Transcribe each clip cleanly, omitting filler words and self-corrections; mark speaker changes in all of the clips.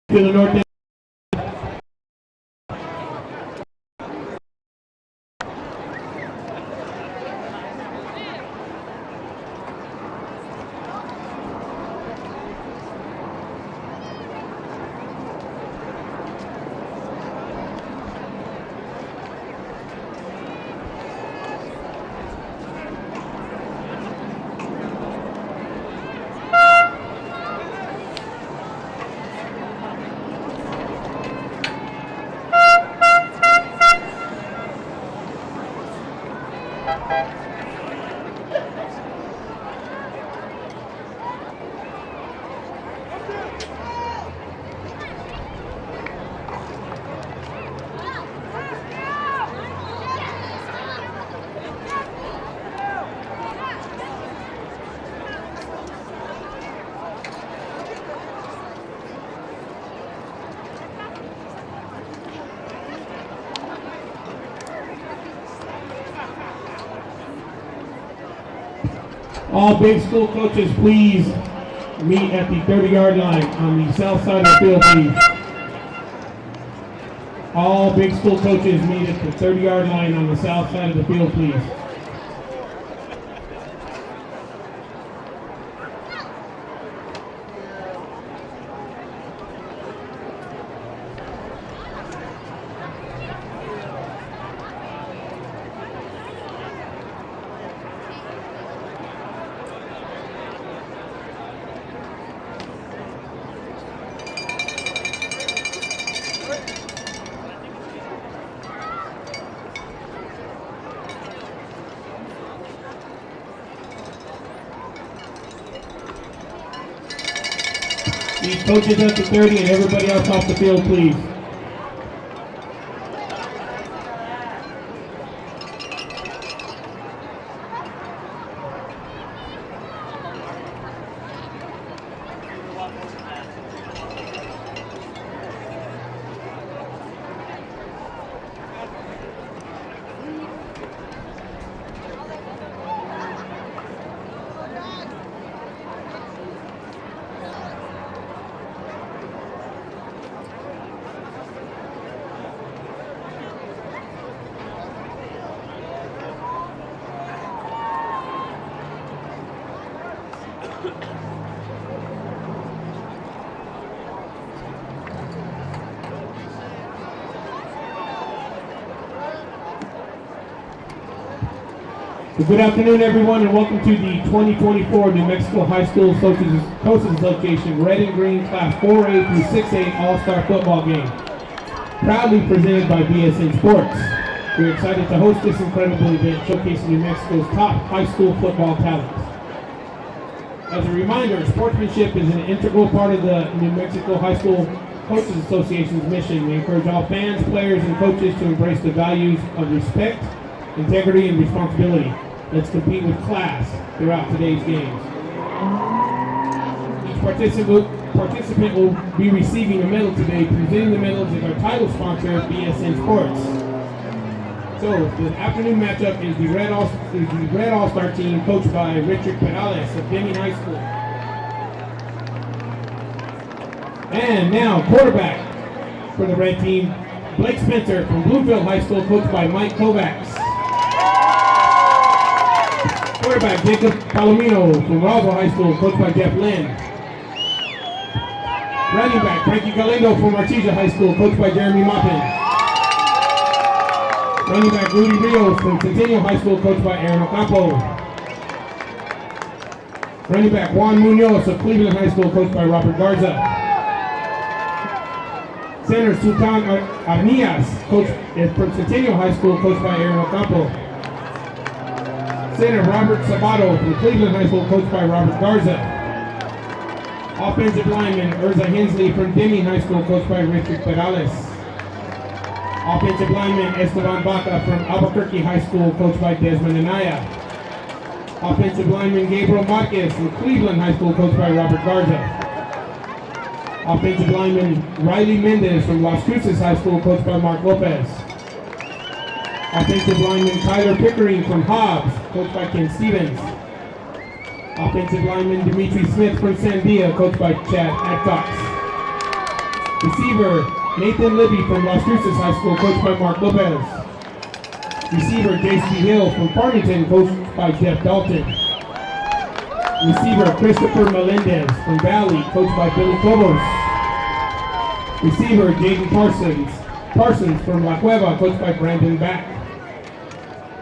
Speaker 1: To the north end. All big school coaches, please meet at the 30-yard line on the south side of the field, please. All big school coaches meet at the 30-yard line on the south side of the field, please. The coaches at the 30 and everybody else off the field, please. Good afternoon, everyone, and welcome to the 2024 New Mexico High School Coaches Association Red and Green Class 4A through 6A All-Star Football Game. Proudly presented by BSN Sports. We're excited to host this incredible event showcasing New Mexico's top high school football talent. As a reminder, sportsmanship is an integral part of the New Mexico High School Coaches Association's mission. We encourage all fans, players, and coaches to embrace the values of respect, integrity, and responsibility. Let's compete with class throughout today's games. Each participant will be receiving a medal today. Presenting the medals is our title sponsor, BSN Sports. So the afternoon matchup is the Red All-Star team coached by Richard Perales of Deming High School. And now quarterback for the red team, Blake Spencer from Bloomfield High School, coached by Mike Kovacs. Quarterback Jacob Palomino from Roswell High School, coached by Jeff Lynn. Running back Frankie Galindo from Artesia High School, coached by Jeremy Maupin. Running back Rudy Rios from Centennial High School, coached by Aaron Ocampo. Running back Juan Munoz of Cleveland High School, coached by Robert Garza. Center Sultan Arnias, coached from Centennial High School, coached by Aaron Ocampo. Center Robert Sabato from Cleveland High School, coached by Robert Garza. Offensive lineman Urza Hensley from Deming High School, coached by Richard Perales. Offensive lineman Esteban Baca from Albuquerque High School, coached by Desmond Anaya. Offensive lineman Gabriel Marquez from Cleveland High School, coached by Robert Garza. Offensive lineman Riley Mendez from Las Cruces High School, coached by Mark Lopez. Offensive lineman Tyler Pickering from Hobbs, coached by Ken Stevens. Offensive lineman Dimitri Smith from Sandia, coached by Chad Adcox. Receiver Nathan Libby from Las Cruces High School, coached by Mark Lopez. Receiver J.C. Hill from Farmington, coached by Jeff Dalton. Receiver Christopher Melendez from Valley, coached by Billy Cobos. Receiver Jaden Parsons from La Cueva, coached by Brandon Back.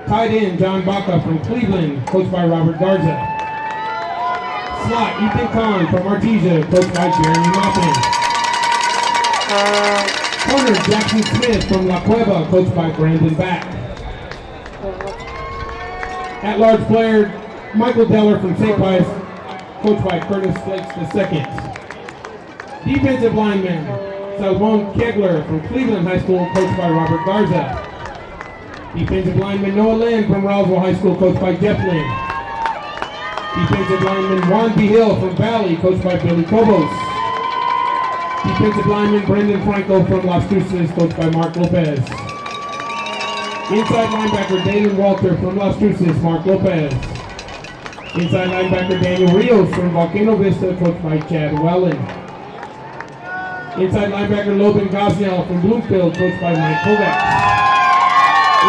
Speaker 1: Tight end John Baca from Cleveland, coached by Robert Garza. Slot Ethan Kahn from Artesia, coached by Jeremy Maupin. Corner Jackson Smith from La Cueva, coached by Brandon Back. At-large player Michael Deller from St. Pius, coached by Curtis Flakes II. Defensive lineman Salmon Kegler from Cleveland High School, coached by Robert Garza. Defensive lineman Noah Lynn from Roswell High School, coached by Jeff Lynn. Defensive lineman Juan B. Hill from Valley, coached by Billy Cobos. Defensive lineman Brendan Franco from Las Cruces, coached by Mark Lopez. Inside linebacker Dalen Walter from Las Cruces, Mark Lopez. Inside linebacker Daniel Rios from Volcano Vista, coached by Chad Wellen. Inside linebacker Logan Gosnell from Bloomfield, coached by Mike Kovacs.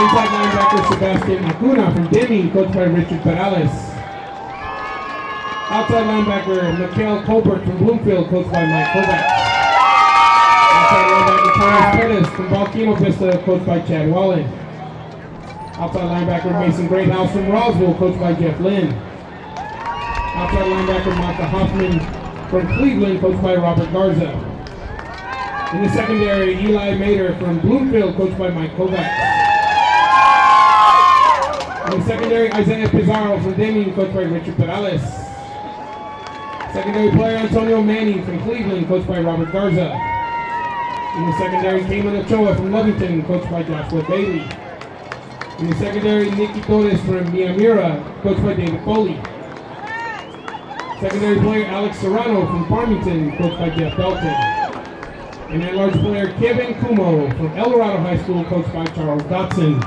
Speaker 1: Inside linebacker Sebastian Acuna from Deming, coached by Richard Perales. Outside linebacker Mikael Colbert from Bloomfield, coached by Mike Kovacs. Outside linebacker Torres Pettis from Volcano Vista, coached by Chad Wallen. Outside linebacker Mason Greathouse from Roswell, coached by Jeff Lynn. Outside linebacker Micah Hoffman from Cleveland, coached by Robert Garza. In the secondary, Eli Mader from Bloomfield, coached by Mike Kovacs. In the secondary, Isaiah Pizarro from Deming, coached by Richard Perales. Secondary player Antonio Manning from Cleveland, coached by Robert Garza. In the secondary, Cayman Ochoa from Lovington, coached by Joshua Bailey. In the secondary, Nicky Torres from Miamira, coached by David Foley. Secondary player Alex Serrano from Farmington, coached by Jeff Dalton. And at-large player Kevin Kumo from El Dorado High School, coached by Charles Dotson.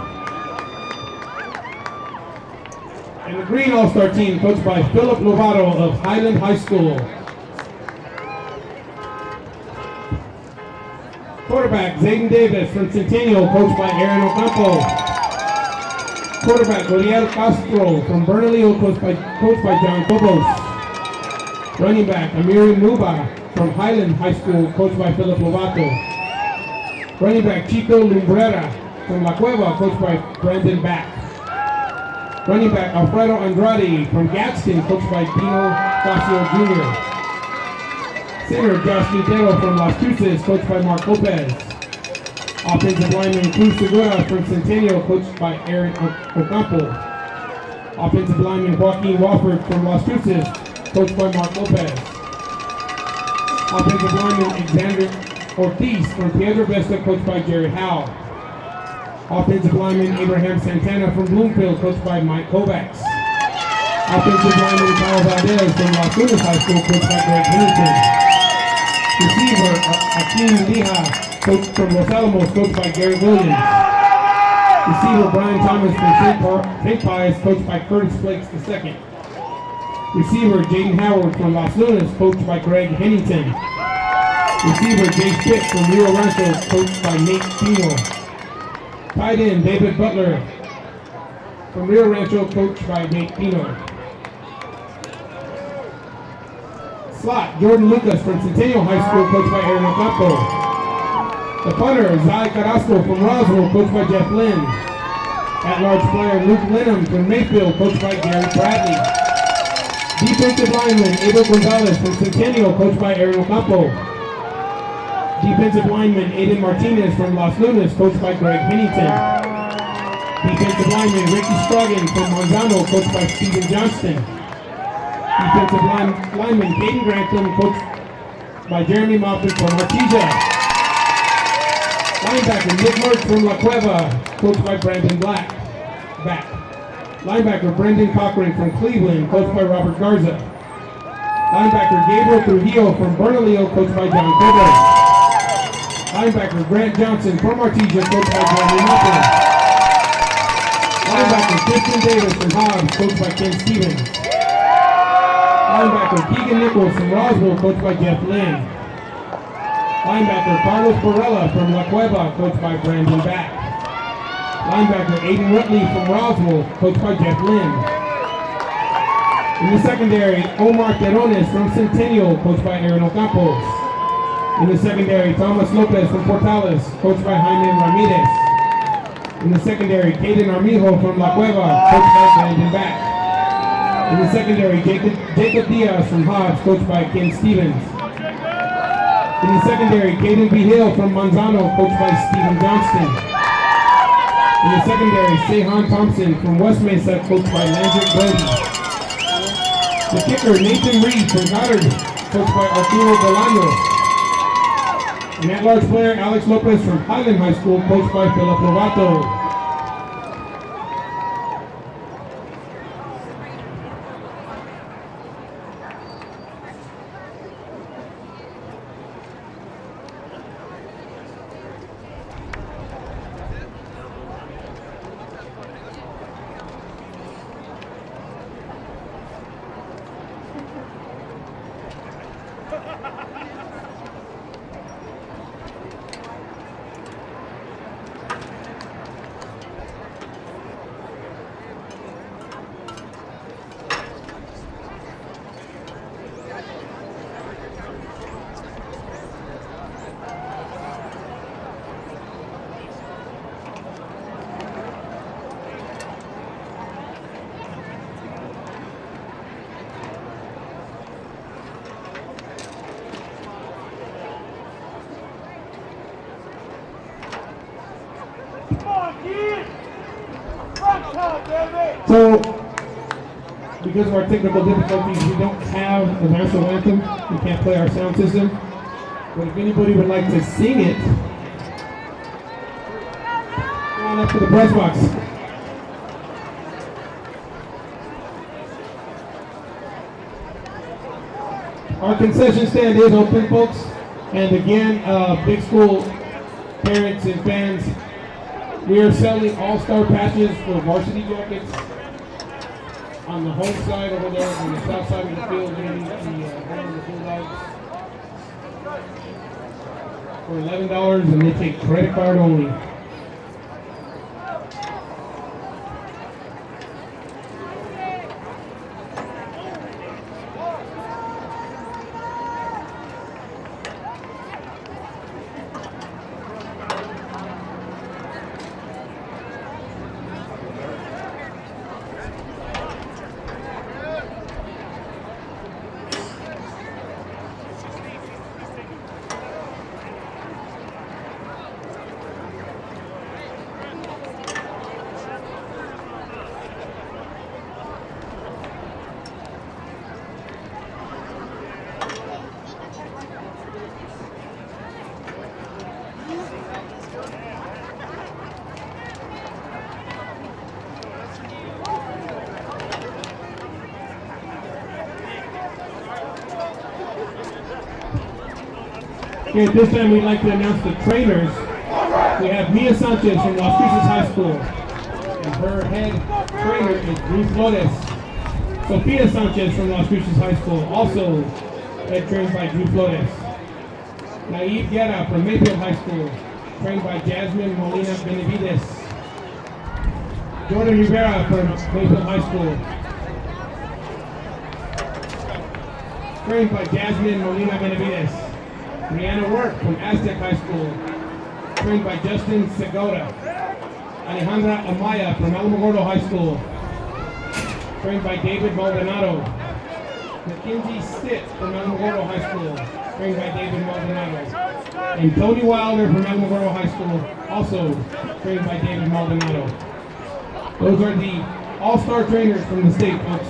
Speaker 1: And the Green All-Star team, coached by Philip Lovato of Highland High School. Quarterback Zayden Davis from Centennial, coached by Aaron Ocampo. Quarterback Uriel Castro from Bernalillo, coached by John Cobos. Running back Amiri Muba from Highland High School, coached by Philip Lovato. Running back Chico Lumbrera from La Cueva, coached by Brandon Back. Running back Alfredo Andrade from Gadsden, coached by Dino Casio Jr. Center Josh Quintero from Las Cruces, coached by Mark Lopez. Offensive lineman Cruz Segura from Centennial, coached by Aaron Ocampo. Offensive lineman Joaquin Wofford from Las Cruces, coached by Mark Lopez. Offensive lineman Alexander Ortiz from Piedra Vista, coached by Jerry Howe. Offensive lineman Abraham Santana from Bloomfield, coached by Mike Kovacs. Offensive lineman Kyle Valdez from Las Vegas High School, coached by Greg Henderson. Receiver Akeem Leha, coached from Los Alamos, coached by Gary Williams. Receiver Brian Thomas from St. Pius, coached by Curtis Flakes II. Receiver Jaden Howard from Las Lunas, coached by Greg Hennington. Receiver Jay Pitt from Rio Rancho, coached by Nate Pino. Tight end David Butler from Rio Rancho, coached by Nate Pino. Slot Jordan Lucas from Centennial High School, coached by Aaron Ocampo. The punter Zai Carrasco from Roswell, coached by Jeff Lynn. At-large player Luke Lenham from Mayfield, coached by Gary Bradley. Defensive lineman Abel Gonzalez from Centennial, coached by Aaron Ocampo. Defensive lineman Aiden Martinez from Las Lunas, coached by Greg Hennington. Defensive lineman Ricky Strogan from Monzano, coached by Stephen Johnston. Defensive lineman Caden Grantham, coached by Jeremy Maupin from Artesia. Linebacker Nick Mertz from La Cueva, coached by Brandon Black. Back. Linebacker Brendan Cochran from Cleveland, coached by Robert Garza. Linebacker Gabriel Trujillo from Bernalillo, coached by John Coburn. Linebacker Grant Johnson from Artesia, coached by Jeremy Muffin. Linebacker Christian Davis from Hobbs, coached by Ken Stevens. Linebacker Keegan Nichols from Roswell, coached by Jeff Lynn. Linebacker Carlos Barella from La Cueva, coached by Brandon Back. Linebacker Aiden Rutley from Roswell, coached by Jeff Lynn. In the secondary, Omar Terones from Centennial, coached by Aaron Ocampos. In the secondary, Thomas Lopez from Portales, coached by Jaime Ramirez. In the secondary, Caden Armijo from La Cueva, coached by Brandon Back. In the secondary, Jacob Diaz from Hobbs, coached by Ken Stevens. In the secondary, Caden B. Hill from Manzano, coached by Stephen Johnston. In the secondary, Sehan Thompson from West Mesa, coached by Landry Brody. The kicker, Nathan Reed from Goddard, coached by Arturo Bolaños. And at-large player, Alex Lopez from Highland High School, coached by Philip Lovato. So, because of our technical difficulties, we don't have the national anthem. We can't play our sound system. But if anybody would like to sing it, go on up to the press box. Our concession stand is open, folks. And again, big school parents and fans, we are selling all-star patches for varsity jackets on the home side over there, on the south side of the field, getting the home of the Bulldogs for $11, and they take credit card only. Okay, at this time we'd like to announce the trainers. We have Mia Sanchez from Las Cruces High School, and her head trainer is Drew Flores. Sophia Sanchez from Las Cruces High School, also head trained by Drew Flores. Naive Guerra from Mayfield High School, trained by Jasmine Molina Benavides. Jordan Rivera from Mayfield High School, trained by Jasmine Molina Benavides. Brianna Work from Aztec High School, trained by Justin Segura. Alejandra Amaya from Alamogordo High School, trained by David Maldonado. Mackenzie Stitt from Alamogordo High School, trained by David Maldonado. And Tony Wilder from Alamogordo High School, also trained by David Maldonado. Those are the all-star trainers from the state, folks.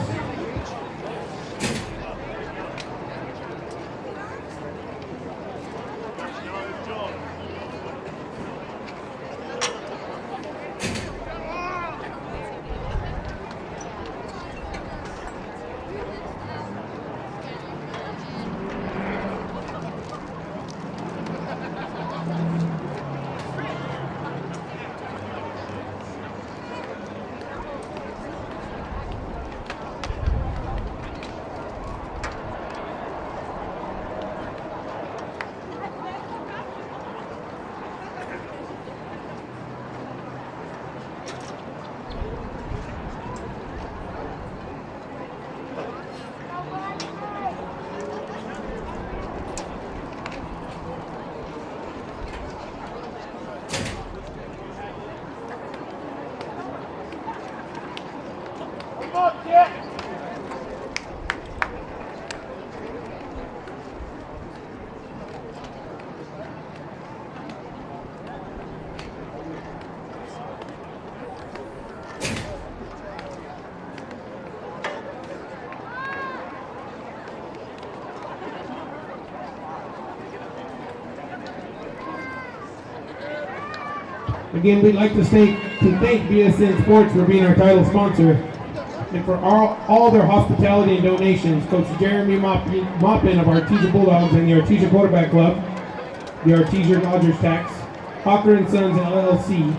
Speaker 1: Again, we'd like to thank BSN Sports for being our title sponsor and for all their hospitality and donations. Coach Jeremy Maupin of Artesia Bulldogs and the Artesia Quarterback Club, the Artesia Dodgers Tax, Hawker & Sons LLC,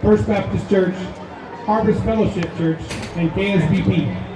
Speaker 1: First Baptist Church, Harvest Fellowship Church, and KSBP.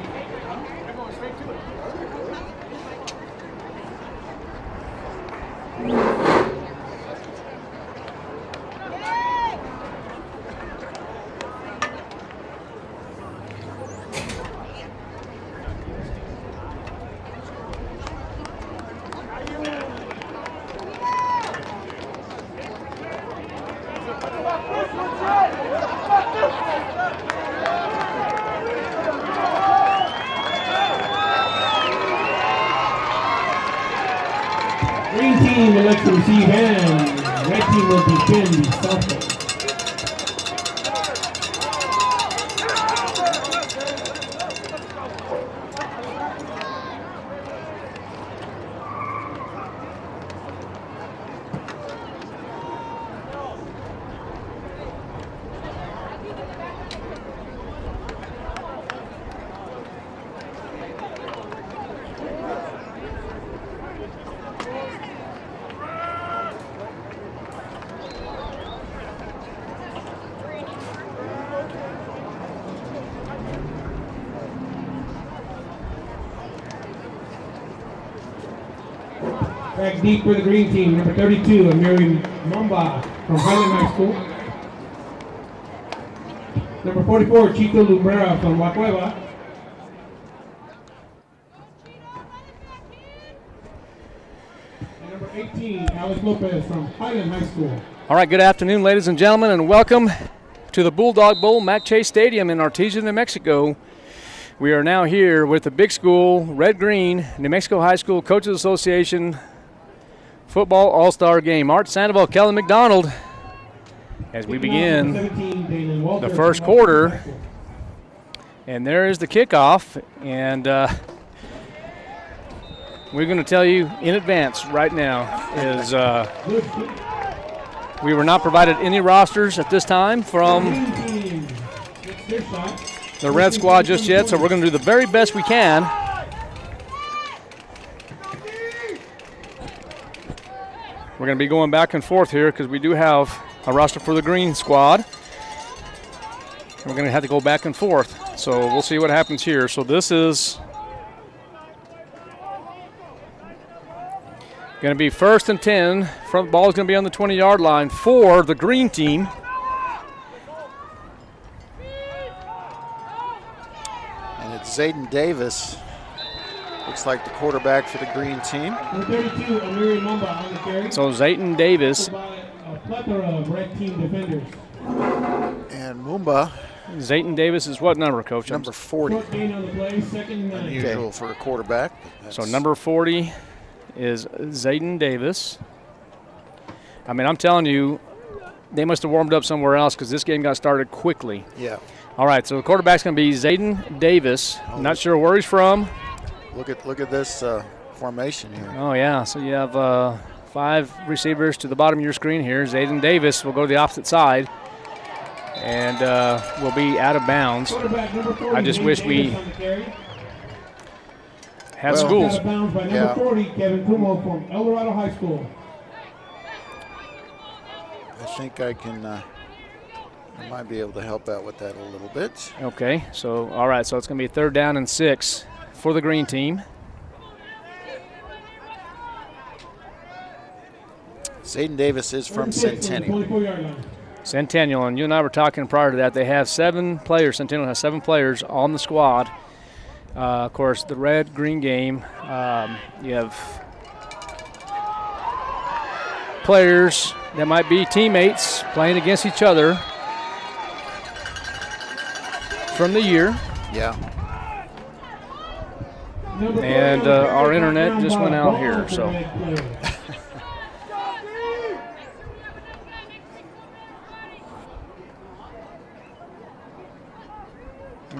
Speaker 1: Green team would like to receive and red team will defend the softball. Back deep for the green team, number 32, Amiri Mumba from Highland High School. Number 44, Chito Lubrera from La Cueva. And number 18, Alex Lopez from Highland High School.
Speaker 2: All right, good afternoon, ladies and gentlemen, and welcome to the Bulldog Bowl, Mac Chase Stadium in Artesia, New Mexico. We are now here with the big school, Red Green, New Mexico High School Coaches Association Football All-Star Game. Art Sandoval, Kellen McDonald, as we begin the first quarter. And there is the kickoff. And we're going to tell you in advance right now is we were not provided any rosters at this time from the Red Squad just yet, so we're going to do the very best we can. We're going to be going back and forth here because we do have a roster for the Green Squad. We're going to have to go back and forth, so we'll see what happens here. So this is going to be 1st and 10. Front ball is going to be on the 20-yard line for the Green team.
Speaker 3: And it's Zayden Davis. Looks like the quarterback for the green team.
Speaker 1: Number 32, Amiri Mumba on the carry.
Speaker 2: So Zayden Davis.
Speaker 1: A plethora of red team defenders.
Speaker 3: And Mumba.
Speaker 2: Zayden Davis is what number, Coach?
Speaker 3: Number 40.
Speaker 1: Short gain on the play, 2nd and 9.
Speaker 3: Unusual for a quarterback.
Speaker 2: So number 40 is Zayden Davis. I mean, I'm telling you, they must have warmed up somewhere else because this game got started quickly.
Speaker 3: Yeah.
Speaker 2: All right, so the quarterback's going to be Zayden Davis. Not sure where he's from.
Speaker 3: Look at this formation here.
Speaker 2: Oh, yeah. So you have 5 receivers to the bottom of your screen here. Zayden Davis will go to the opposite side and will be out of bounds. I just wish we had schools.
Speaker 1: Out of bounds by number 40, Kevin Kumo from El Dorado High School.
Speaker 3: I think I might be able to help out with that a little bit.
Speaker 2: Okay. So, all right. So it's going to be 3rd down and 6 for the green team.
Speaker 3: Zayden Davis is from Centennial.
Speaker 2: Centennial, and you and I were talking prior to that. They have 7 players. Centennial has 7 players on the squad. Of course, the red-green game, you have players that might be teammates playing against each other from the year.
Speaker 3: Yeah.
Speaker 2: And our internet just went out here, so.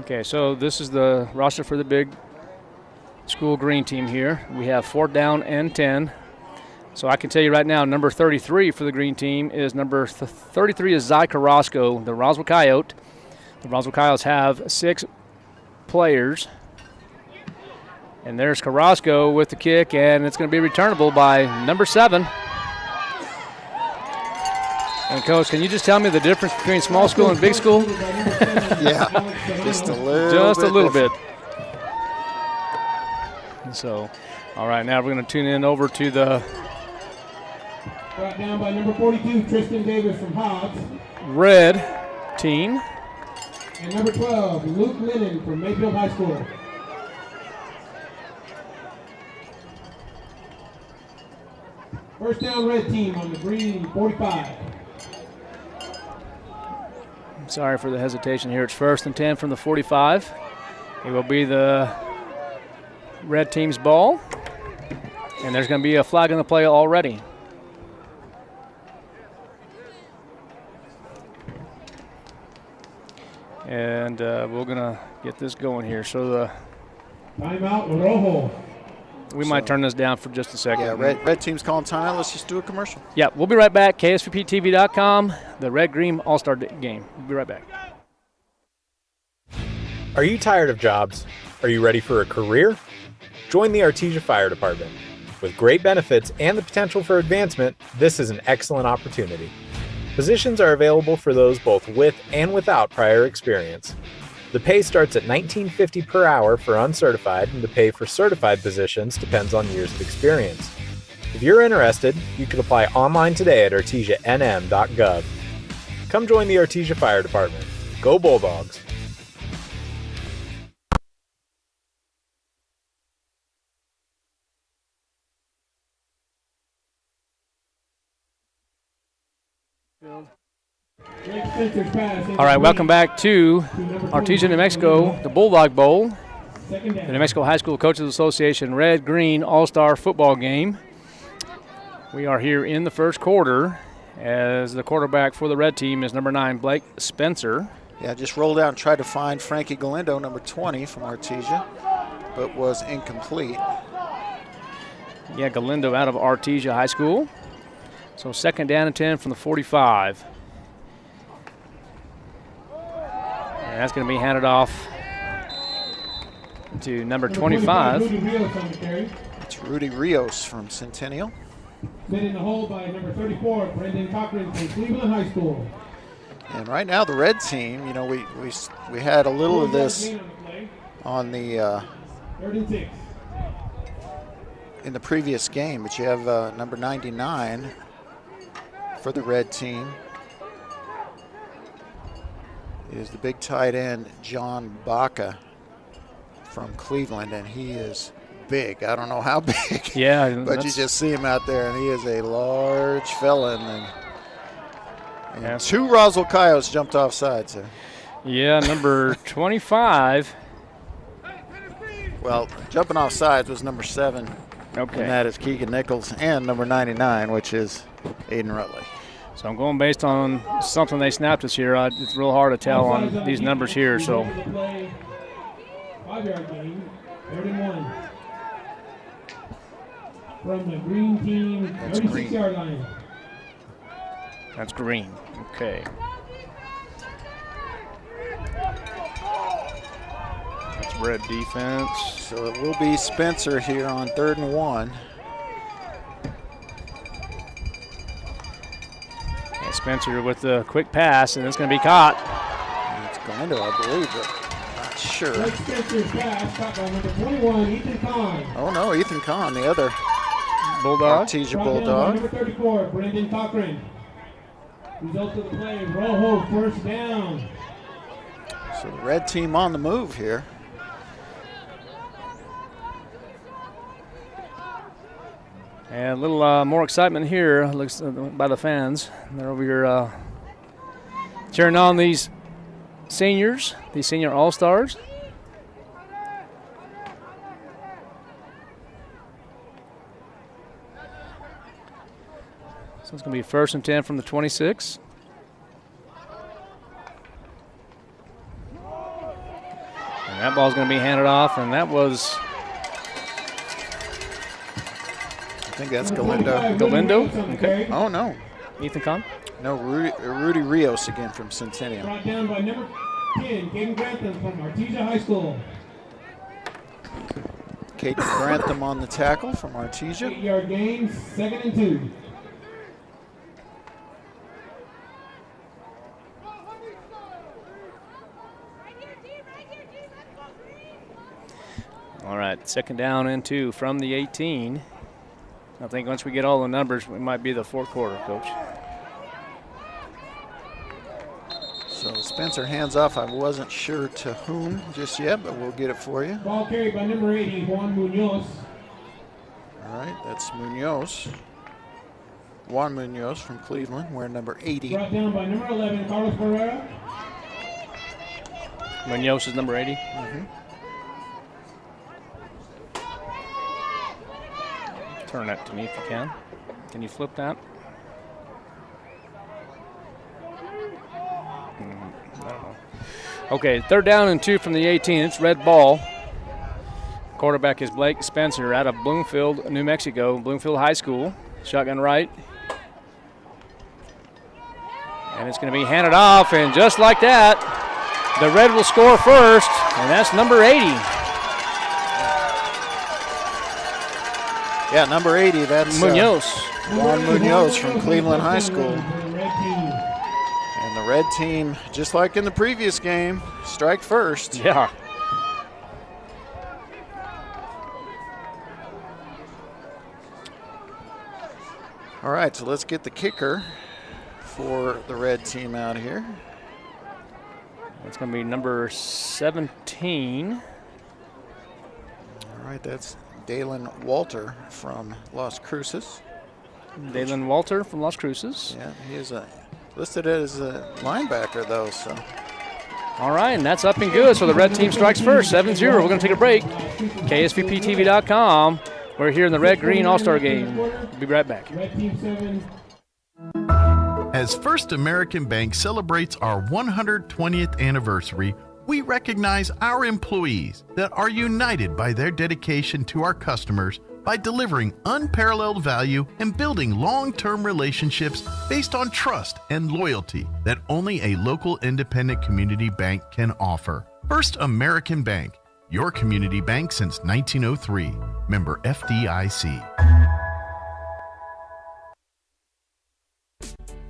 Speaker 2: Okay, so this is the roster for the big school green team here. We have 4th down and 10. So I can tell you right now, number 33 for the green team is 33 is Zy Carrasco, the Roswell Coyote. The Roswell Coyotes have 6 players. And there's Carrasco with the kick, and it's going to be returnable by number 7. And, Coach, can you just tell me the difference between small school and big school?
Speaker 3: Yeah, just a little
Speaker 2: bit. So, all right, now we're going to tune in over to the
Speaker 1: brought down by number 42, Tristan Davis from Hobbs.
Speaker 2: red team.
Speaker 1: And number 12, Luke Lennon from Mayfield High School. First down, red team on the green 45.
Speaker 2: Sorry for the hesitation here. It's 1st and 10 from the 45. It will be the red team's ball. And there's going to be a flag on the play already. And we're going to get this going here. So the
Speaker 1: timeout, Rojo.
Speaker 2: We might turn this down for just a second.
Speaker 3: Yeah, red team's calling timeout. Let's just do a commercial.
Speaker 2: Yeah, we'll be right back. KSVPTV.com, the Red-Green All-Star Game. We'll be right back.
Speaker 4: Are you tired of jobs? Are you ready for a career? Join the Artesia Fire Department. With great benefits and the potential for advancement, this is an excellent opportunity. Positions are available for those both with and without prior experience. The pay starts at $19.50 per hour for uncertified, and the pay for certified positions depends on years of experience. If you're interested, you can apply online today at artesianm.gov. Come join the Artesia Fire Department. Go Bulldogs!
Speaker 2: All right, welcome back to Artesia, New Mexico, the Bulldog Bowl, the New Mexico High School Coaches Association Red-Green All-Star Football Game. We are here in the first quarter as the quarterback for the red team is number 9, Blake Spencer.
Speaker 3: Yeah, just rolled out and tried to find Frankie Galindo, number 20 from Artesia, but was incomplete.
Speaker 2: Yeah, Galindo out of Artesia High School. So 2nd down and 10 from the 45. And that's going to be handed off to number 25.
Speaker 3: It's Rudy Rios from Centennial.
Speaker 1: Been in the hole by number 34, Brendan Cochran from Cleveland High School.
Speaker 3: And right now the red team, you know, we had a little of this on the
Speaker 1: 3rd and 6.
Speaker 3: In the previous game, but you have number 99 for the red team is the big tight end John Baca from Cleveland, and he is big. I don't know how big.
Speaker 2: Yeah,
Speaker 3: but you just see him out there, and he is a large fella. And
Speaker 2: yeah.
Speaker 3: 2 Roswell Coyotes jumped off sides there.
Speaker 2: Yeah, number 25.
Speaker 3: Well, jumping off sides was number 7.
Speaker 2: Okay.
Speaker 3: And that is Keegan Nichols, and number 99, which is Aiden Rutley.
Speaker 2: So I'm going based on something they snapped us here. It's real hard to tell on these numbers here. So
Speaker 1: 5-yard gain, 3rd and 1. From the green team, 36-yard line.
Speaker 2: That's green. Okay. That's red defense.
Speaker 3: So it will be Spencer here on 3rd and 1.
Speaker 2: And Spencer with the quick pass, and it's going to be caught.
Speaker 3: It's Galindo, I believe, but not sure.
Speaker 1: Spencer's pass, caught by number 21, Ethan Kahn.
Speaker 3: Oh no, Ethan Kahn, the other
Speaker 2: Bulldog.
Speaker 3: Artesia Bulldog.
Speaker 1: Number 34, Brendan Cochran. Result of the play, Rojo, 1st down.
Speaker 3: So the red team on the move here.
Speaker 2: And a little more excitement here, looks by the fans. They're over here cheering on these seniors, these senior all-stars. So it's going to be 1st and 10 from the 26. And that ball's going to be handed off, and that was
Speaker 3: think that's Galindo.
Speaker 2: Galindo? Okay.
Speaker 3: Oh, no.
Speaker 2: Ethan Kahn?
Speaker 3: No, Rudy Rios again from Centennial.
Speaker 1: Brought down by number 10, Caden Grantham from Artesia High School.
Speaker 3: Caden Grantham on the tackle from Artesia.
Speaker 1: 8-yard gain, 2nd and 2.
Speaker 2: All right, 2nd down and 2 from the 18. I think once we get all the numbers, we might be the 4th quarter, Coach.
Speaker 3: So Spencer hands off. I wasn't sure to whom just yet, but we'll get it for you.
Speaker 1: Ball carried by number 80, Juan Munoz.
Speaker 3: All right, that's Munoz. Juan Munoz from Cleveland, wearing number 80.
Speaker 1: Brought down by number 11, Carlos Pereira.
Speaker 2: Munoz is number 80. Turn that to me if you can. Can you flip that? I don't know. Okay, 3rd down and 2 from the 18. It's red ball. Quarterback is Blake Spencer out of Bloomfield, New Mexico, Bloomfield High School. Shotgun right. And it's going to be handed off, and just like that, the red will score first, and that's number 80.
Speaker 3: Yeah, number 80, that's
Speaker 2: Munoz.
Speaker 3: Juan Munoz from Cleveland High School. And the red team, just like in the previous game, strike first.
Speaker 2: Yeah.
Speaker 3: All right, so let's get the kicker for the red team out here.
Speaker 2: It's going to be number 17.
Speaker 3: All right, that's Dalen Walter from Las Cruces.
Speaker 2: Dalen Walter from Las Cruces.
Speaker 3: Yeah, he is listed as a linebacker, though, so.
Speaker 2: All right, and that's up and good. So the red team strikes first, 7-0. We're going to take a break. KSVPTV.com. We're here in the Red-Green All-Star Game. We'll be right back.
Speaker 1: Red team 7.
Speaker 5: As First American Bank celebrates our 120th anniversary, we recognize our employees that are united by their dedication to our customers by delivering unparalleled value and building long-term relationships based on trust and loyalty that only a local independent community bank can offer. First American Bank, your community bank since 1903. Member FDIC.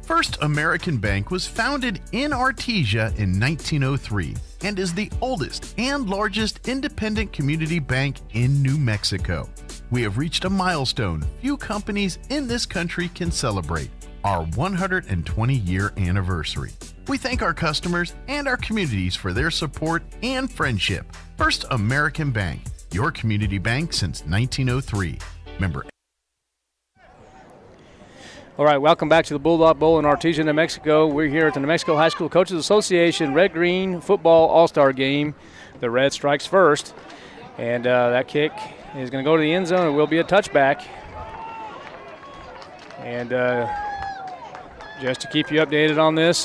Speaker 5: First American Bank was founded in Artesia in 1903 and is the oldest and largest independent community bank in New Mexico. We have reached a milestone few companies in this country can celebrate, our 120-year anniversary. We thank our customers and our communities for their support and friendship. First American Bank, your community bank since 1903. Member.
Speaker 2: All right, welcome back to the Bulldog Bowl in Artesia, New Mexico. We're here at the New Mexico High School Coaches Association Red-Green Football All-Star Game. The red strikes first, and that kick is going to go to the end zone. It will be a touchback. And just to keep you updated on this,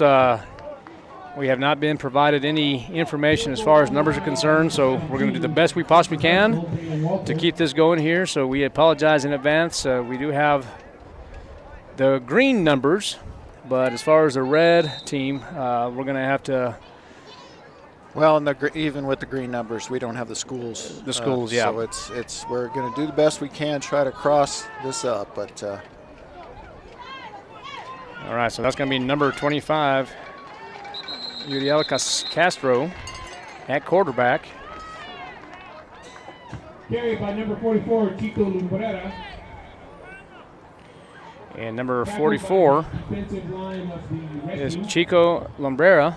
Speaker 2: we have not been provided any information as far as numbers are concerned, so we're going to do the best we possibly can to keep this going here. So we apologize in advance. We do have the green numbers, but as far as the red team, we're going to have to.
Speaker 3: Well, and even with the green numbers, we don't have the schools.
Speaker 2: The schools, yeah.
Speaker 3: So we're going to do the best we can, try to cross this up, but.
Speaker 2: All right, so that's going to be number 25, Uriel Castro at quarterback.
Speaker 1: Carried by number 44, Chico Lumbrera.
Speaker 2: And number 44 is Chico Lumbrera,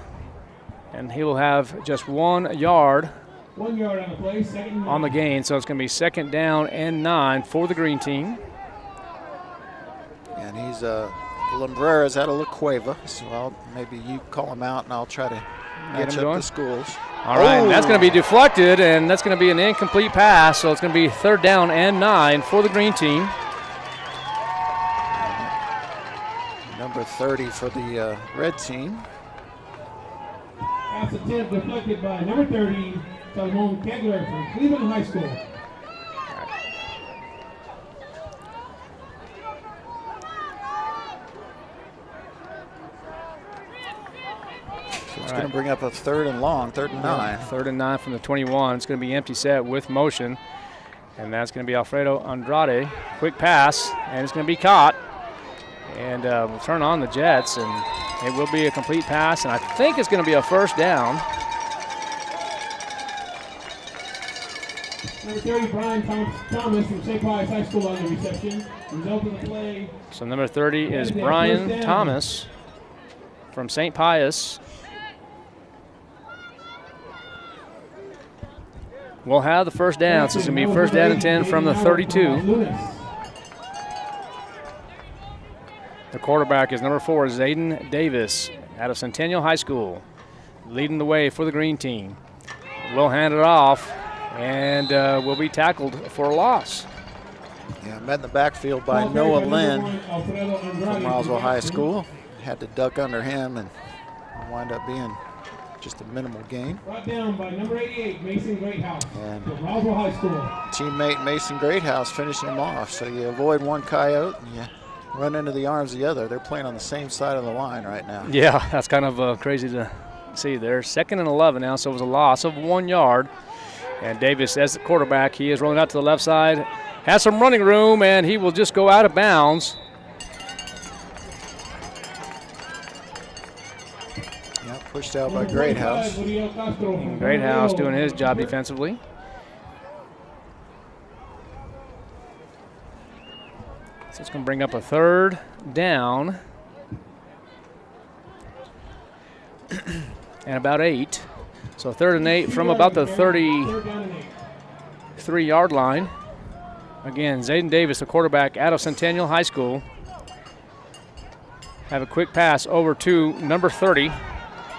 Speaker 2: and he will have just 1 yard
Speaker 1: 1 yard on the play, second
Speaker 2: on the gain. So it's going to be 2nd down and 9 for the green team.
Speaker 3: And he's Lumbrera's out of La Cueva, so maybe you call him out and I'll try to match up the schools.
Speaker 2: All right, and that's going to be deflected, and that's going to be an incomplete pass. So it's going to be 3rd down and 9 for the green team.
Speaker 3: Number 30 for the red team.
Speaker 1: Pass attempt deflected by number 30, Salmon Kegler from Cleveland High School.
Speaker 3: It's going to bring up a 3rd and long, 3rd and 9.
Speaker 2: 3rd and 9 from the 21. It's going to be empty set with motion. And that's going to be Alfredo Andrade. Quick pass, and it's going to be caught. And we'll turn on the Jets, and it will be a complete pass, and I think it's going to be a first down.
Speaker 1: Number 30, Brian Thomas from St. Pius High School on the reception. Result of the play.
Speaker 2: So number 30 is Brian Thomas from St. Pius. We'll have the first down, so it's going to be first down and 10 from the 32. The quarterback is number 4, Zayden Davis out of Centennial High School, leading the way for the green team. We'll hand it off, and will be tackled for a loss.
Speaker 3: Yeah, met in the backfield by Noah Lynn from Roswell High School. Had to duck under him and wind up being just a minimal gain.
Speaker 1: Brought down by number 88, Mason Greathouse
Speaker 3: And
Speaker 1: from Roswell High School.
Speaker 3: Teammate Mason Greathouse finishing him off. So you avoid one coyote and you run into the arms of the other. They're playing on the same side of the line right now.
Speaker 2: Yeah, that's kind of crazy to see there. 2nd and 11 now, so it was a loss of 1 yard. And Davis, as the quarterback, he is rolling out to the left side. Has some running room, and he will just go out of bounds.
Speaker 3: Yeah, pushed out by Greathouse.
Speaker 2: Greathouse doing his job defensively. So it's going to bring up a 3rd down. And about 8. So 3rd and 8 from about the 33-yard line. Again, Zayden Davis, the quarterback out of Centennial High School. Have a quick pass over to number 30,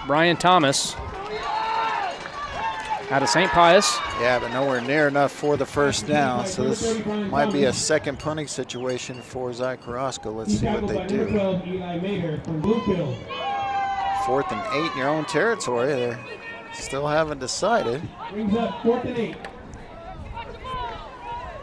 Speaker 2: Brian Thomas out of St. Pius.
Speaker 3: Yeah, but nowhere near enough for the first down. So this might be a second punting situation for Zy Carrasco. Let's see what they do. 4th and 8 in your own territory. They still haven't decided.
Speaker 1: Brings up 4th and 8.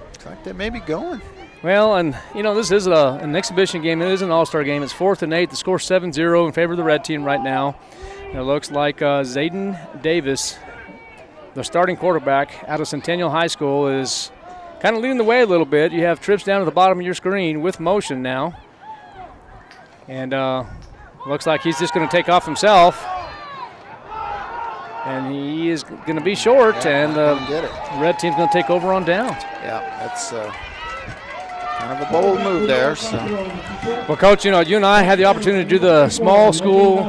Speaker 3: Looks like they may be going.
Speaker 2: Well, and, you know, this is an exhibition game. It is an all-star game. It's 4th and 8. The score 7-0 in favor of the red team right now. And it looks like Zayden Davis, the starting quarterback out of Centennial High School, is kind of leading the way a little bit. You have trips down at the bottom of your screen with motion now. And looks like he's just going to take off himself. And he is going to be short, and the red team's going to take over on downs.
Speaker 3: Yeah, that's kind of a bold move there. So.
Speaker 2: Well, Coach, you know, you and I had the opportunity to do the small school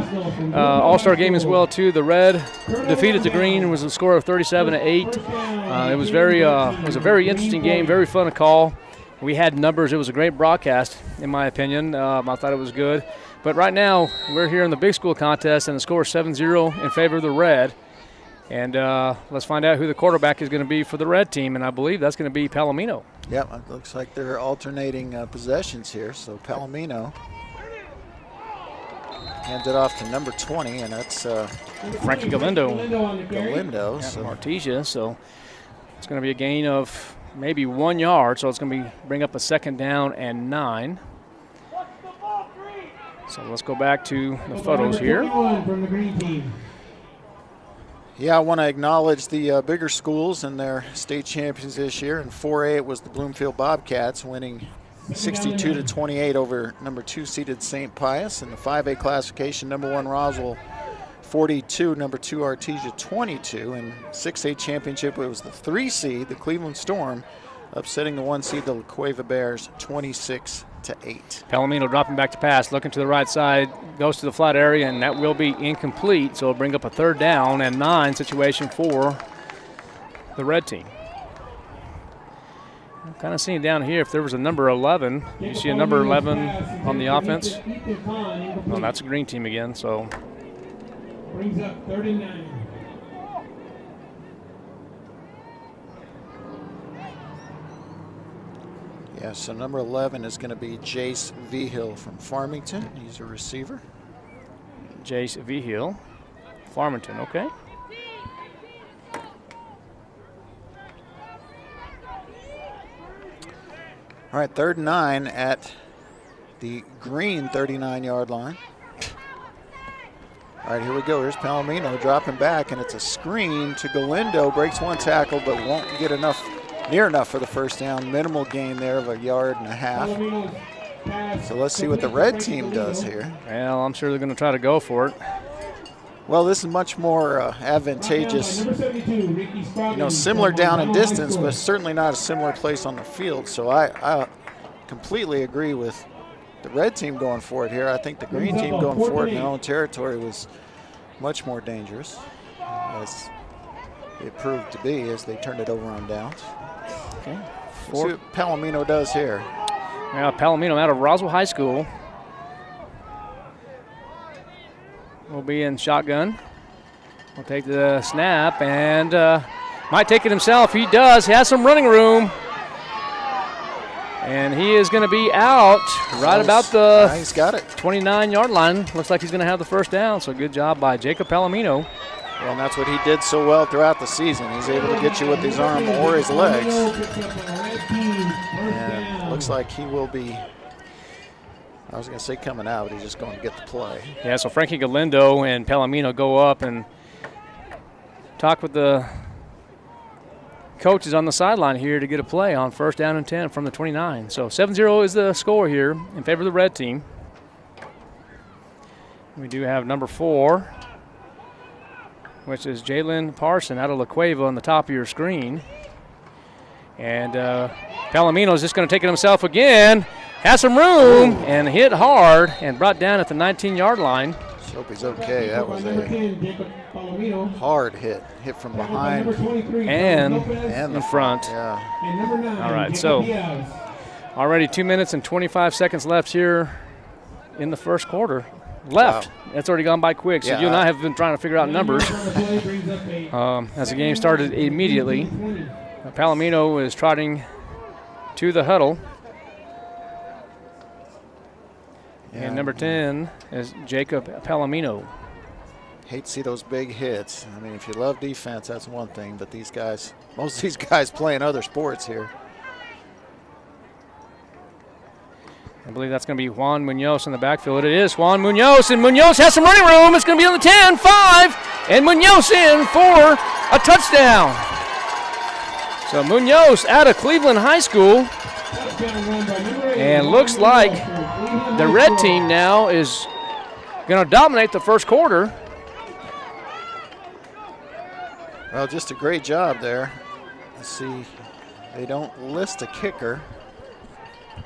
Speaker 2: all-star game as well, too. The red defeated the green. It was a score of 37-8. It was a very interesting game, very fun to call. We had numbers. It was a great broadcast, in my opinion. I thought it was good. But right now, we're here in the big school contest, and the score is 7-0 in favor of the red. And let's find out who the quarterback is going to be for the red team, and I believe that's going to be Palomino.
Speaker 3: Yep, it looks like they're alternating possessions here. So Palomino hands it off to number 20, and that's
Speaker 2: Frankie Galindo.
Speaker 3: Galindo.
Speaker 2: So Artesia. So it's going to be a gain of maybe 1 yard. So it's going to bring up a 2nd down and 9. So let's go back to the photos here.
Speaker 1: From the green team.
Speaker 3: Yeah, I want to acknowledge the bigger schools and their state champions this year. In 4A, it was the Bloomfield Bobcats winning 62-28 over number 2 seeded St. Pius. In the 5A classification, number 1 Roswell 42, number 2 Artesia 22. In 6A championship, it was the 3 seed, the Cleveland Storm, upsetting the 1 seed, the La Cueva Bears, 26-8.
Speaker 2: Palomino dropping back to pass, looking to the right side, goes to the flat area, and that will be incomplete. So it'll bring up a 3rd down and 9 situation for the red team. I'm kind of seeing down here if there was a number 11. You see a number 11 on the offense? No, that's a green team again. So
Speaker 1: brings up 3rd and 9.
Speaker 3: Yeah, so number 11 is going to be Jace Vigil from Farmington. He's a receiver.
Speaker 2: Jace Vigil, Farmington, okay.
Speaker 3: All right, 3rd and 9 at the green 39-yard line. All right, here we go. Here's Palomino dropping back, and it's a screen to Galindo. Breaks one tackle, but won't get near enough for the first down. Minimal gain there of 1.5 yards. So let's see what the red team does here.
Speaker 2: Well, I'm sure they're going to try to go for it.
Speaker 3: Well, this is much more advantageous, similar down in distance, but certainly not a similar place on the field. So I completely agree with the red team going for it here. I think the green team going for it in their own territory was much more dangerous, as it proved to be as they turned it over on downs.
Speaker 2: Okay.
Speaker 3: We'll see what Palomino does here.
Speaker 2: Yeah, Palomino out of Roswell High School will be in shotgun. Will take the snap and might take it himself. He does. He has some running room. And he is going to be out right about the
Speaker 3: he's got it.
Speaker 2: 29-yard line. Looks like he's going to have the first down. So good job by Jacob Palomino.
Speaker 3: Well, and that's what he did so well throughout the season. He's able to get you with his arm or his legs. And looks like he will be, I was going to say coming out, but he's just going to get the play.
Speaker 2: Yeah, so Frankie Galindo and Palomino go up and talk with the coaches on the sideline here to get a play on first down and 10 from the 29. So 7-0 is the score here in favor of the red team. We do have number 4, which is Jalen Parson out of La Cueva on the top of your screen. And Palomino is just going to take it himself again. Has some room and hit hard and brought down at the 19-yard line.
Speaker 3: Just hope he's okay. That was a hard hit from behind
Speaker 2: and in front.
Speaker 3: Yeah.
Speaker 2: All right, so already 2 minutes and 25 seconds left here in the first quarter. Left. Wow. That's already gone by quick. So you and I have been trying to figure out numbers as the game started immediately. Palomino is trotting to the huddle. And number 10 is Jacob Palomino.
Speaker 3: Hate to see those big hits. I mean, if you love defense, that's one thing. But these guys, most of these guys playing other sports here.
Speaker 2: I believe that's going to be Juan Munoz in the backfield. It is Juan Munoz, and Munoz has some running room. It's going to be on the 10, 5, and Munoz in for a touchdown. So Munoz out of Cleveland High School. And looks like the red team now is going to dominate the first quarter.
Speaker 3: Well, just a great job there. Let's see, they don't list a kicker.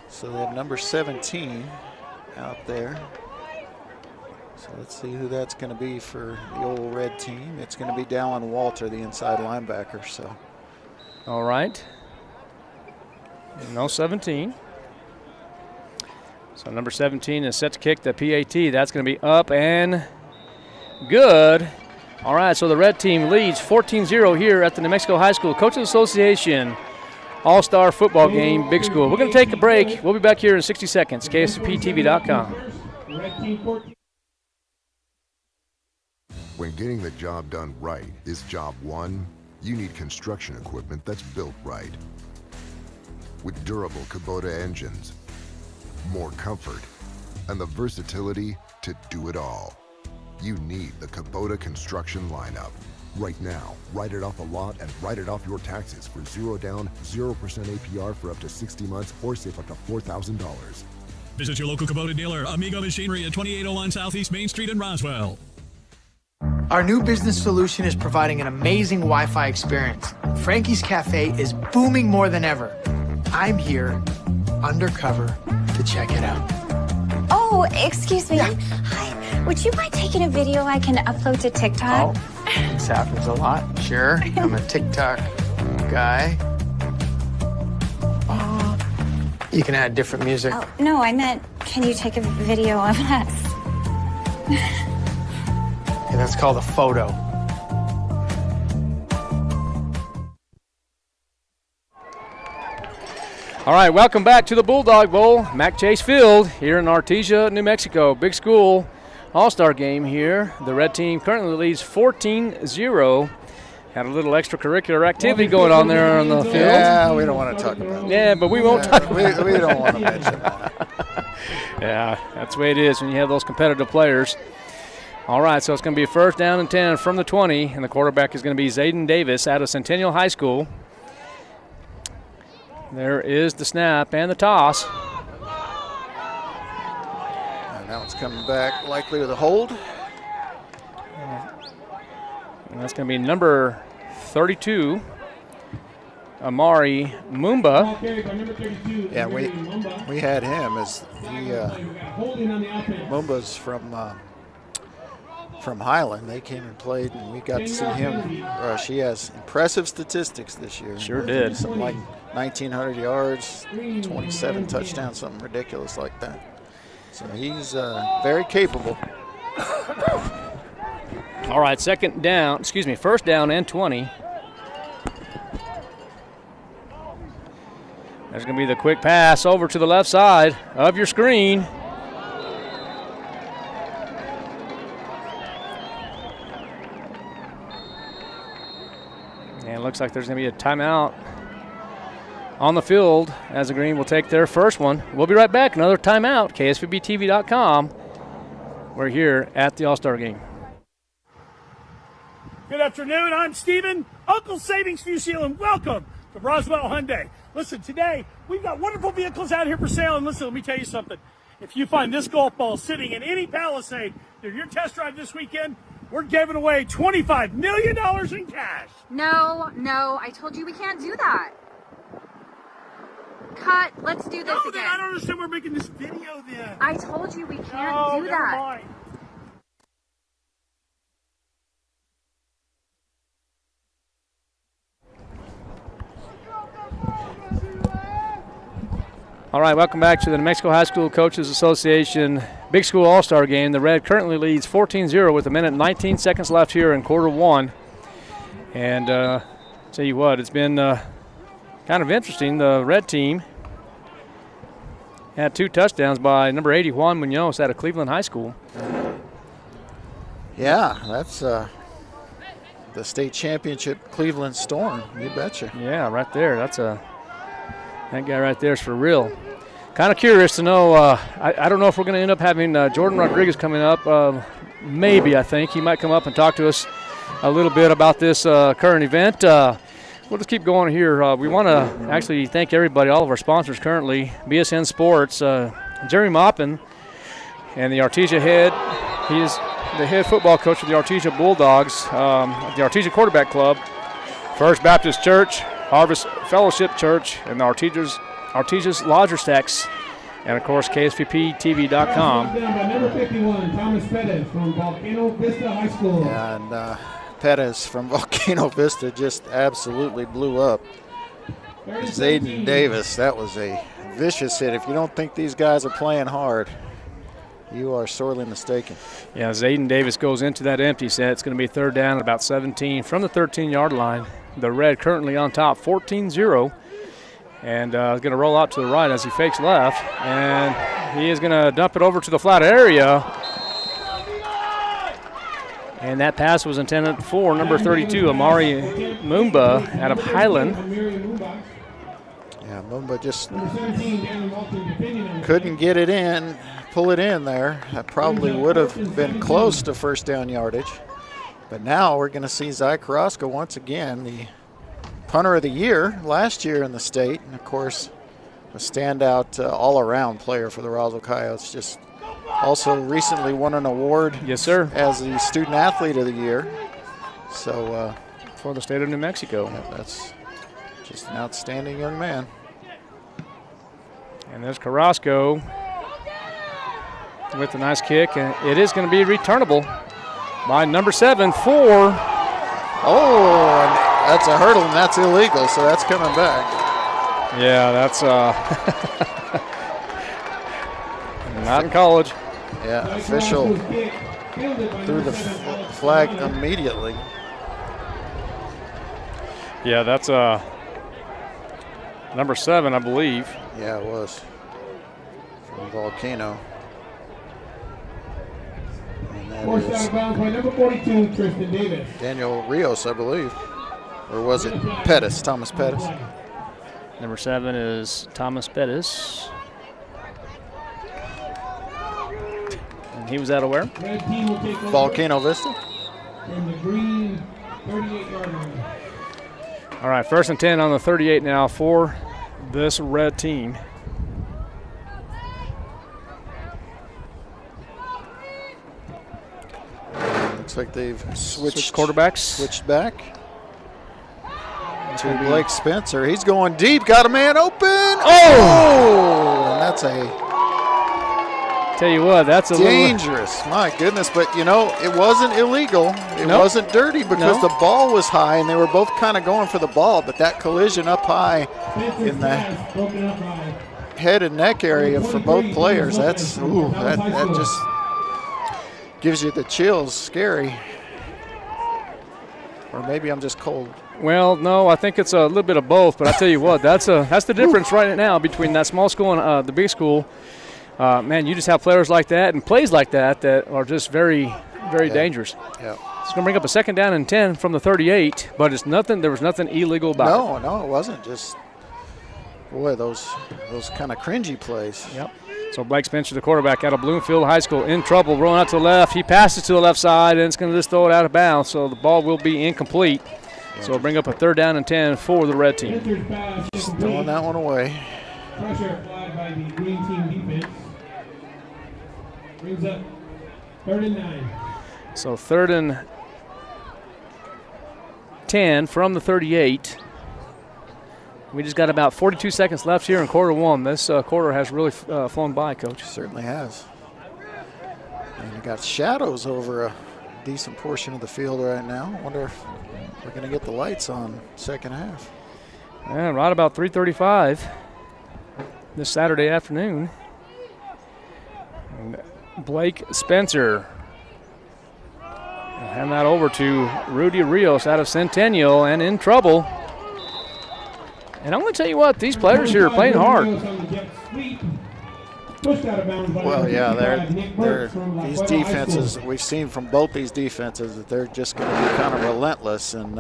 Speaker 3: So they have number 17 out there. So let's see who that's going to be for the old red team. It's going to be Dallin Walter, the inside linebacker. So,
Speaker 2: all right. No 17. So number 17 is set to kick the PAT. That's going to be up and good. All right, so the red team leads 14-0 here at the New Mexico High School Coaches Association All-Star Football Game, Big School. We're going to take a break. We'll be back here in 60 seconds. KSPTV.com.
Speaker 6: When getting the job done right is job one, you need construction equipment that's built right. With durable Kubota engines, more comfort, and the versatility to do it all. You need the Kubota construction lineup. Right now, write it off a lot and write it off your taxes for 0 down, 0% APR for up to 60 months or save up to $4,000.
Speaker 7: Visit your local Kubota dealer, Amigo Machinery at 2801 Southeast Main Street in Roswell.
Speaker 8: Our new business solution is providing an amazing Wi-Fi experience. Frankie's Cafe is booming more than ever. I'm here, undercover, to check it out.
Speaker 9: Oh, excuse me.
Speaker 8: Yeah.
Speaker 9: Hi. Would you mind taking a video I can upload to TikTok?
Speaker 8: Oh, this happens a lot. Sure, I'm a TikTok guy. You can add different music.
Speaker 9: Oh, no, I meant, can you take a video of us?
Speaker 8: And that's called a photo.
Speaker 2: All right, welcome back to the Bulldog Bowl, Mac Chase Field here in Artesia, New Mexico. Big school all-star game here. The red team currently leads 14-0. Had a little extracurricular activity going on there on the field.
Speaker 3: Yeah, we don't want to talk about it.
Speaker 2: Yeah, but we won't talk about it.
Speaker 3: We don't want to mention that.
Speaker 2: Yeah, that's the way it is when you have those competitive players. All right, so it's going to be 1st down and 10 from the 20, and the quarterback is going to be Zayden Davis out of Centennial High School. There is the snap and the toss.
Speaker 3: And now it's coming back, likely with a hold.
Speaker 2: And that's going to be number 32, Amari Mumba.
Speaker 3: Yeah, we had him as Mumba's from Highland. They came and played, and we got to see him rush. He has impressive statistics this year.
Speaker 2: Sure did.
Speaker 3: Something like 1,900 yards, 27 touchdowns, something ridiculous like that. So he's very capable.
Speaker 2: All right, 1st down and 20. There's going to be the quick pass over to the left side of your screen. And it looks like there's going to be a timeout on the field as the Green will take their first one. We'll be right back. Another timeout, KSVBTV.com. We're here at the All-Star Game.
Speaker 10: Good afternoon. I'm Steven, Uncle Savings Fusil, and welcome to Roswell Hyundai. Listen, today we've got wonderful vehicles out here for sale, and listen, let me tell you something. If you find this golf ball sitting in any Palisade during your test drive this weekend, we're giving away $25 million in cash.
Speaker 11: No, I told you we can't do that. Cut, let's do this again.
Speaker 10: I don't understand we're making this video then.
Speaker 11: I told you we can't do that.
Speaker 10: Mind.
Speaker 2: All right, welcome back to the New Mexico High School Coaches Association Big School All-Star Game. The Red currently leads 14-0 with 1 minute and 19 seconds left here in quarter one. And tell you what, it's been kind of interesting. The Red team had 2 touchdowns by number 80, Juan Munoz, out of Cleveland High School.
Speaker 3: Yeah, that's the state championship Cleveland Storm. You betcha.
Speaker 2: Yeah, right there. That guy right there is for real. Kind of curious to know. I don't know if we're going to end up having Jordan Rodriguez coming up. Maybe, I think. He might come up and talk to us a little bit about this current event. We'll just keep going here. We want to actually thank everybody, all of our sponsors currently. BSN Sports, Jerry Maupin, and the Artesia head. He is the head football coach of the Artesia Bulldogs, the Artesia Quarterback Club, First Baptist Church, Harvest Fellowship Church, and the Artesia's Lodger Stacks, and of course KSVPTV.com.
Speaker 1: Down by number 51, Thomas Pettis from Volcano Vista High School.
Speaker 3: Yeah, and Pettis from Volcano Vista just absolutely blew up Zayden Davis. That was a vicious hit. If you don't think these guys are playing hard, you are sorely mistaken.
Speaker 2: Yeah, Zayden Davis goes into that empty set. It's going to be 3rd down at about 17 from the 13-yard line. The Red currently on top, 14-0. And is going to roll out to the right as he fakes left. And he is going to dump it over to the flat area. And that pass was intended for number 32, Amari Mumba out of Highland.
Speaker 3: Yeah, Mumba just couldn't get it in, pull it in there. That probably would have been close to 1st down yardage. But now we're going to see Zy Carrasco once again, the punter of the year last year in the state, and of course a standout all-around player for the Roswell Coyotes. Just also recently won an award,
Speaker 2: yes, sir,
Speaker 3: as the student athlete of the year. So
Speaker 2: for the state of New Mexico,
Speaker 3: yeah, that's just an outstanding young man.
Speaker 2: And there's Carrasco with a nice kick, and it is going to be returnable by number 7 for.
Speaker 3: Oh, and that's a hurdle, and that's illegal, so that's coming back.
Speaker 2: Yeah, that's not in college.
Speaker 3: Yeah, official threw the flag immediately.
Speaker 2: Yeah, that's number 7, I believe.
Speaker 3: Yeah, it was from Volcano. And that is
Speaker 1: by number 42, Tristan Davis.
Speaker 3: Daniel Rios, I believe. Or was it Pettis, Thomas Pettis?
Speaker 2: Number 7 is Thomas Pettis. He was out of where?
Speaker 1: Red team will take over
Speaker 3: Volcano Vista.
Speaker 1: from the green 38-yard line.
Speaker 2: All right, 1st and 10 on the 38 now for this red team.
Speaker 3: Looks like they've switched
Speaker 2: quarterbacks.
Speaker 3: Switched back to Blake Spencer. He's going deep. Got a man open. Oh! And that's a
Speaker 2: Tell you what, that's a
Speaker 3: dangerous. My goodness, but you know, it wasn't illegal. It wasn't dirty because the ball was high and they were both kind of going for the ball, but that collision up high in the head and neck area for both players, that just gives you the chills. Scary. Or maybe I'm just cold.
Speaker 2: Well, no, I think it's a little bit of both, but I tell you what, that's the difference right now between that small school and the big school. Man, you just have players like that and plays like that are just very, very dangerous.
Speaker 3: Yeah.
Speaker 2: It's going to bring up a 2nd down and 10 from the 38, but it's nothing. There was nothing illegal about it.
Speaker 3: No, it wasn't. Just, boy, those kind of cringy plays.
Speaker 2: Yep. So Blake Spencer, the quarterback out of Bloomfield High School, in trouble, rolling out to the left. He passes to the left side, and it's going to just throw it out of bounds, so the ball will be incomplete. So it'll bring up a 3rd down and 10 for the red team.
Speaker 3: Just throwing that one away.
Speaker 1: Pressure applied by the green team defense. Brings up 3rd and 9.
Speaker 2: So 3rd and 10 from the 38. We just got about 42 seconds left here in quarter one. This quarter has really flown by, Coach.
Speaker 3: Certainly has. And you got shadows over a decent portion of the field right now. Wonder if we're going to get the lights on second half.
Speaker 2: Yeah, right about 3:35 this Saturday afternoon. And Blake Spencer. We'll hand that over to Rudy Rios out of Centennial, and in trouble. And I'm going to tell you what, these players here are playing hard.
Speaker 3: Well, yeah, these defenses, we've seen from both these defenses that they're just going to be kind of relentless. And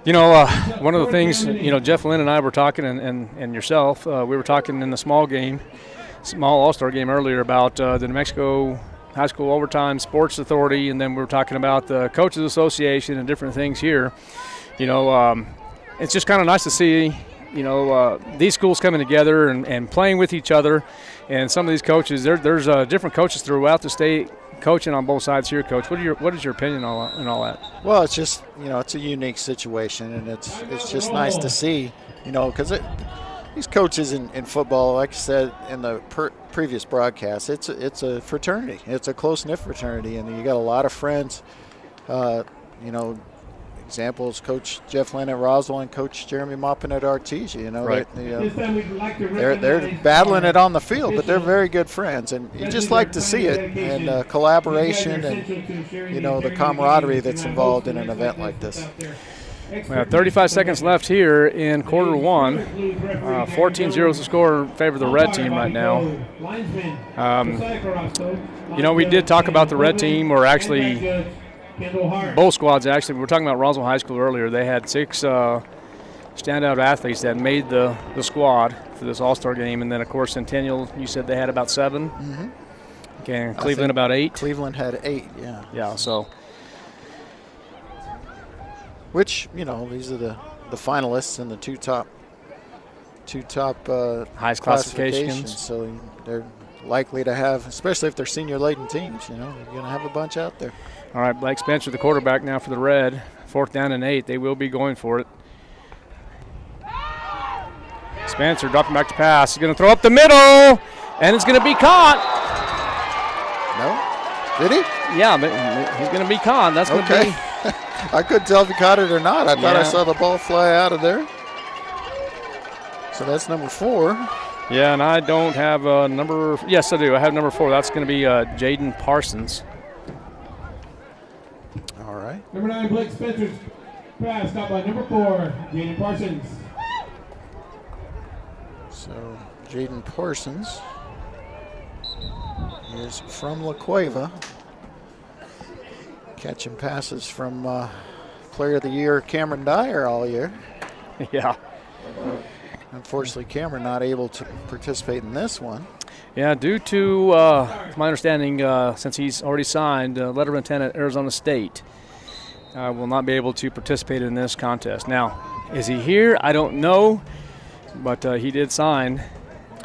Speaker 2: one of the things, Jeff Lynn and I were talking, and yourself, we were talking in the small All-Star game earlier about the New Mexico High School Overtime Sports Authority, and then we were talking about the Coaches Association and different things here. It's just kind of nice to see, these schools coming together and playing with each other. And some of these coaches, there's different coaches throughout the state coaching on both sides here, Coach. What is your opinion on all that?
Speaker 3: Well, it's just, it's a unique situation, and it's just nice to see, because these coaches in football, like I said in the previous broadcast, it's a fraternity. It's a close-knit fraternity, and you got a lot of friends, examples, Coach Jeff Lynn at Roswell and Coach Jeremy Maupin at Artesia.
Speaker 2: Right.
Speaker 3: They're battling it on the field, but they're very good friends, and you just like to see it, and collaboration and, the camaraderie that's involved in an event like this.
Speaker 2: We have 35 seconds left here in quarter one. 14-0 is the score in favor of the red team right now. We did talk about the red team, or actually both squads. Actually, we were talking about Roswell High School earlier. They had 6 standout athletes that made the squad for this All-Star game. And then, of course, Centennial, you said they had about 7.
Speaker 3: Mm-hmm.
Speaker 2: Okay, and Cleveland about 8.
Speaker 3: Cleveland had 8, yeah.
Speaker 2: Yeah, so.
Speaker 3: Which, these are the finalists and the two top
Speaker 2: highest classifications.
Speaker 3: So they're likely to have, especially if they're senior-laden teams, they're going to have a bunch out there.
Speaker 2: All right, Blake Spencer, the quarterback now for the red. 4th down and 8. They will be going for it. Spencer dropping back to pass. He's going to throw up the middle, and it's going to be caught.
Speaker 3: No? Did he?
Speaker 2: Yeah, but he's going to be caught. That's going to be.
Speaker 3: I couldn't tell if he caught it or not. I thought I saw the ball fly out of there. So that's number 4.
Speaker 2: Yeah, and I don't have number. Yes, I do. I have number 4. That's going to be Jaden Parsons.
Speaker 3: All right.
Speaker 1: Number 9, Blake Spencer's pass, stopped by number 4, Jaden Parsons.
Speaker 3: So Jaden Parsons is from La Cueva. Catching passes from Player of the Year Cameron Dyer all year.
Speaker 2: Yeah.
Speaker 3: Unfortunately, Cameron not able to participate in this one.
Speaker 2: Yeah, due to my understanding, since he's already signed letter of intent at Arizona State, will not be able to participate in this contest. Now, is he here? I don't know, but he did sign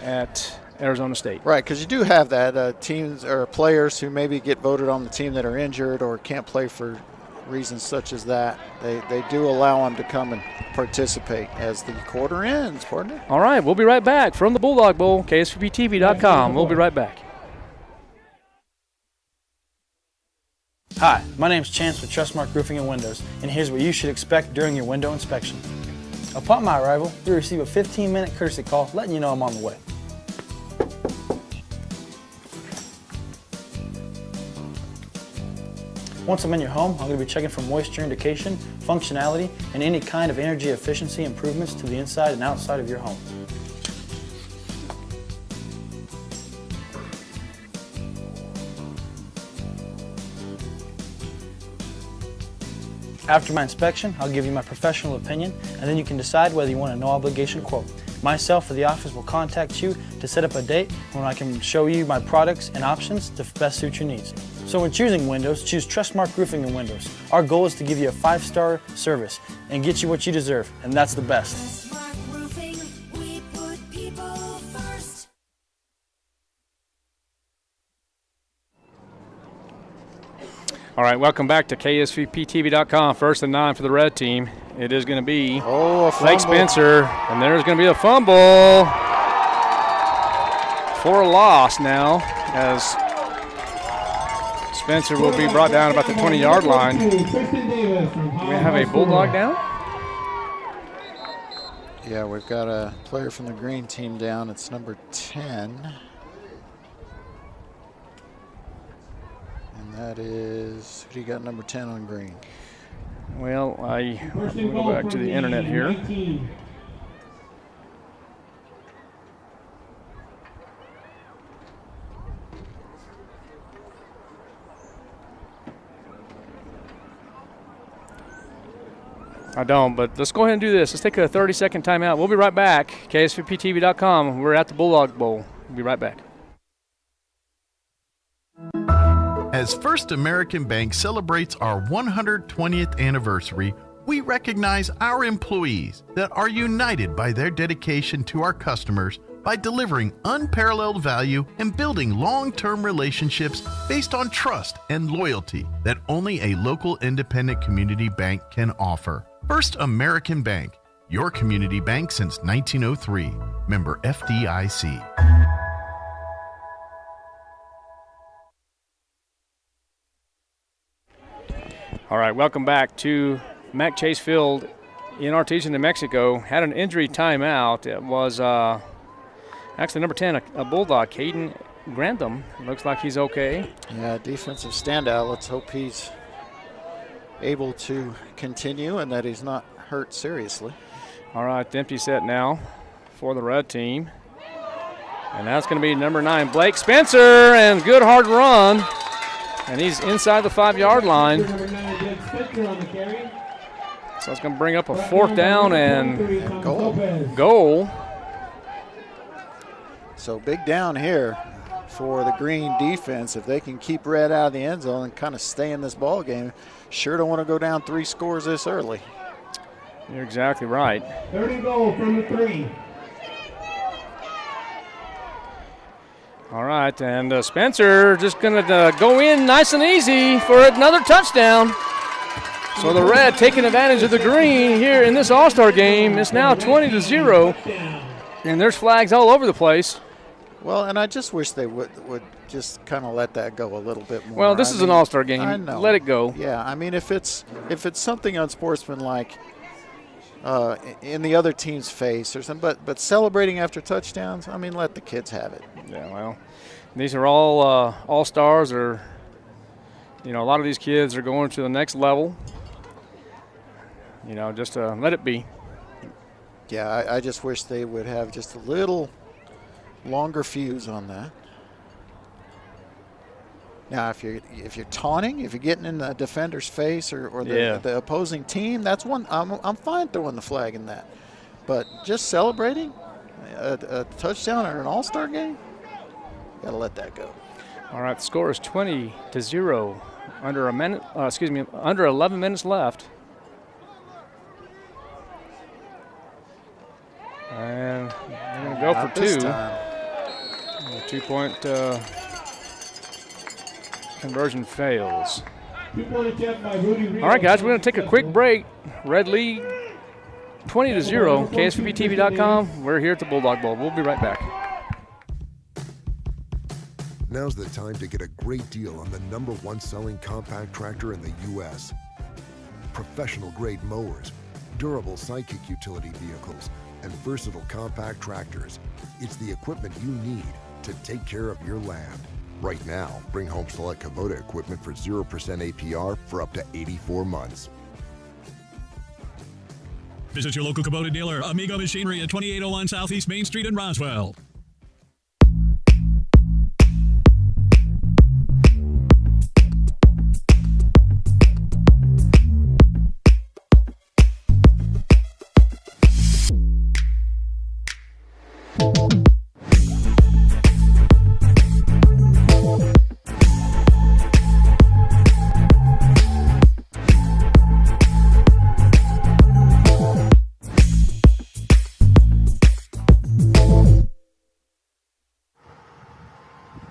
Speaker 2: at Arizona State.
Speaker 3: Right, because you do have that teams or players who maybe get voted on the team that are injured or can't play for reasons such as that. They do allow them to come and participate as the quarter ends, partner.
Speaker 2: All right, we'll be right back from the Bulldog Bowl, KSVPTV.com. We'll be right back.
Speaker 12: Hi, my name's Chance with Trustmark Roofing and Windows, and here's what you should expect during your window inspection. Upon my arrival, you'll receive a 15-minute courtesy call letting you know I'm on the way. Once I'm in your home, I'm going to be checking for moisture indication, functionality, and any kind of energy efficiency improvements to the inside and outside of your home. After my inspection, I'll give you my professional opinion, and then you can decide whether you want a no-obligation quote. Myself or the office will contact you to set up a date when I can show you my products and options to best suit your needs. So when choosing windows, choose Trustmark Roofing and Windows. Our goal is to give you a 5-star service and get you what you deserve, and that's the best.
Speaker 2: All right, welcome back to KSVPTV.com. First and 9 for the red team. It is going to be Blake Spencer, and there's going to be a fumble for a loss now, as Spencer will be brought down about the 20-yard line. We have a Bulldog down?
Speaker 3: Yeah, we've got a player from the green team down. It's number 10. And that is, who do you got number 10 on green?
Speaker 2: Well, I'm going to go back to the internet here. I don't, but let's go ahead and do this. Let's take a 30-second timeout. We'll be right back. KSVPTV.com. We're at the Bulldog Bowl. We'll be right back.
Speaker 5: As First American Bank celebrates our 120th anniversary, we recognize our employees that are united by their dedication to our customers by delivering unparalleled value and building long-term relationships based on trust and loyalty that only a local independent community bank can offer. First American Bank, your community bank since 1903. Member FDIC.
Speaker 2: All right, welcome back to Mac Chase Field in Artesia, New Mexico. Had an injury timeout. It was actually number 10, a Bulldog, Caden Grantham. Looks like he's okay.
Speaker 3: Yeah, defensive standout. Let's hope he's able to continue and that he's not hurt seriously.
Speaker 2: All right, the empty set now for the red team. And that's going to be number 9, Blake Spencer, and good hard run. And he's inside the 5-yard line. So it's going to bring up a 4th down and goal.
Speaker 3: So big down here for the green defense. If they can keep red out of the end zone and kind of stay in this ball game, sure don't want to go down 3 scores this early.
Speaker 2: You're exactly right.
Speaker 1: 30 goal from the 3.
Speaker 2: All right, and Spencer just going to go in nice and easy for another touchdown. So the red taking advantage of the green here in this All-Star game. It's now 20-0, and there's flags all over the place.
Speaker 3: Well, and I just wish they would just kind of let that go a little bit more.
Speaker 2: Well, this is an All-Star game.
Speaker 3: I know.
Speaker 2: Let it go.
Speaker 3: Yeah, I mean, if it's something unsportsmanlike in the other team's face or something, but celebrating after touchdowns, I mean, let the kids have it.
Speaker 2: Yeah, well, these are all All-Stars, or a lot of these kids are going to the next level. Just let it be.
Speaker 3: Yeah, I just wish they would have just a little longer fuse on that. Now, if you're taunting, if you're getting in the defender's face or the opposing team, that's one. I'm fine throwing the flag in that. but just celebrating a touchdown or an all-star game, got to let that go.
Speaker 2: All right, the score is 20-0. Under 11 minutes left. And they're going to go
Speaker 3: Not
Speaker 2: for
Speaker 3: this
Speaker 2: two.
Speaker 3: time.
Speaker 2: The 2-point conversion fails.
Speaker 1: 2-point attempt by Rudy Rio.
Speaker 2: All right, guys, we're going to take a quick break. Red lead 20-0. KSVPTV.com. We're here at the Bulldog Bowl. We'll be right back.
Speaker 6: Now's the time to get a great deal on the #1 selling compact tractor in the U.S. Professional grade mowers, durable Sidekick utility vehicles, and versatile compact tractors. It's the equipment you need to take care of your land. Right now, bring home select Kubota equipment for 0% APR for up to 84 months.
Speaker 7: Visit your local Kubota dealer, Amigo Machinery at 2801 Southeast Main Street in Roswell.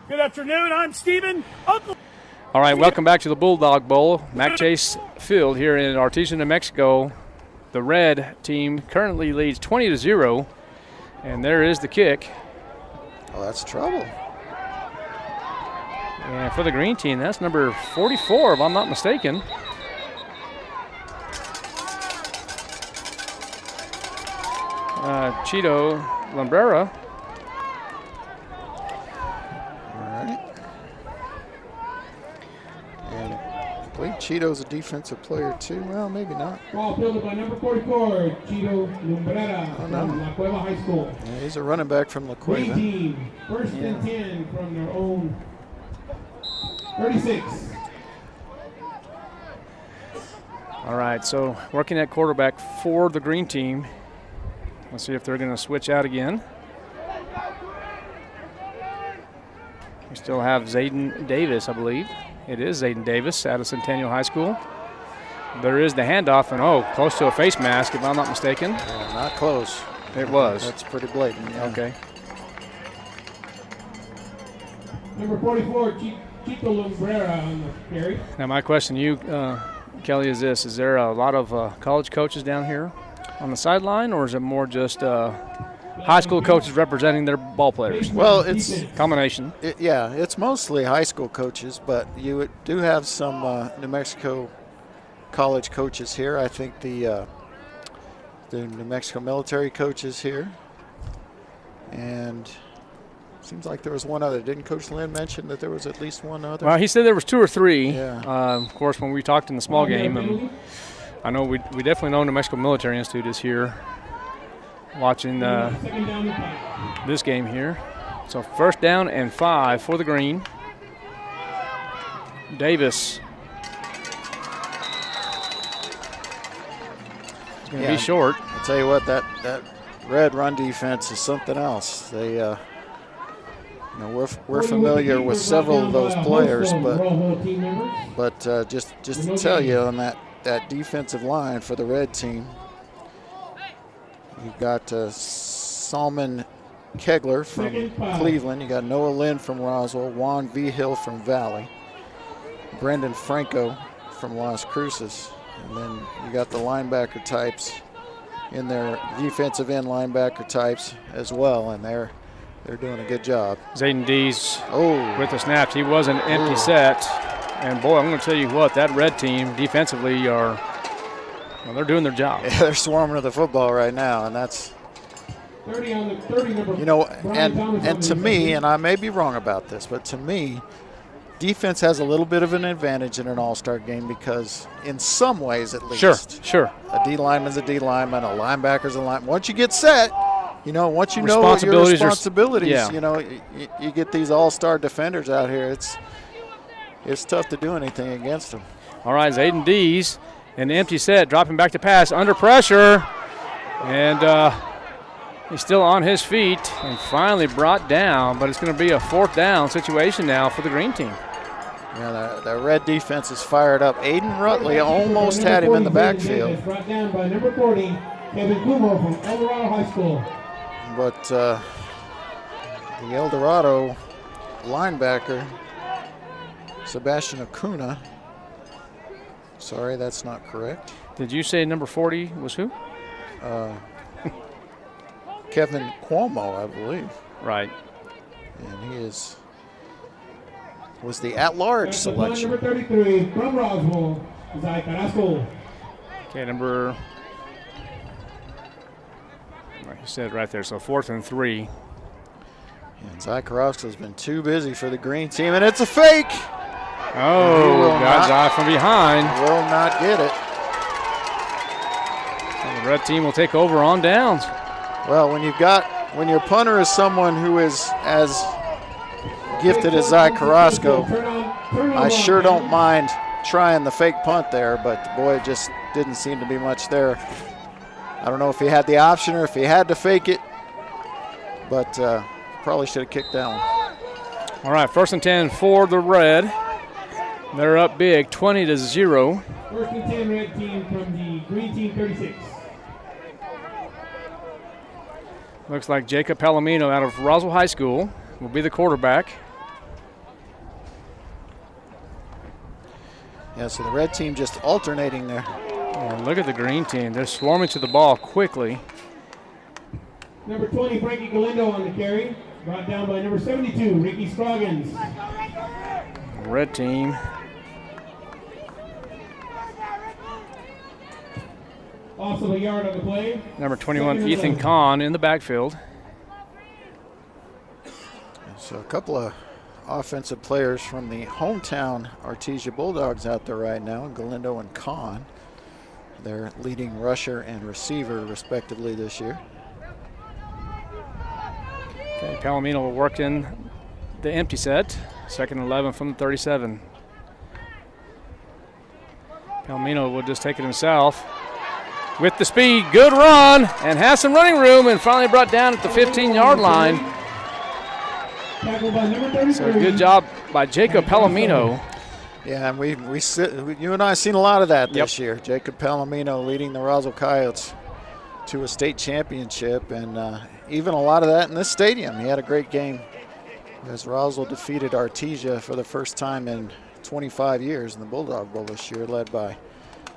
Speaker 10: Good afternoon. I'm Steven. Uncle.
Speaker 2: All right, welcome back to the Bulldog Bowl. Mac Chase Field here in Artesia, New Mexico. The red team currently leads 20-0, and there is the kick.
Speaker 3: Oh, that's trouble.
Speaker 2: And for the green team, that's number 44, if I'm not mistaken. Cheeto Lambrera.
Speaker 3: I believe Cheeto's a defensive player too. Well, maybe not.
Speaker 1: Ball fielded by number 44, Cheeto Lumbrera from La Cueva High School.
Speaker 3: Yeah, he's a running back from La
Speaker 1: Green
Speaker 3: Cueva.
Speaker 1: team, first and 10 from their own 36.
Speaker 2: All right, so working at quarterback for the green team. Let's see if they're going to switch out again. We still have Zayden Davis, I believe. It is Zayden Davis out of Centennial High School. There is the handoff, and close to a face mask, if I'm not mistaken.
Speaker 3: Yeah, not close.
Speaker 2: It was.
Speaker 3: That's pretty blatant. Yeah.
Speaker 2: Okay.
Speaker 1: Number 44, Cheeto Lumbrera on the carry.
Speaker 2: Now my question to you, Kelly, is this. Is there a lot of college coaches down here on the sideline, or is it more just high school coaches representing their ball players?
Speaker 3: Well, it's
Speaker 2: combination.
Speaker 3: It's mostly high school coaches, but you do have some New Mexico college coaches here. I think the New Mexico military coaches here, and seems like there was one other. Didn't Coach Lynn mention that there was at least one other?
Speaker 2: Well, he said there was 2 or 3.
Speaker 3: Yeah.
Speaker 2: Of course, when we talked in the small game, and I know we definitely know New Mexico Military Institute is here watching this game here. So first down and 5 for the green. Davis is going to be short.
Speaker 3: I'll tell you what, that red run defense is something else. They, we're familiar with several of those players, but just to tell you on that defensive line for the red team, you've got Salman Kegler from Cleveland. You got Noah Lynn from Roswell, Juan Vigil from Valley, Brendan Franco from Las Cruces, and then you got the linebacker types in their defensive end linebacker types as well, and they're doing a good job.
Speaker 2: Zayden Dees with the snaps. He was an empty set, and boy, I'm going to tell you what, that red team defensively they're doing their job.
Speaker 3: Yeah, they're swarming to the football right now, and that's
Speaker 1: 30 on the 30 number.
Speaker 3: And to me, and I may be wrong about this, but to me, defense has a little bit of an advantage in an all-star game because in some ways at least.
Speaker 2: Sure.
Speaker 3: A D lineman's a D lineman, a linebacker's a lineman. Once you get set, once you know your responsibilities, you get these all-star defenders out here. It's tough to do anything against them.
Speaker 2: All right, Zayden Dees, an empty set, dropping back to pass, under pressure, And he's still on his feet and finally brought down, but it's going to be a 4th down situation now for the green team.
Speaker 3: Yeah, the red defense is fired up. Aiden Rutley almost had him in the backfield.
Speaker 1: Brought down by number 40, Kevin Kumo from El Dorado High School.
Speaker 3: But the El Dorado linebacker, Sebastian Acuna. Sorry, that's not correct.
Speaker 2: Did you say number 40 was who?
Speaker 3: Kevin Cuomo, I believe.
Speaker 2: Right.
Speaker 3: And he was the at-large selection.
Speaker 1: Number 33 from Roswell, Zay Carrasco.
Speaker 2: Okay, number. You said it right there. So 4th and 3.
Speaker 3: And Zay Carrasco's been too busy for the green team, and it's a fake.
Speaker 2: Oh, got Zay from behind.
Speaker 3: Will not get it.
Speaker 2: So the red team will take over on downs.
Speaker 3: Well, when your punter is someone who is as gifted as Zay Carrasco, I sure don't mind trying the fake punt there, but the boy just didn't seem to be much there. I don't know if he had the option or if he had to fake it, but probably should have kicked that one.
Speaker 2: All right, 1st and 10 for the red. They're up big, 20-0.
Speaker 1: 1st and 10 red team from the green team 36.
Speaker 2: Looks like Jacob Palomino out of Roswell High School will be the quarterback.
Speaker 3: Yeah, so the red team just alternating there.
Speaker 2: And look at the green team. They're swarming to the ball quickly.
Speaker 1: Number 20, Frankie Galindo on the carry. Brought down by number 72, Ricky Scroggins.
Speaker 2: Red team.
Speaker 1: Also a yard on the play.
Speaker 2: Number 21, Ethan Kahn in the backfield.
Speaker 3: So a couple of offensive players from the hometown Artesia Bulldogs out there right now, Galindo and Kahn. They're leading rusher and receiver respectively this year.
Speaker 2: Okay, Palomino will work in the empty set. 2nd and 11 from the 37. Palomino will just take it himself. With the speed, good run, and has some running room, and finally brought down at the 15-yard line. So good job by Jacob Palomino.
Speaker 3: Yeah, and you and I have seen a lot of that this year. Jacob Palomino leading the Roswell Coyotes to a state championship, and even a lot of that in this stadium. He had a great game as Roswell defeated Artesia for the first time in 25 years in the Bulldog Bowl this year, led by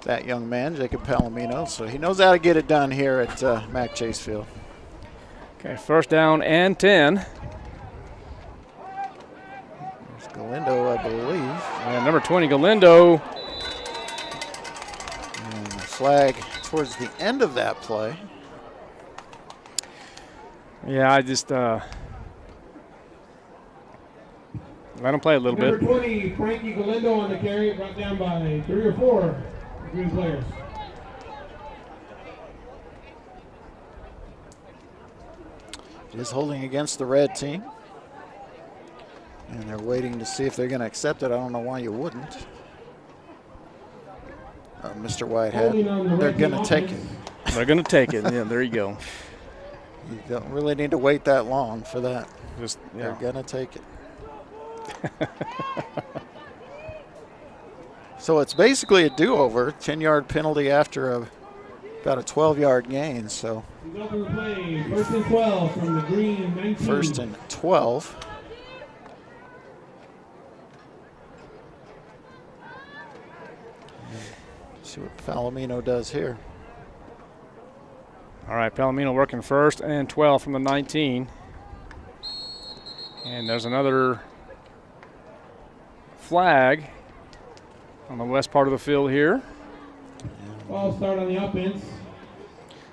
Speaker 3: that young man, Jacob Palomino. So he knows how to get it done here at Mac Chase Field.
Speaker 2: Okay, 1st down and 10.
Speaker 3: There's Galindo, I believe.
Speaker 2: And number 20, Galindo.
Speaker 3: And the flag towards the end of that play.
Speaker 2: Yeah, I just let him play a little bit.
Speaker 1: Number 20, Frankie Galindo on the carry, brought down by 3 or 4 green players.
Speaker 3: Just holding against the red team. And they're waiting to see if they're going to accept it. I don't know why you wouldn't. Mr. Whitehead, they're going to take it.
Speaker 2: They're going to take it. Yeah, there you go.
Speaker 3: You don't really need to wait that long for that.
Speaker 2: They're
Speaker 3: going to take it. So it's basically a do-over, 10-yard penalty after about a 12-yard gain. So
Speaker 1: 1st and 12 from the green 19.
Speaker 3: 1st and 12. See what Palomino does here.
Speaker 2: All right, Palomino working 1st and 12 from the 19. And there's another flag on the west part of the field here.
Speaker 1: False start on the offense.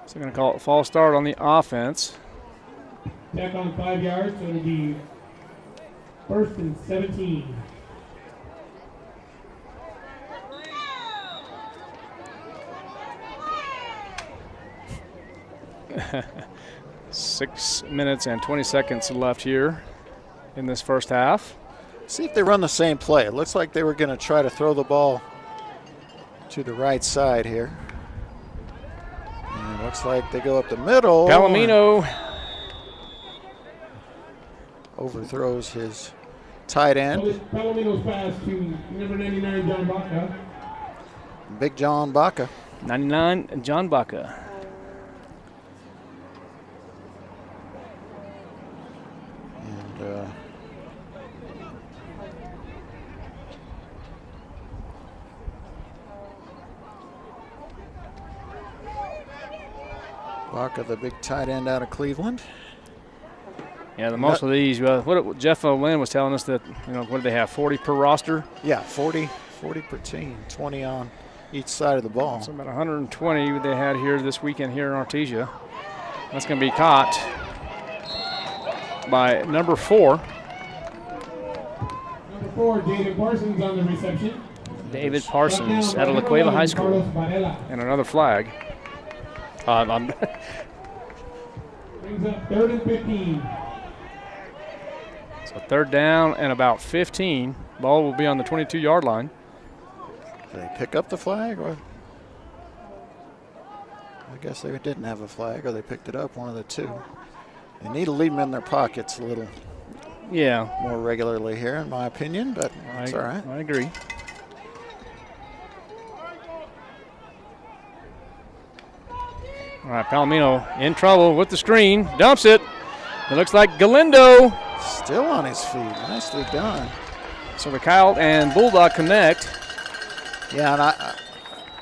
Speaker 2: So they're going to call it false start on the offense.
Speaker 1: Back on 5 yards, so it'll be 1st and 17.
Speaker 2: Six minutes and 20 seconds left here in this first half.
Speaker 3: See if they run the same play. It looks like they were going to try to throw the ball to the right side here. And it looks looks like they go up the middle.
Speaker 2: Palomino
Speaker 3: overthrows his tight end.
Speaker 1: Palomino's pass to number 99, John Baca.
Speaker 3: Big John Baca.
Speaker 2: 99, John Baca.
Speaker 3: And Baca, the big tight end out of Cleveland.
Speaker 2: Yeah, the most of these, what Jeff Lynn was telling us that, what do they have, 40 per roster?
Speaker 3: Yeah, 40 per team, 20 on each side of the ball.
Speaker 2: So about 120 they had here this weekend here in Artesia. That's going to be caught by number 4.
Speaker 1: Number 4, David Parsons on the reception.
Speaker 2: David Parsons out of La Cueva High School. And another flag.
Speaker 1: Brings up 3rd and 15.
Speaker 2: So 3rd down and about 15. Ball will be on the 22-yard line.
Speaker 3: Did they pick up the flag? Or I guess they didn't have a flag, or they picked it up, one of the two. They need to leave them in their pockets a little more regularly here, in my opinion, but it's all right.
Speaker 2: I agree. All right, Palomino in trouble with the screen. Dumps it. It looks like Galindo.
Speaker 3: Still on his feet. Nicely done.
Speaker 2: So the Coyote and Bulldog connect.
Speaker 3: Yeah, and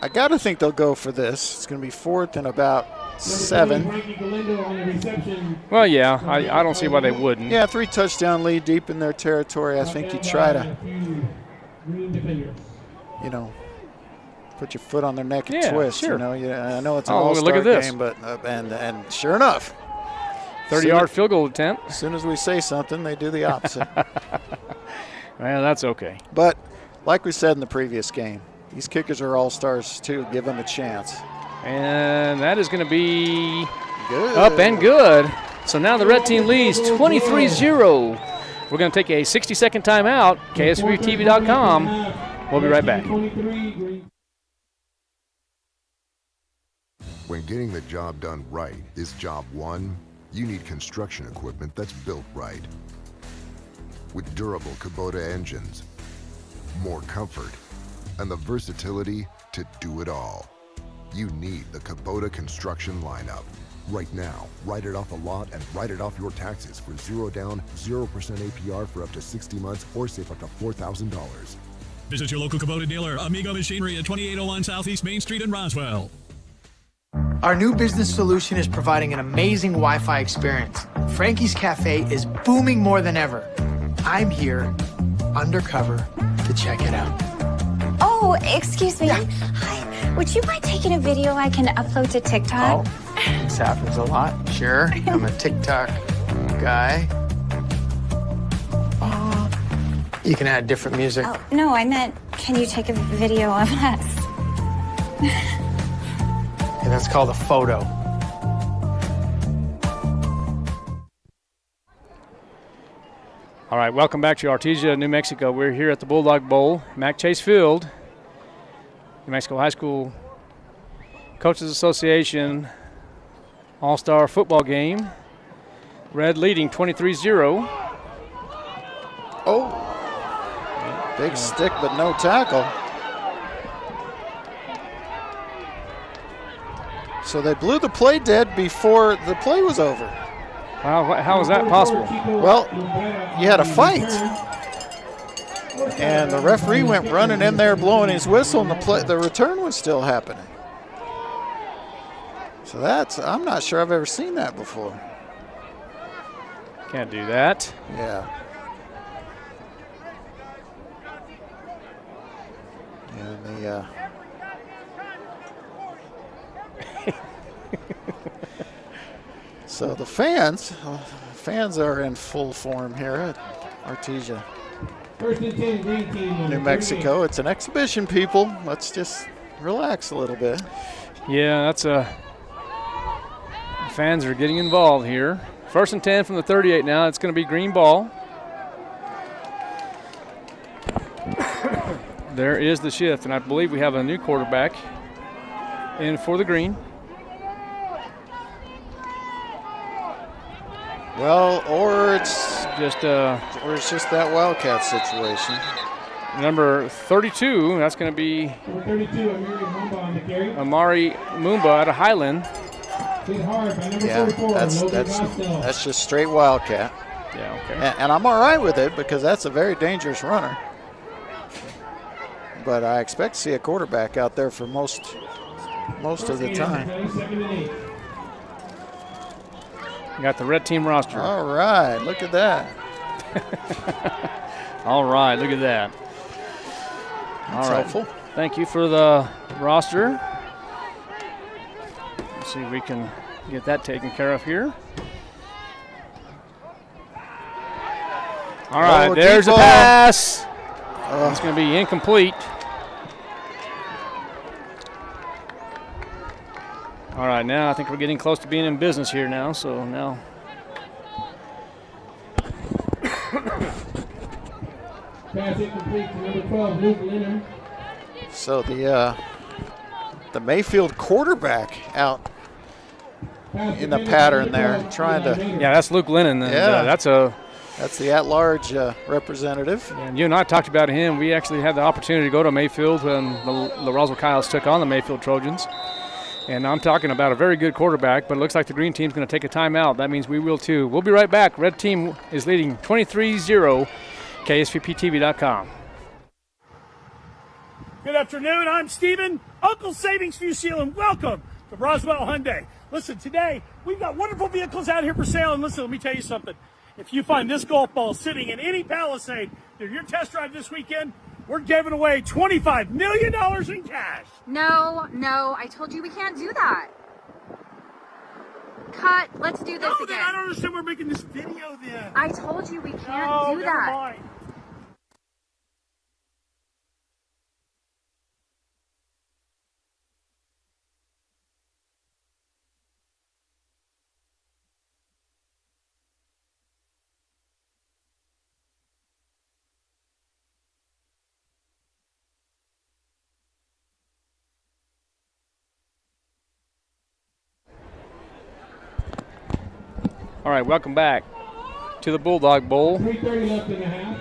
Speaker 3: I got to think they'll go for this. It's going to be 4th and about 7.
Speaker 2: Well, yeah, I don't see why they wouldn't.
Speaker 3: Yeah, 3 touchdown lead deep in their territory. I think you try to, put your foot on their neck and twist.
Speaker 2: Sure.
Speaker 3: I know it's an all-star game, but and sure enough,
Speaker 2: 30-yard field goal attempt.
Speaker 3: As soon as we say something, they do the opposite.
Speaker 2: Well, that's okay.
Speaker 3: But like we said in the previous game, these kickers are all-stars too. Give them a chance.
Speaker 2: And that is going to be
Speaker 3: good.
Speaker 2: Up and good. So now the red team leads 23-0. We're going to take a 60-second timeout. KSVTV.com. We'll be right back.
Speaker 6: When getting the job done right is job one, you need construction equipment that's built right. With durable Kubota engines, more comfort, and the versatility to do it all. You need the Kubota construction lineup. Right now, write it off the lot and write it off your taxes for 0 down, 0% APR for up to 60 months or save up to $4,000.
Speaker 7: Visit your local Kubota dealer, Amigo Machinery at 2801 Southeast Main Street in Roswell.
Speaker 8: Our new business solution is providing an amazing Wi-Fi experience. Frankie's Cafe is booming more than ever. I'm here, undercover, to check it out.
Speaker 9: Oh, excuse me. Hi. Would you mind taking a video I can upload to TikTok?
Speaker 8: Oh, this happens a lot. Sure, I'm a TikTok guy. You can add different music.
Speaker 9: Oh, no, I meant, can you take a video of us?
Speaker 8: And that's called a photo.
Speaker 2: All right, welcome back to Artesia, New Mexico. We're here at the Bulldog Bowl, Mac Chase Field, New Mexico High School Coaches Association All-Star Football Game. Red leading 23-0.
Speaker 3: Oh, big stick but no tackle. So they blew the play dead before the play was over.
Speaker 2: Wow, how is that possible?
Speaker 3: Well, you had a fight. And the referee went running in there blowing his whistle, and the return was still happening. So I'm not sure I've ever seen that before.
Speaker 2: Can't do that.
Speaker 3: Yeah. And the so the fans are in full form here at Artesia, New Mexico. It's an exhibition, people. Let's just relax a little bit.
Speaker 2: Yeah, fans are getting involved here. 1st and 10 from the 38 now. It's going to be green ball. There is the shift, and I believe we have a new quarterback in for the green.
Speaker 3: Well, or it's
Speaker 2: just
Speaker 3: that Wildcat situation.
Speaker 2: Number 32, that's going to be
Speaker 1: Number 32, Amiri Mumba on the carry.
Speaker 2: Amari Mumba out of Highland.
Speaker 1: Hit hard by number
Speaker 3: Yeah,
Speaker 1: 44, Logan Costello.
Speaker 3: that's just straight Wildcat.
Speaker 2: Yeah, okay.
Speaker 3: And I'm all right with it because that's a very dangerous runner. But I expect to see a quarterback out there for most of the time.
Speaker 2: You got the red team roster.
Speaker 3: All right, look at that.
Speaker 2: All right, look at that.
Speaker 3: That's
Speaker 2: all right.
Speaker 3: helpful.
Speaker 2: Thank you for the roster. Let's see if we can get that taken care of here. All right, there's a pass. It's going to be incomplete. All right, now I think we're getting close to being in business here now, so now.
Speaker 1: Pass incomplete to number 12, Luke Lennon.
Speaker 3: So the Mayfield quarterback out in the pattern there, trying to.
Speaker 2: Yeah, that's Luke Lennon. And, that's
Speaker 3: the at-large representative.
Speaker 2: And you and I talked about him. We actually had the opportunity to go to Mayfield when the Roswell Coyotes took on the Mayfield Trojans. And I'm talking about a very good quarterback, but it looks like the green team's going to take a timeout. That means we will too. We'll be right back. Red team is leading 23-0, KSVPTV.com.
Speaker 10: Good afternoon. I'm Steven, Uncle Savings View Seal, and welcome to Roswell Hyundai. Listen, today we've got wonderful vehicles out here for sale, and listen, let me tell you something. If you find this golf ball sitting in any Palisade during your test drive this weekend, we're giving away $25 million in cash.
Speaker 11: No, I told you we can't do that. Cut. Let's do this again.
Speaker 10: I don't understand. We're making this video then.
Speaker 11: I told you we can't do
Speaker 10: never
Speaker 11: that.
Speaker 10: mind.
Speaker 2: All right, welcome back to the Bulldog Bowl.
Speaker 1: 3:30 left in the half.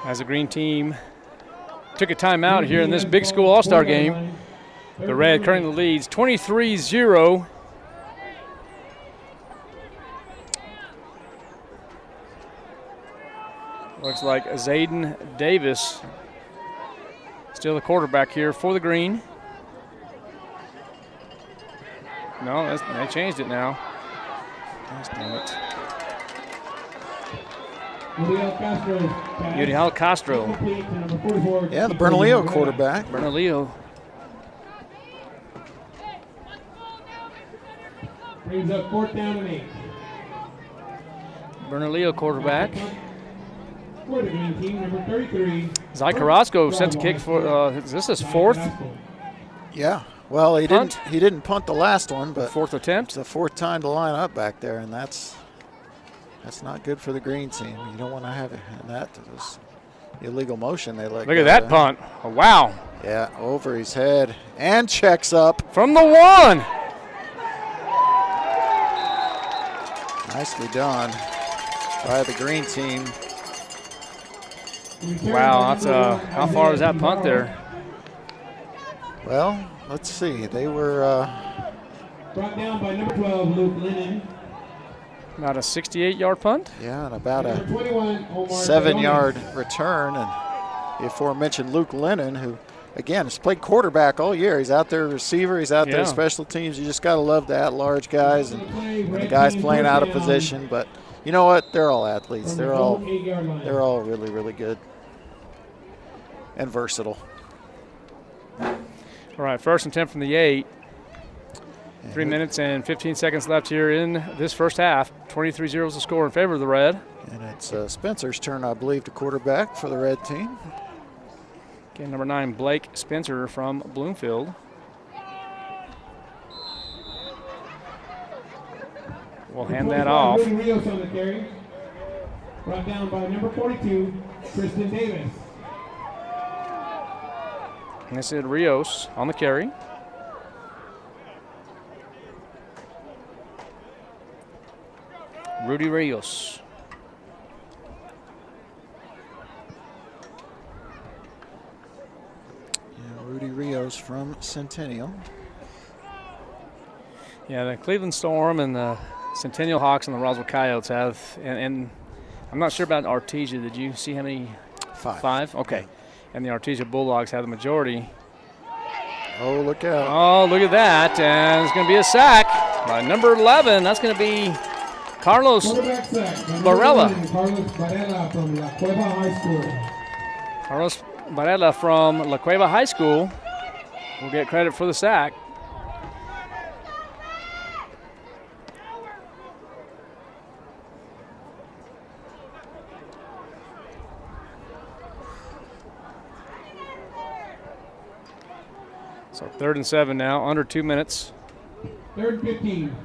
Speaker 2: As the green team took a timeout here in this big school all-star game. The red currently leads 23-0. Looks like Zayden Davis still the quarterback here for the green. No, they changed it now. Gosh, damn it. Uriel Castro.
Speaker 3: Yeah, the Bernalillo quarterback.
Speaker 2: Bernalillo.
Speaker 1: Brings up 4th down and 8.
Speaker 2: Bernalillo quarterback.
Speaker 1: For the green team, number 33.
Speaker 2: Zy Carrasco sent to kick for, is this his 4th?
Speaker 3: Yeah. Well, he didn't punt the last one, but
Speaker 2: 4th attempt.
Speaker 3: It's the 4th time to line up back there, and that's not good for the green team. You don't want to have it, and that was illegal motion they let go.
Speaker 2: Look at that punt. Oh, wow.
Speaker 3: Yeah, over his head and checks up.
Speaker 2: From the 1.
Speaker 3: Nicely done by the green team.
Speaker 2: Wow, that's how far is that punt there?
Speaker 3: Well, let's see. They were
Speaker 1: brought down by number 12, Luke Lennon.
Speaker 2: About a 68-yard punt?
Speaker 3: Yeah, and about a
Speaker 1: 21,
Speaker 3: 7-yard return. And the aforementioned Luke Lennon, who, again, has played quarterback all year. He's out there receiver. He's out there special teams. You just got to love the at-large guys and the guys playing out of position. But you know what? They're all athletes. They're all really, really good and versatile.
Speaker 2: All right, 1st and 10 from the 8. 3 minutes and 15 seconds left here in this first half. 23-0 is the score in favor of the red.
Speaker 3: And it's Spencer's turn, I believe, to quarterback for the red team.
Speaker 2: Okay, number 9, Blake Spencer from Bloomfield. We'll hand that off.
Speaker 1: Rios on the carry. Brought down by number 42, Tristan Davis.
Speaker 2: And this is Rios on the carry. Rudy Rios.
Speaker 3: Yeah, Rudy Rios from Centennial.
Speaker 2: Yeah, the Cleveland Storm and the Centennial Hawks and the Roswell Coyotes have, and I'm not sure about Artesia. Did you see how many?
Speaker 3: 5.
Speaker 2: 5? Okay. And the Artesia Bulldogs have the majority.
Speaker 3: Oh, look out.
Speaker 2: Oh, look at that. And it's going to be a sack by number 11. That's going to be Carlos Varela.
Speaker 1: Carlos Varela from La Cueva High School.
Speaker 2: Carlos Varela from La Cueva High School will get credit for the sack. So 3rd and 7 now, under 2 minutes.
Speaker 1: 3rd and 15.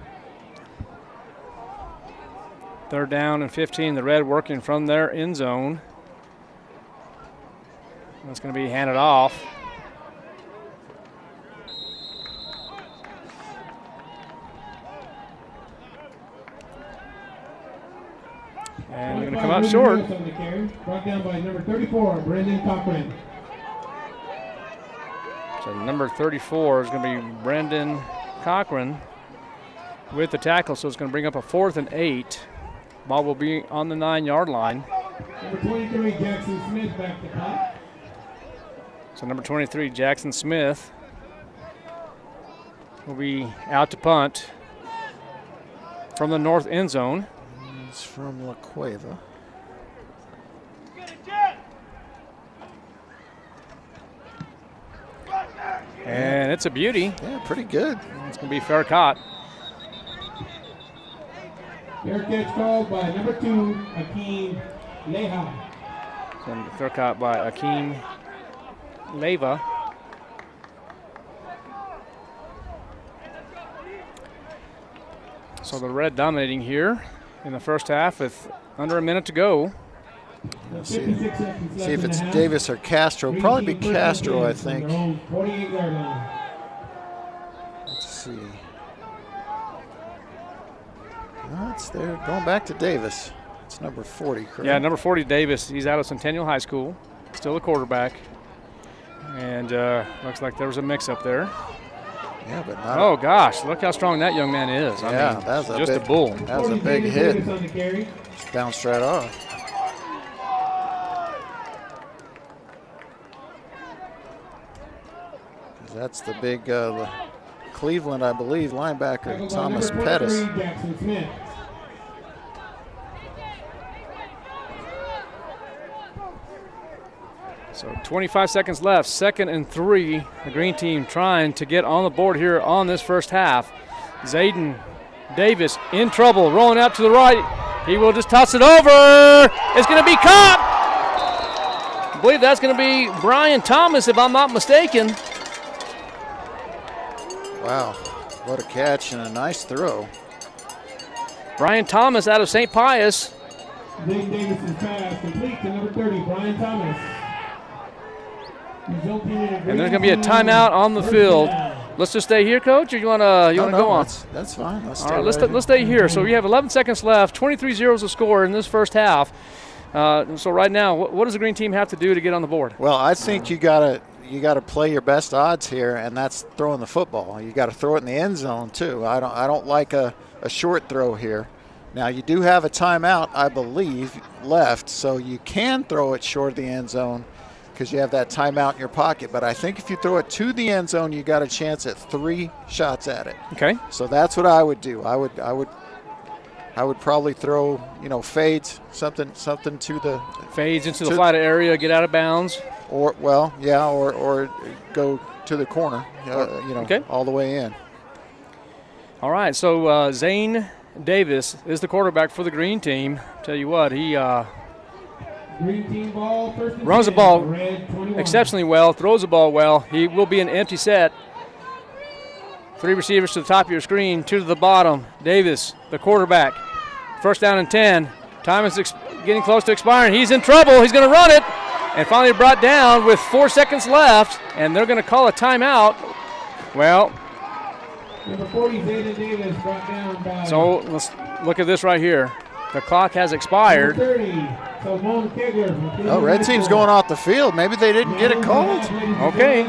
Speaker 2: 3rd down and 15. The Red working from their end zone. That's going to be handed off. And they're going to come out short.
Speaker 1: Brought down by number 34, Brendan Cochran.
Speaker 2: So number 34 is going to be Brendan Cochran with the tackle, so it's going to bring up a 4th and 8. Ball will be on the 9-yard line.
Speaker 1: Number 23, Jackson Smith back to punt.
Speaker 2: So number 23, Jackson Smith, will be out to punt from the north end zone.
Speaker 3: It's from La Cueva.
Speaker 2: And it's a beauty.
Speaker 3: Yeah, pretty good.
Speaker 2: It's going to be fair caught.
Speaker 1: Fair catch called by number 2, Akeem Leha.
Speaker 2: So fair caught by Akeem Leva. So the Red dominating here in the first half with under a minute to go.
Speaker 3: Let's see if it's Davis or Castro. Probably be Castro, I think.
Speaker 1: 48-yard line.
Speaker 3: Let's see. No, it's there. Going back to Davis. It's number 40, correct?
Speaker 2: Yeah, number 40, Davis. He's out of Centennial High School. Still a quarterback. And looks like there was a mix-up there.
Speaker 3: Yeah, but not.
Speaker 2: Oh, gosh. Look how strong that young man is.
Speaker 3: Yeah,
Speaker 2: I mean,
Speaker 3: that's
Speaker 2: just a bull.
Speaker 3: That was a big hit. Just bounced right off. That's the big Cleveland, I believe, linebacker, Thomas Pettis.
Speaker 2: So 25 seconds left, 2nd and 3. The green team trying to get on the board here on this first half. Zayden Davis in trouble, rolling out to the right. He will just toss it over. It's going to be caught. I believe that's going to be Brian Thomas, if I'm not mistaken.
Speaker 3: Wow, what a catch and a nice throw.
Speaker 2: Brian Thomas out of St. Pius.
Speaker 1: Zayden Davis's pass complete to number 30, Brian Thomas.
Speaker 2: And there's going to be a timeout on the field. Let's just stay here, Coach, or you want to go on?
Speaker 3: That's fine.
Speaker 2: All right, let's stay here. So we have 11 seconds left. 23-0 is the score in this first half. So right now, what does the green team have to do to get on the board?
Speaker 3: Well, I think you gotta play your best odds here, and that's throwing the football. You got to throw it in the end zone too. I don't like a short throw here. Now you do have a timeout, I believe, left, so you can throw it short of the end zone because you have that timeout in your pocket. But I think if you throw it to the end zone, you got a chance at 3 shots at it.
Speaker 2: Okay.
Speaker 3: So that's what I would do. I would probably throw, fades, something to the
Speaker 2: fades into the flat area, get out of bounds.
Speaker 3: Or go to the corner,
Speaker 2: okay,
Speaker 3: all the way in.
Speaker 2: All right, so Zane Davis is the quarterback for the green team. Tell you what, he
Speaker 1: green team ball,
Speaker 2: runs the ball exceptionally well, throws the ball well. He will be an empty set. 3 receivers to the top of your screen, 2 to the bottom. Davis, the quarterback. 1st down and 10. Time is getting close to expiring. He's in trouble. He's going to run it. And finally brought down with 4 seconds left, and they're going to call a timeout. Well,
Speaker 1: number 40, Zayden Davis brought down by.
Speaker 2: So let's look at this right here. The clock has expired.
Speaker 3: Oh, red team's going off the field. Maybe they didn't get it called.
Speaker 2: Okay.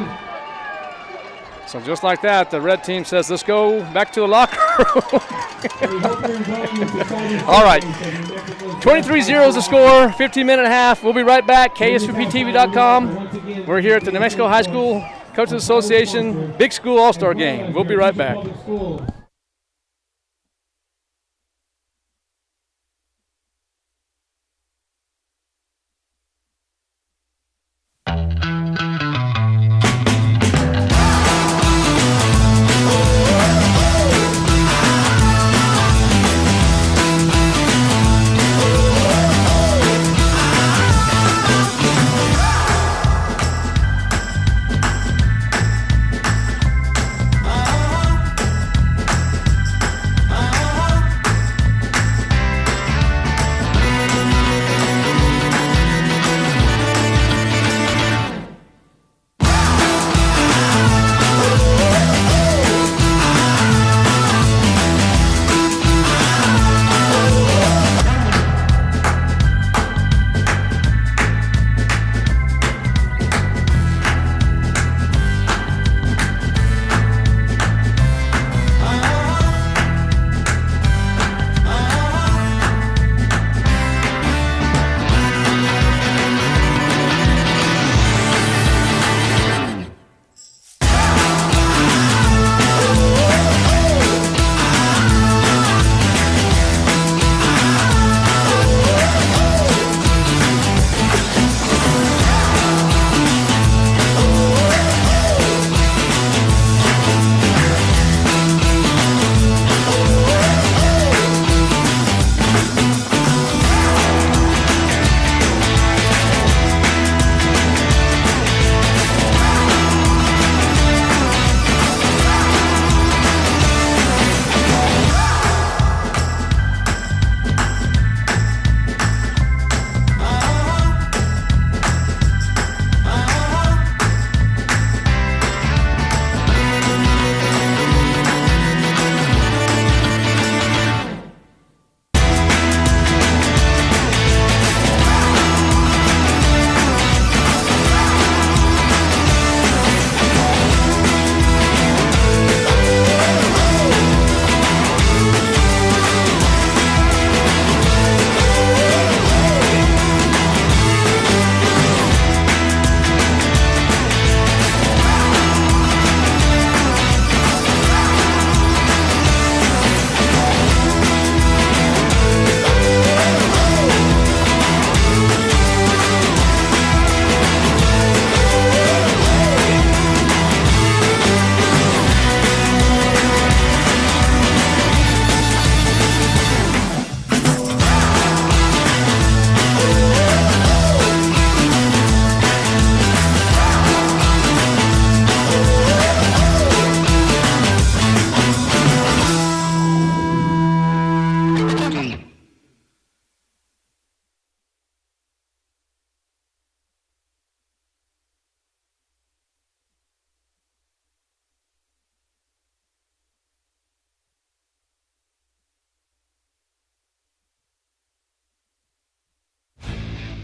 Speaker 2: So just like that, the red team says, let's go back to the locker room. All right. 23-0 is the score, 15-minute half. We'll be right back. KSVPTV.com. We're here at the New Mexico High School Coaches Association Big School All-Star Game. We'll be right back.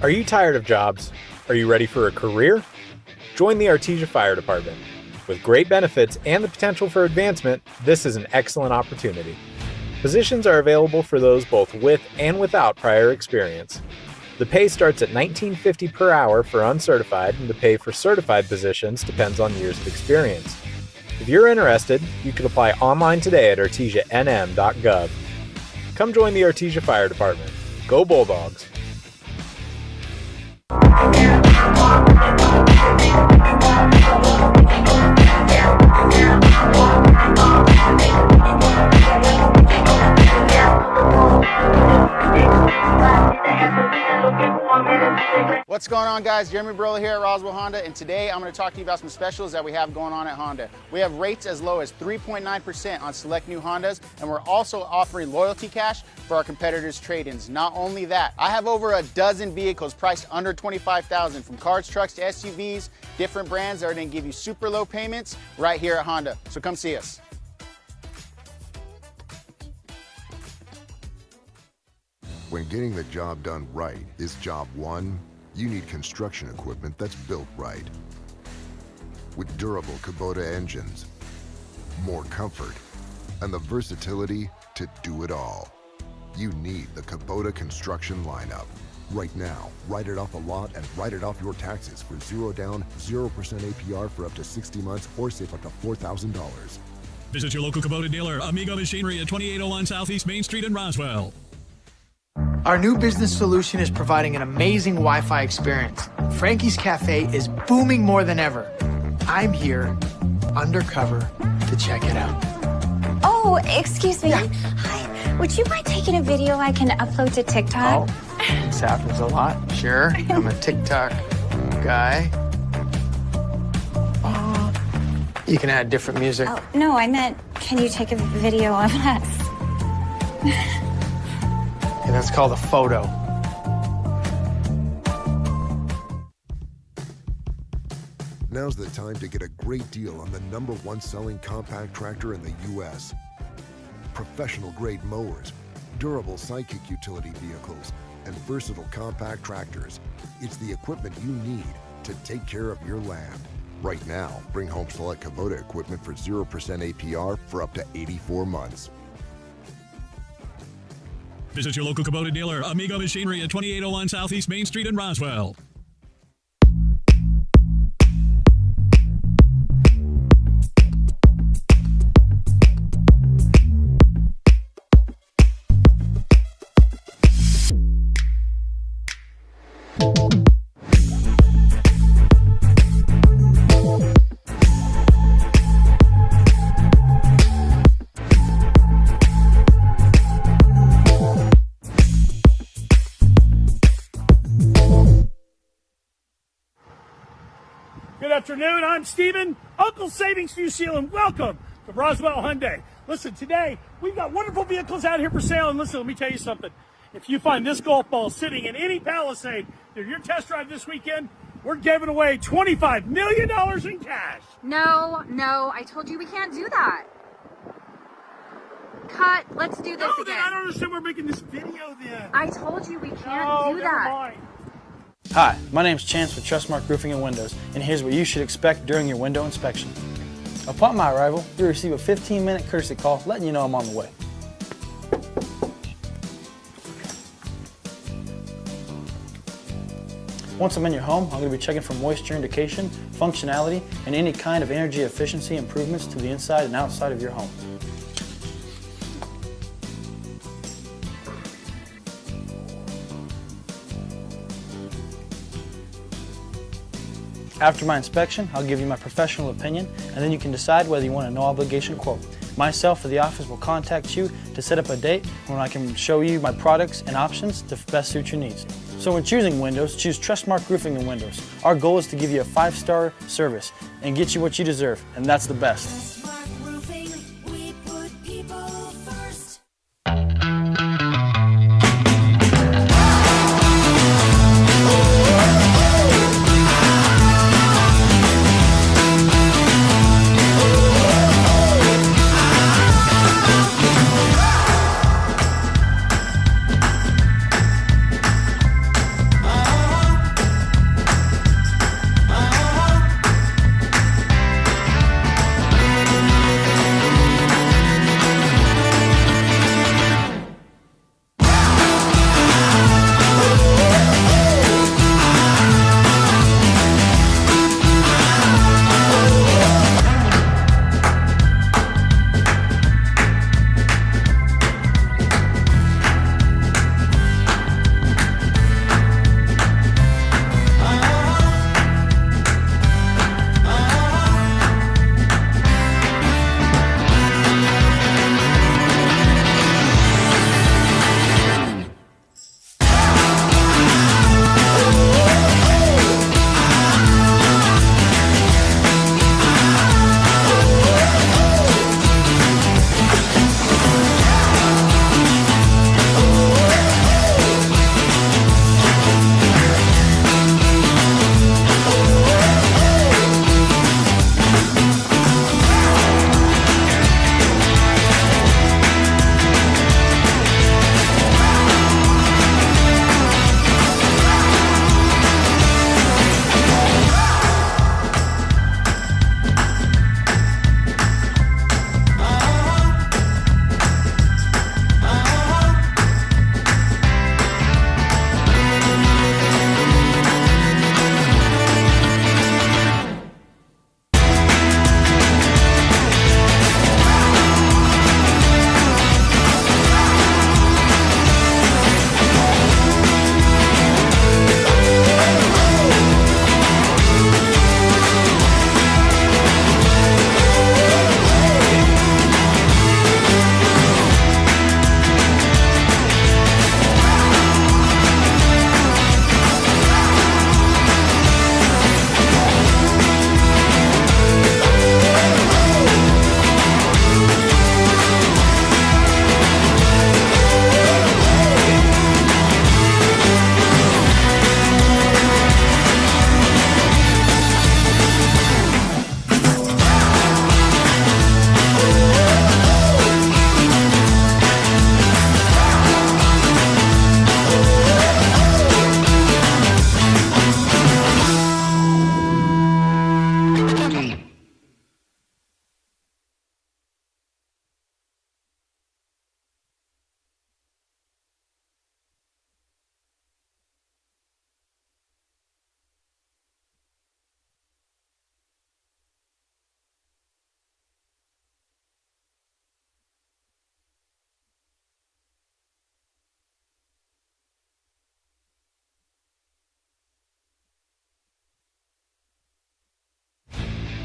Speaker 4: Are you tired of jobs? Are you ready for a career? Join the Artesia Fire Department. With great benefits and the potential for advancement, this is an excellent opportunity. Positions are available for those both with and without prior experience. The pay starts at $19.50 per hour for uncertified, and the pay for certified positions depends on years of experience. If you're interested, you can apply online today at artesianm.gov. Come join the Artesia Fire Department. Go Bulldogs!
Speaker 13: What's going on, guys? Jeremy Brola here at Roswell Honda, and today I'm going to talk to you about some specials that we have going on at Honda. We have rates as low as 3.9% on select new Hondas, and we're also offering loyalty cash for our competitors' trade-ins. Not only that, I have over a dozen vehicles priced under $25,000, from cars, trucks to SUVs, different brands that are going to give you super low payments right here at Honda. So come see us.
Speaker 6: When getting the job done right is job one, you need construction equipment that's built right. With durable Kubota engines, more comfort, and the versatility to do it all. You need the Kubota construction lineup. Right now, write it off a lot and write it off your taxes for 0 down, 0% APR for up to 60 months or save up to $4,000.
Speaker 7: Visit your local Kubota dealer, Amigo Machinery at 2801 Southeast Main Street in Roswell.
Speaker 8: Our new business solution is providing an amazing Wi-Fi experience. Frankie's Cafe is booming more than ever. I'm here, undercover, to check it out.
Speaker 9: Oh, excuse me.
Speaker 8: Yeah.
Speaker 9: Hi. Would you mind taking a video I can upload to TikTok?
Speaker 8: Oh, this happens a lot. Sure, I'm a TikTok guy. You can add different music.
Speaker 9: Oh, no, I meant, can you take a video of us?
Speaker 8: And that's called a photo.
Speaker 6: Now's the time to get a great deal on the #1 selling compact tractor in the U.S. Professional-grade mowers, durable Sidekick utility vehicles, and versatile compact tractors. It's the equipment you need to take care of your land. Right now, bring home select Kubota equipment for 0% APR for up to 84 months.
Speaker 7: Visit your local Kubota dealer, Amigo Machinery at 2801 Southeast Main Street in Roswell.
Speaker 10: Good afternoon, I'm Steven, Uncle Savings Few Seal, and welcome to Roswell Hyundai. Listen, today we've got wonderful vehicles out here for sale, and listen, let me tell you something. If you find this golf ball sitting in any Palisade during your test drive this weekend, we're giving away $25 million in cash.
Speaker 11: No, I told you we can't do that. Cut, let's do this
Speaker 10: Then
Speaker 11: again.
Speaker 10: I don't understand we're making this video then.
Speaker 11: I told you we can't
Speaker 10: No,
Speaker 11: do
Speaker 10: never
Speaker 11: that.
Speaker 10: mind.
Speaker 12: Hi, my name's Chance with Trustmark Roofing and Windows, and here's what you should expect during your window inspection. Upon my arrival, you'll receive a 15-minute courtesy call letting you know I'm on the way. Once I'm in your home, I'm going to be checking for moisture indication, functionality, and any kind of energy efficiency improvements to the inside and outside of your home. After my inspection, I'll give you my professional opinion, and then you can decide whether you want a no-obligation quote. Myself or the office will contact you to set up a date when I can show you my products and options to best suit your needs. So when choosing windows, choose Trustmark Roofing and Windows. Our goal is to give you a 5-star service and get you what you deserve, and that's the best.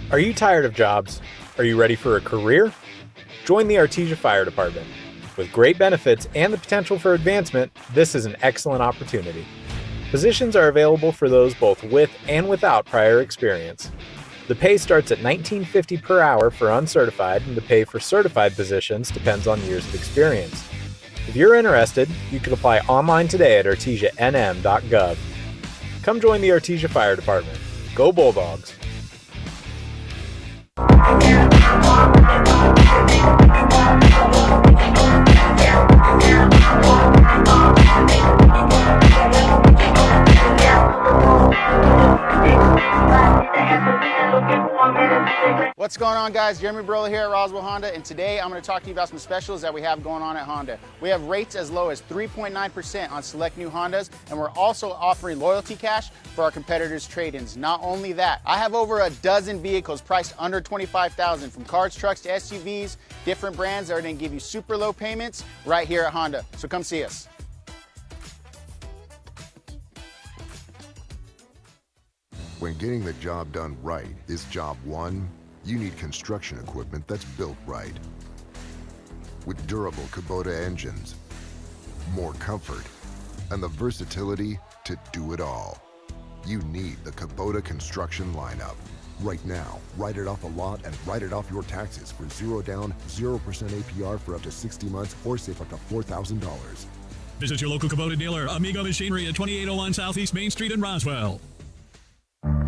Speaker 4: Are you tired of jobs? Are you ready for a career? Join the Artesia Fire Department. With great benefits and the potential for advancement, this is an excellent opportunity. Positions are available for those both with and without prior experience. The pay starts at $19.50 per hour for uncertified, and the pay for certified positions depends on years of experience. If you're interested, you can apply online today at artesianm.gov. Come join the Artesia Fire Department. Go Bulldogs!
Speaker 13: What's going on, guys? Jeremy Brola here at Roswell Honda, and today I'm going to talk to you about some specials that we have going on at Honda. We have rates as low as 3.9% on select new Hondas, and we're also offering loyalty cash for our competitors' trade-ins. Not only that, I have over a dozen vehicles priced under $25,000, from cars, trucks to SUVs, different brands that are going to give you super low payments right here at Honda. So come see us.
Speaker 6: When getting the job done right is job one, you need construction equipment that's built right. With durable Kubota engines, more comfort, and the versatility to do it all, you need the Kubota construction lineup. Right now, write it off a lot and write it off your taxes for 0 down, 0% APR for up to 60 months or save up to $4,000.
Speaker 7: Visit your local Kubota dealer, Amigo Machinery at 2801 Southeast Main Street in Roswell.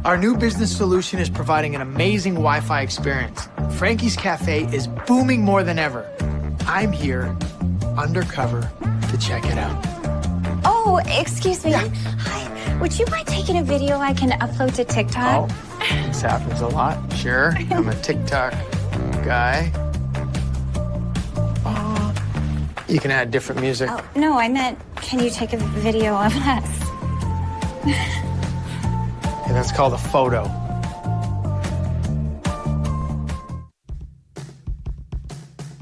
Speaker 8: Our new business solution is providing an amazing Wi-Fi experience. Frankie's Cafe is booming more than ever. I'm here, undercover, to check it out.
Speaker 9: Oh, excuse me. Hi. Would you mind taking a video I can upload to TikTok?
Speaker 8: Oh, this happens a lot. Sure, I'm a TikTok guy. Oh, you can add different music.
Speaker 9: Oh, no, I meant, can you take a video of us?
Speaker 8: And that's called a photo.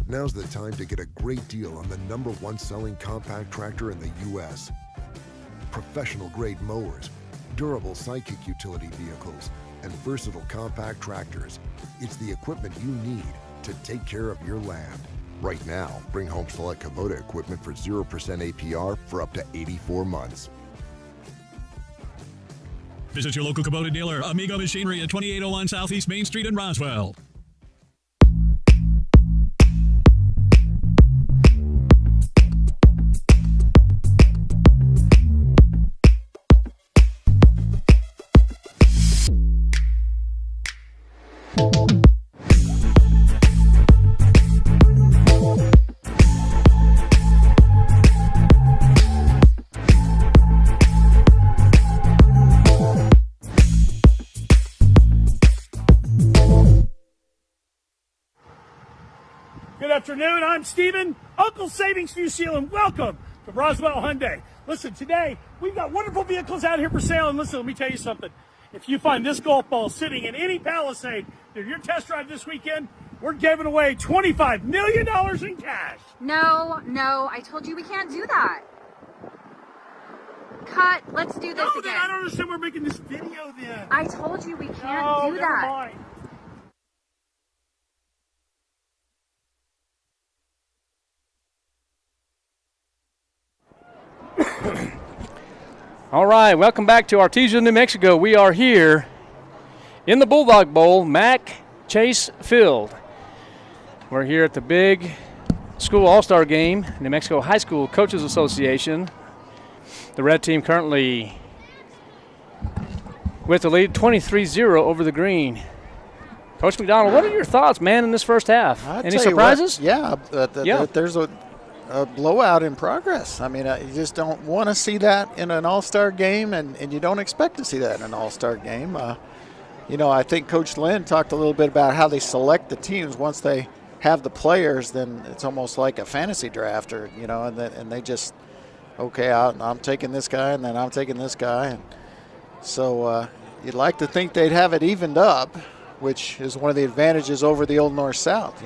Speaker 6: Now's the time to get a great deal on the #1 selling compact tractor in the U.S. Professional grade mowers, durable sidekick utility vehicles, and versatile compact tractors. It's the equipment you need to take care of your land. Right now, bring home select Kubota equipment for 0% APR for up to 84 months.
Speaker 7: Visit your local Kubota dealer, Amigo Machinery at 2801 Southeast Main Street in Roswell.
Speaker 10: Good afternoon, I'm Steven, Uncle Savings Fusil, and welcome to Roswell Hyundai. Listen, today we've got wonderful vehicles out here for sale, and listen, let me tell you something. If you find this golf ball sitting in any Palisade during your test drive this weekend, we're giving away $25 million in cash.
Speaker 11: No, I told you we can't do that. Cut, let's do this again.
Speaker 10: Then I don't understand we're making this video then.
Speaker 11: I told you we can't do
Speaker 10: never
Speaker 11: that.
Speaker 10: Mind.
Speaker 2: All right, welcome back to Artesia, New Mexico. We are here in the Bulldog Bowl, Mac Chase Field. We're here at the big school all-star game, New Mexico High School Coaches Association. The red team currently with the lead 23-0 over the green. Coach McDonald, what are your thoughts, man, in this first half? Any surprises?
Speaker 3: There's a blowout in progress. I mean, you just don't want to see that in an all-star game, and you don't expect to see that in an all-star game. I think Coach Lynn talked a little bit about how they select the teams. Once they have the players, then it's almost like a fantasy draft, and they just, okay, I'm taking this guy, and then I'm taking this guy. And so you'd like to think they'd have it evened up, which is one of the advantages over the old North-South,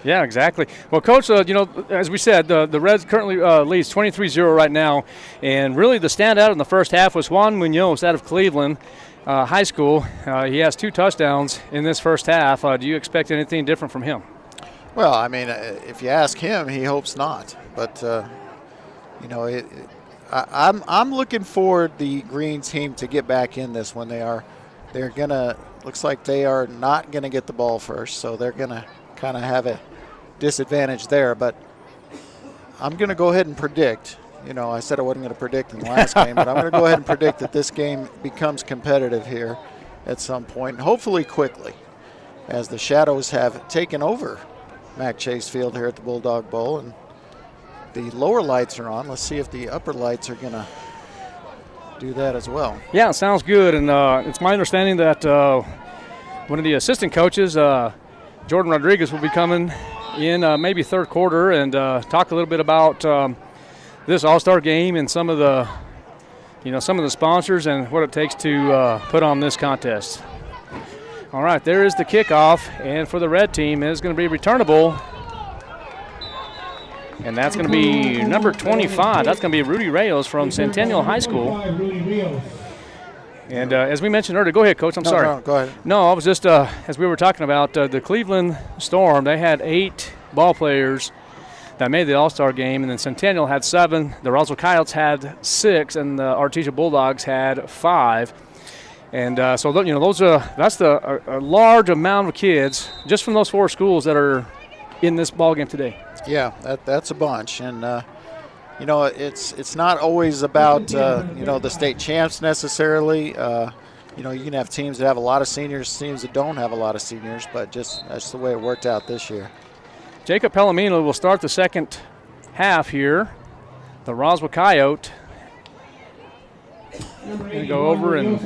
Speaker 2: Yeah, exactly. Well, Coach, as we said, the Reds currently leads 23-0 right now, and really the standout in the first half was Juan Munoz out of Cleveland High School. He has 2 touchdowns in this first half. Do you expect anything different from him?
Speaker 3: Well, I mean, if you ask him, he hopes not. But, I'm looking for the Green team to get back in this when they're going to – looks like they are not going to get the ball first, so they're going to kind of have a disadvantage there. But I'm going to go ahead and predict. I said I wasn't going to predict in the last game, but I'm going to go ahead and predict that this game becomes competitive here at some point, and hopefully quickly, as the Shadows have taken over Mac Chase Field here at the Bulldog Bowl, and the lower lights are on. Let's see if the upper lights are going to do that as well.
Speaker 2: Yeah, sounds good, and it's my understanding that one of the assistant coaches, Jordan Rodriguez, will be coming in maybe third quarter and talk a little bit about this All-Star game and some of the sponsors and what it takes to put on this contest. All right, there is the kickoff, and for the red team, it is going to be returnable. And that's going to be number 25. That's going to be Rudy Reyes from Centennial High School. And as we mentioned earlier, go ahead, Coach. I'm sorry.
Speaker 3: No, go ahead.
Speaker 2: No, I was just, as we were talking about, the Cleveland Storm, they had 8 ball players that made the All-Star game, and then Centennial had 7. The Roswell Coyotes had 6, and the Artesia Bulldogs had 5. And so, that's a large amount of kids just from those 4 schools that are in this ball game today.
Speaker 3: Yeah, that's a bunch, and it's not always about the state champs necessarily. You can have teams that have a lot of seniors, teams that don't have a lot of seniors, but that's the way it worked out this year.
Speaker 2: Jacob Palomino will start the second half here. The Roswell Coyote. Going to go over, and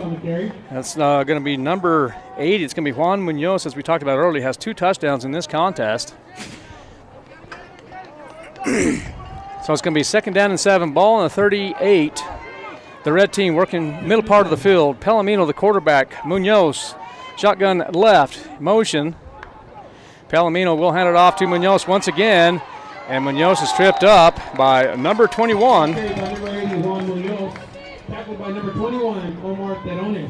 Speaker 2: that's going to be number 8. It's going to be Juan Munoz, as we talked about earlier, has 2 touchdowns in this contest. So it's going to be 2nd down and 7, ball on the 38. The red team working middle part of the field. Palomino, the quarterback. Munoz, shotgun left, motion. Palomino will hand it off to Munoz once again, and Munoz is tripped up by number 21.
Speaker 1: Tackled by number 21, Omar Berones.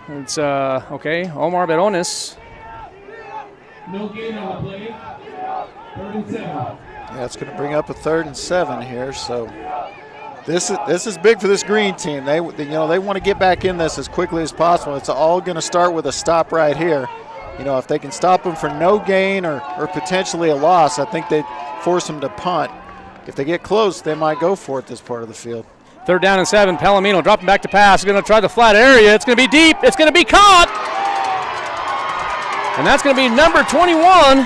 Speaker 2: It's, Omar Berones.
Speaker 1: No gain on the play. 3rd and 7.
Speaker 3: Yeah, it's going to bring up a 3rd and 7 here. So this is big for this Green team. They want to get back in this as quickly as possible. It's all going to start with a stop right here. If they can stop them for no gain or potentially a loss, I think they'd force them to punt. If they get close, they might go for it this part of the field.
Speaker 2: 3rd down and 7. Palomino dropping back to pass. He's going to try the flat area. It's going to be deep. It's going to be caught. And that's going to be number 21.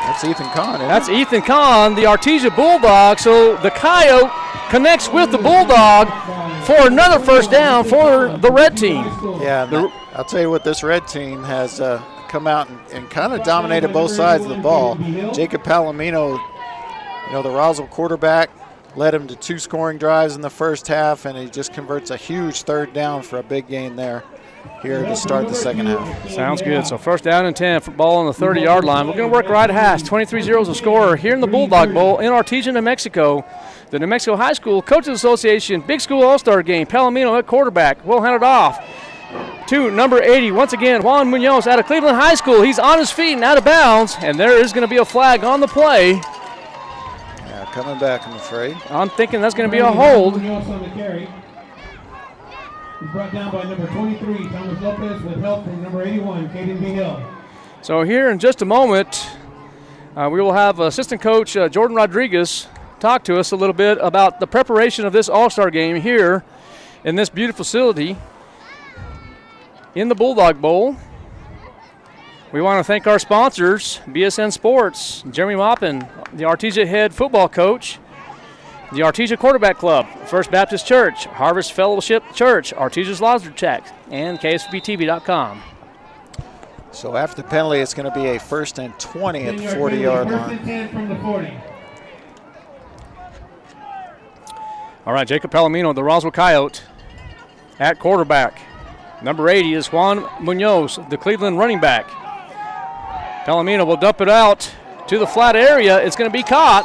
Speaker 3: That's Ethan Kahn.
Speaker 2: That's Ethan Kahn, the Artesia Bulldog. So the Coyote connects with the Bulldog for another first down for the red team.
Speaker 3: Yeah, I'll tell you what, this red team has come out and kind of dominated both sides of the ball. Jacob Palomino, the Roswell quarterback, led him to 2 scoring drives in the first half, and he just converts a huge 3rd down for a big gain there here to start the second half.
Speaker 2: Sounds good. So 1st down and 10, ball on the 30-yard line. We're going to work right at hash. 23-0 is the score here in the Bulldog Bowl in Artesia, New Mexico. The New Mexico High School Coaches Association Big School All-Star Game. Palomino at quarterback. Will hand it off to number 80. Once again, Juan Munoz out of Cleveland High School. He's on his feet and out of bounds, and there is going to be a flag on the play.
Speaker 3: Coming back, I'm afraid.
Speaker 2: I'm thinking that's going to be a hold.
Speaker 1: He's brought down by number 23, Thomas Lopez, with help from number 81, Caden B. Hill.
Speaker 2: So here in just a moment, we will have assistant coach Jordan Rodriguez talk to us a little bit about the preparation of this All-Star game here in this beautiful facility in the Bulldog Bowl. We want to thank our sponsors, BSN Sports, Jeremy Maupin, the Artesia head football coach, the Artesia Quarterback Club, First Baptist Church, Harvest Fellowship Church, Artesia's Lobster Check, and KSBTV.com.
Speaker 3: So after the penalty, it's going to be a 1st and 20 at the 40-yard line.
Speaker 1: 1st and 10 from the 40.
Speaker 2: All right, Jacob Palomino, the Roswell Coyote, at quarterback. Number 80 is Juan Munoz, the Cleveland running back. Palomino will dump it out to the flat area. It's going to be caught,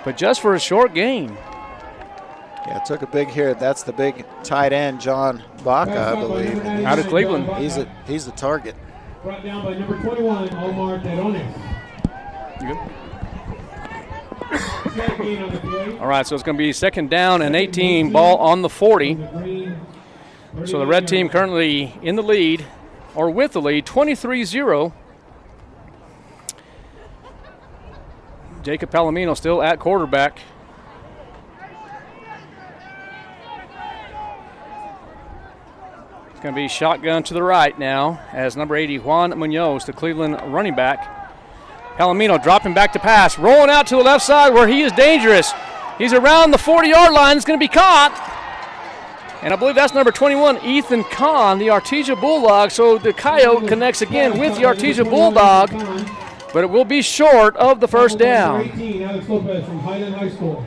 Speaker 2: but just for a short gain.
Speaker 3: Yeah, took a big hit. That's the big tight end, John Baca, I believe.
Speaker 2: Out of Cleveland.
Speaker 3: He's the target.
Speaker 1: Brought down by number 21, Omar Terones.
Speaker 2: All right, so it's going to be 2nd down and 18, ball on the 40. So the red team currently in the lead, or with the lead, 23-0. Jacob Palomino still at quarterback. It's going to be shotgun to the right now as number 80, Juan Munoz, the Cleveland running back. Palomino dropping back to pass, rolling out to the left side where he is dangerous. He's around the 40-yard line. It's going to be caught. And I believe that's number 21, Ethan Kahn, the Artesia Bulldog. So the Coyote connects again with the Artesia Bulldog, but it will be short of the first down.
Speaker 1: 18, Alex Lopez from Highland High School.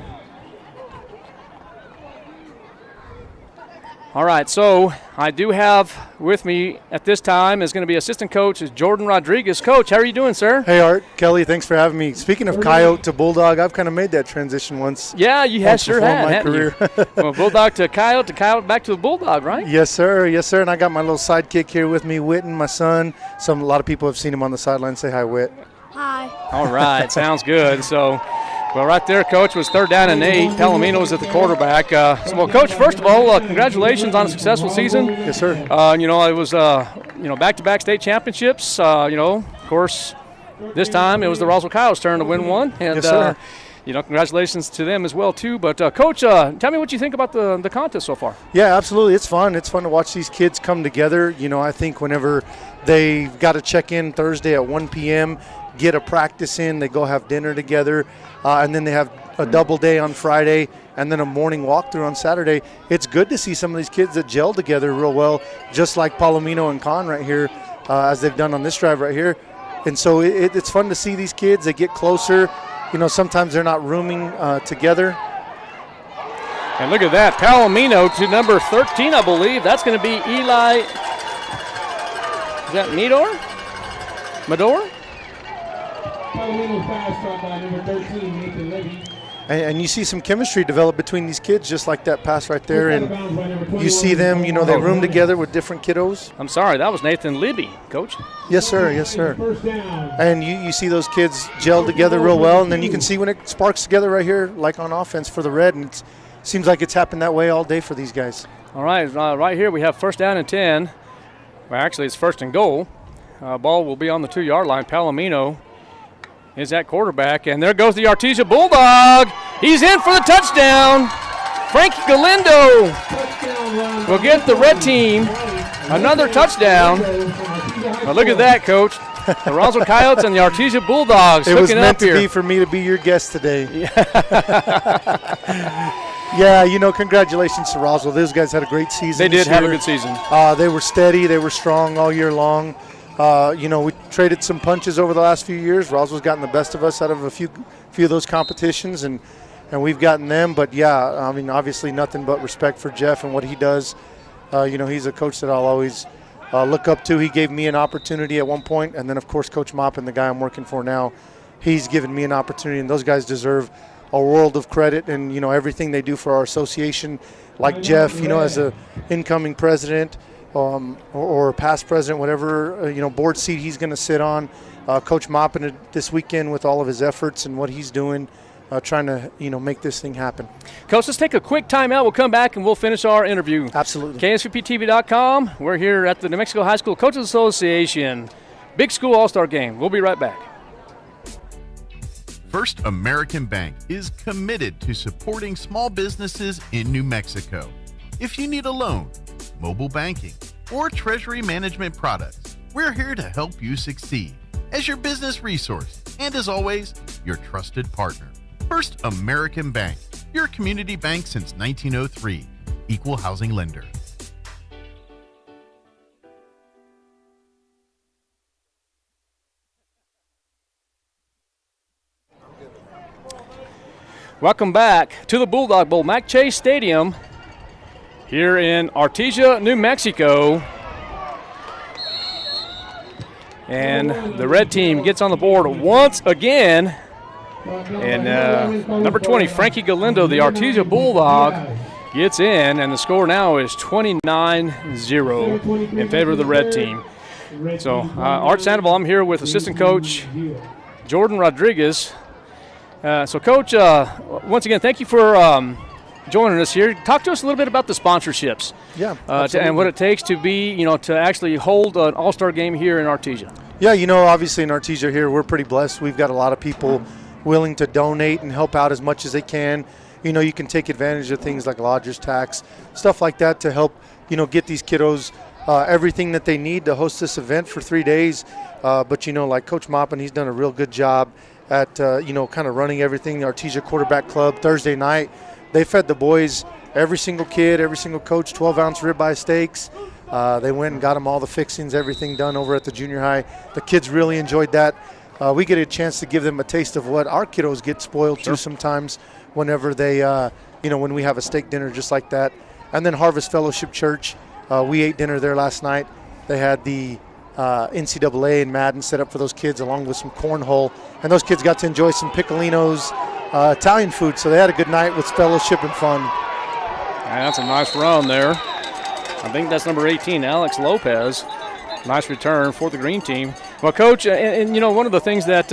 Speaker 2: All right, so I do have with me at this time is going to be assistant coach is Jordan Rodriguez. Coach, how are you doing, sir?
Speaker 14: Hey, Art. Kelly, thanks for having me. Speaking of Coyote to Bulldog, I've kind of made that transition once.
Speaker 2: Yeah, you have sure had,
Speaker 14: my
Speaker 2: haven't
Speaker 14: career.
Speaker 2: you? Well, Bulldog to Coyote back to the Bulldog, right?
Speaker 14: Yes, sir. Yes, sir. And I got my little sidekick here with me, Witten, my son. A lot of people have seen him on the sideline. Say hi, Witt.
Speaker 9: Hi.
Speaker 2: All right, sounds good. So, well, right there, Coach, was 3rd down and 8. Palomino was at the quarterback. Well, Coach, first of all, congratulations on a successful season.
Speaker 14: Yes, sir.
Speaker 2: It was, back-to-back state championships. Of course, this time it was the Roswell Coyotes' turn to win one. And,
Speaker 14: yes, sir.
Speaker 2: Congratulations to them as well, too. But, Coach, tell me what you think about the contest so far.
Speaker 14: Yeah, absolutely. It's fun. It's fun to watch these kids come together. I think whenever they've got to check in Thursday at 1 p.m., get a practice in, they go have dinner together, and then they have a double day on Friday and then a morning walkthrough on Saturday. It's good to see some of these kids that gel together real well, just like Palomino and Kahn right here, as they've done on this drive right here. And so it's fun to see these kids. They get closer. Sometimes they're not rooming together.
Speaker 2: And look at that, Palomino to number 13, I believe. That's going to be Eli. Is that Mador?
Speaker 1: Palomino's pass caught by number 13, Nathan Levy.
Speaker 14: And you see some chemistry develop between these kids, just like that pass right there. And you see them, they room together with different kiddos.
Speaker 2: I'm sorry, that was Nathan Libby, Coach.
Speaker 14: Yes, sir. Yes, sir. And you see those kids gel together real well. And then you can see when it sparks together right here, like on offense for the Red. And it seems like it's happened that way all day for these guys.
Speaker 2: All right, right here we have 1st down and 10. Well, actually, it's 1st and goal. Ball will be on the 2-yard line. Palomino is at quarterback, and there goes the Artesia Bulldog. He's in for the touchdown. Frank Galindo will get the red team another touchdown. Now look at that, Coach. The Roswell Coyotes and the Artesia Bulldogs
Speaker 14: it was
Speaker 2: hooking
Speaker 14: meant
Speaker 2: up
Speaker 14: to
Speaker 2: here.
Speaker 14: be for me to be your guest today. Yeah, congratulations to Roswell. Those guys had a great season.
Speaker 2: They did
Speaker 14: this
Speaker 2: have a
Speaker 14: year.
Speaker 2: good season.
Speaker 14: They were steady. They were strong all year long. We traded some punches over the last few years. Roswell's gotten the best of us out of a few of those competitions, and we've gotten them. But, obviously nothing but respect for Jeff and what he does. He's a coach that I'll always look up to. He gave me an opportunity at one point, and then, of course, Coach Maupin, the guy I'm working for now, he's given me an opportunity, and those guys deserve a world of credit and, everything they do for our association, like Jeff, as a incoming president. Or past president, whatever board seat he's going to sit on. Coach Maupin this weekend with all of his efforts and what he's doing, trying to make this thing happen.
Speaker 2: Coach, let's take a quick timeout. We'll come back and we'll finish our interview.
Speaker 14: Absolutely.
Speaker 2: KSVPTV.com. We're here at the New Mexico High School Coaches Association Big School All-Star Game. We'll be right back.
Speaker 5: First American Bank is committed to supporting small businesses in New Mexico. If you need a loan, mobile banking, or treasury management products, we're here to help you succeed as your business resource and, as always, your trusted partner. First American Bank, your community bank since 1903, equal housing lender.
Speaker 2: Welcome back to the Bulldog Bowl, Mac Chase Stadium. here in Artesia, New Mexico. And the red team gets on the board once again. And number 20, Frankie Galindo, the Artesia Bulldog, gets in, and the score now is 29-0 in favor of the red team. So, Art Sandoval, I'm here with assistant coach Jordan Rodriguez. So, Coach, once again, thank you for joining us here. Talk to us a little bit about the sponsorships.
Speaker 14: Yeah,
Speaker 2: and what it takes to be, to actually hold an all-star game here in Artesia.
Speaker 14: Yeah, obviously in Artesia here, we're pretty blessed. We've got a lot of people willing to donate and help out as much as they can. You can take advantage of things like lodger's tax, stuff like that to help, get these kiddos everything that they need to host this event for 3 days. But, like Coach Maupin, he's done a real good job at, kind of running everything. The Artesia Quarterback Club, Thursday night, they fed the boys, every single kid, every single coach, 12-ounce ribeye steaks. They went and got them all the fixings, everything done over at the junior high. The kids really enjoyed that. We get a chance to give them a taste of what our kiddos get spoiled to sometimes whenever they, when we have a steak dinner just like that. And then Harvest Fellowship Church, we ate dinner there last night. They had the NCAA and Madden set up for those kids along with some cornhole. And those kids got to enjoy some Piccolino's Italian food. So they had a good night with fellowship and fun.
Speaker 2: And that's a nice run there. I think that's number 18, Alex Lopez. Nice return for the green team. Well, Coach, and one of the things that,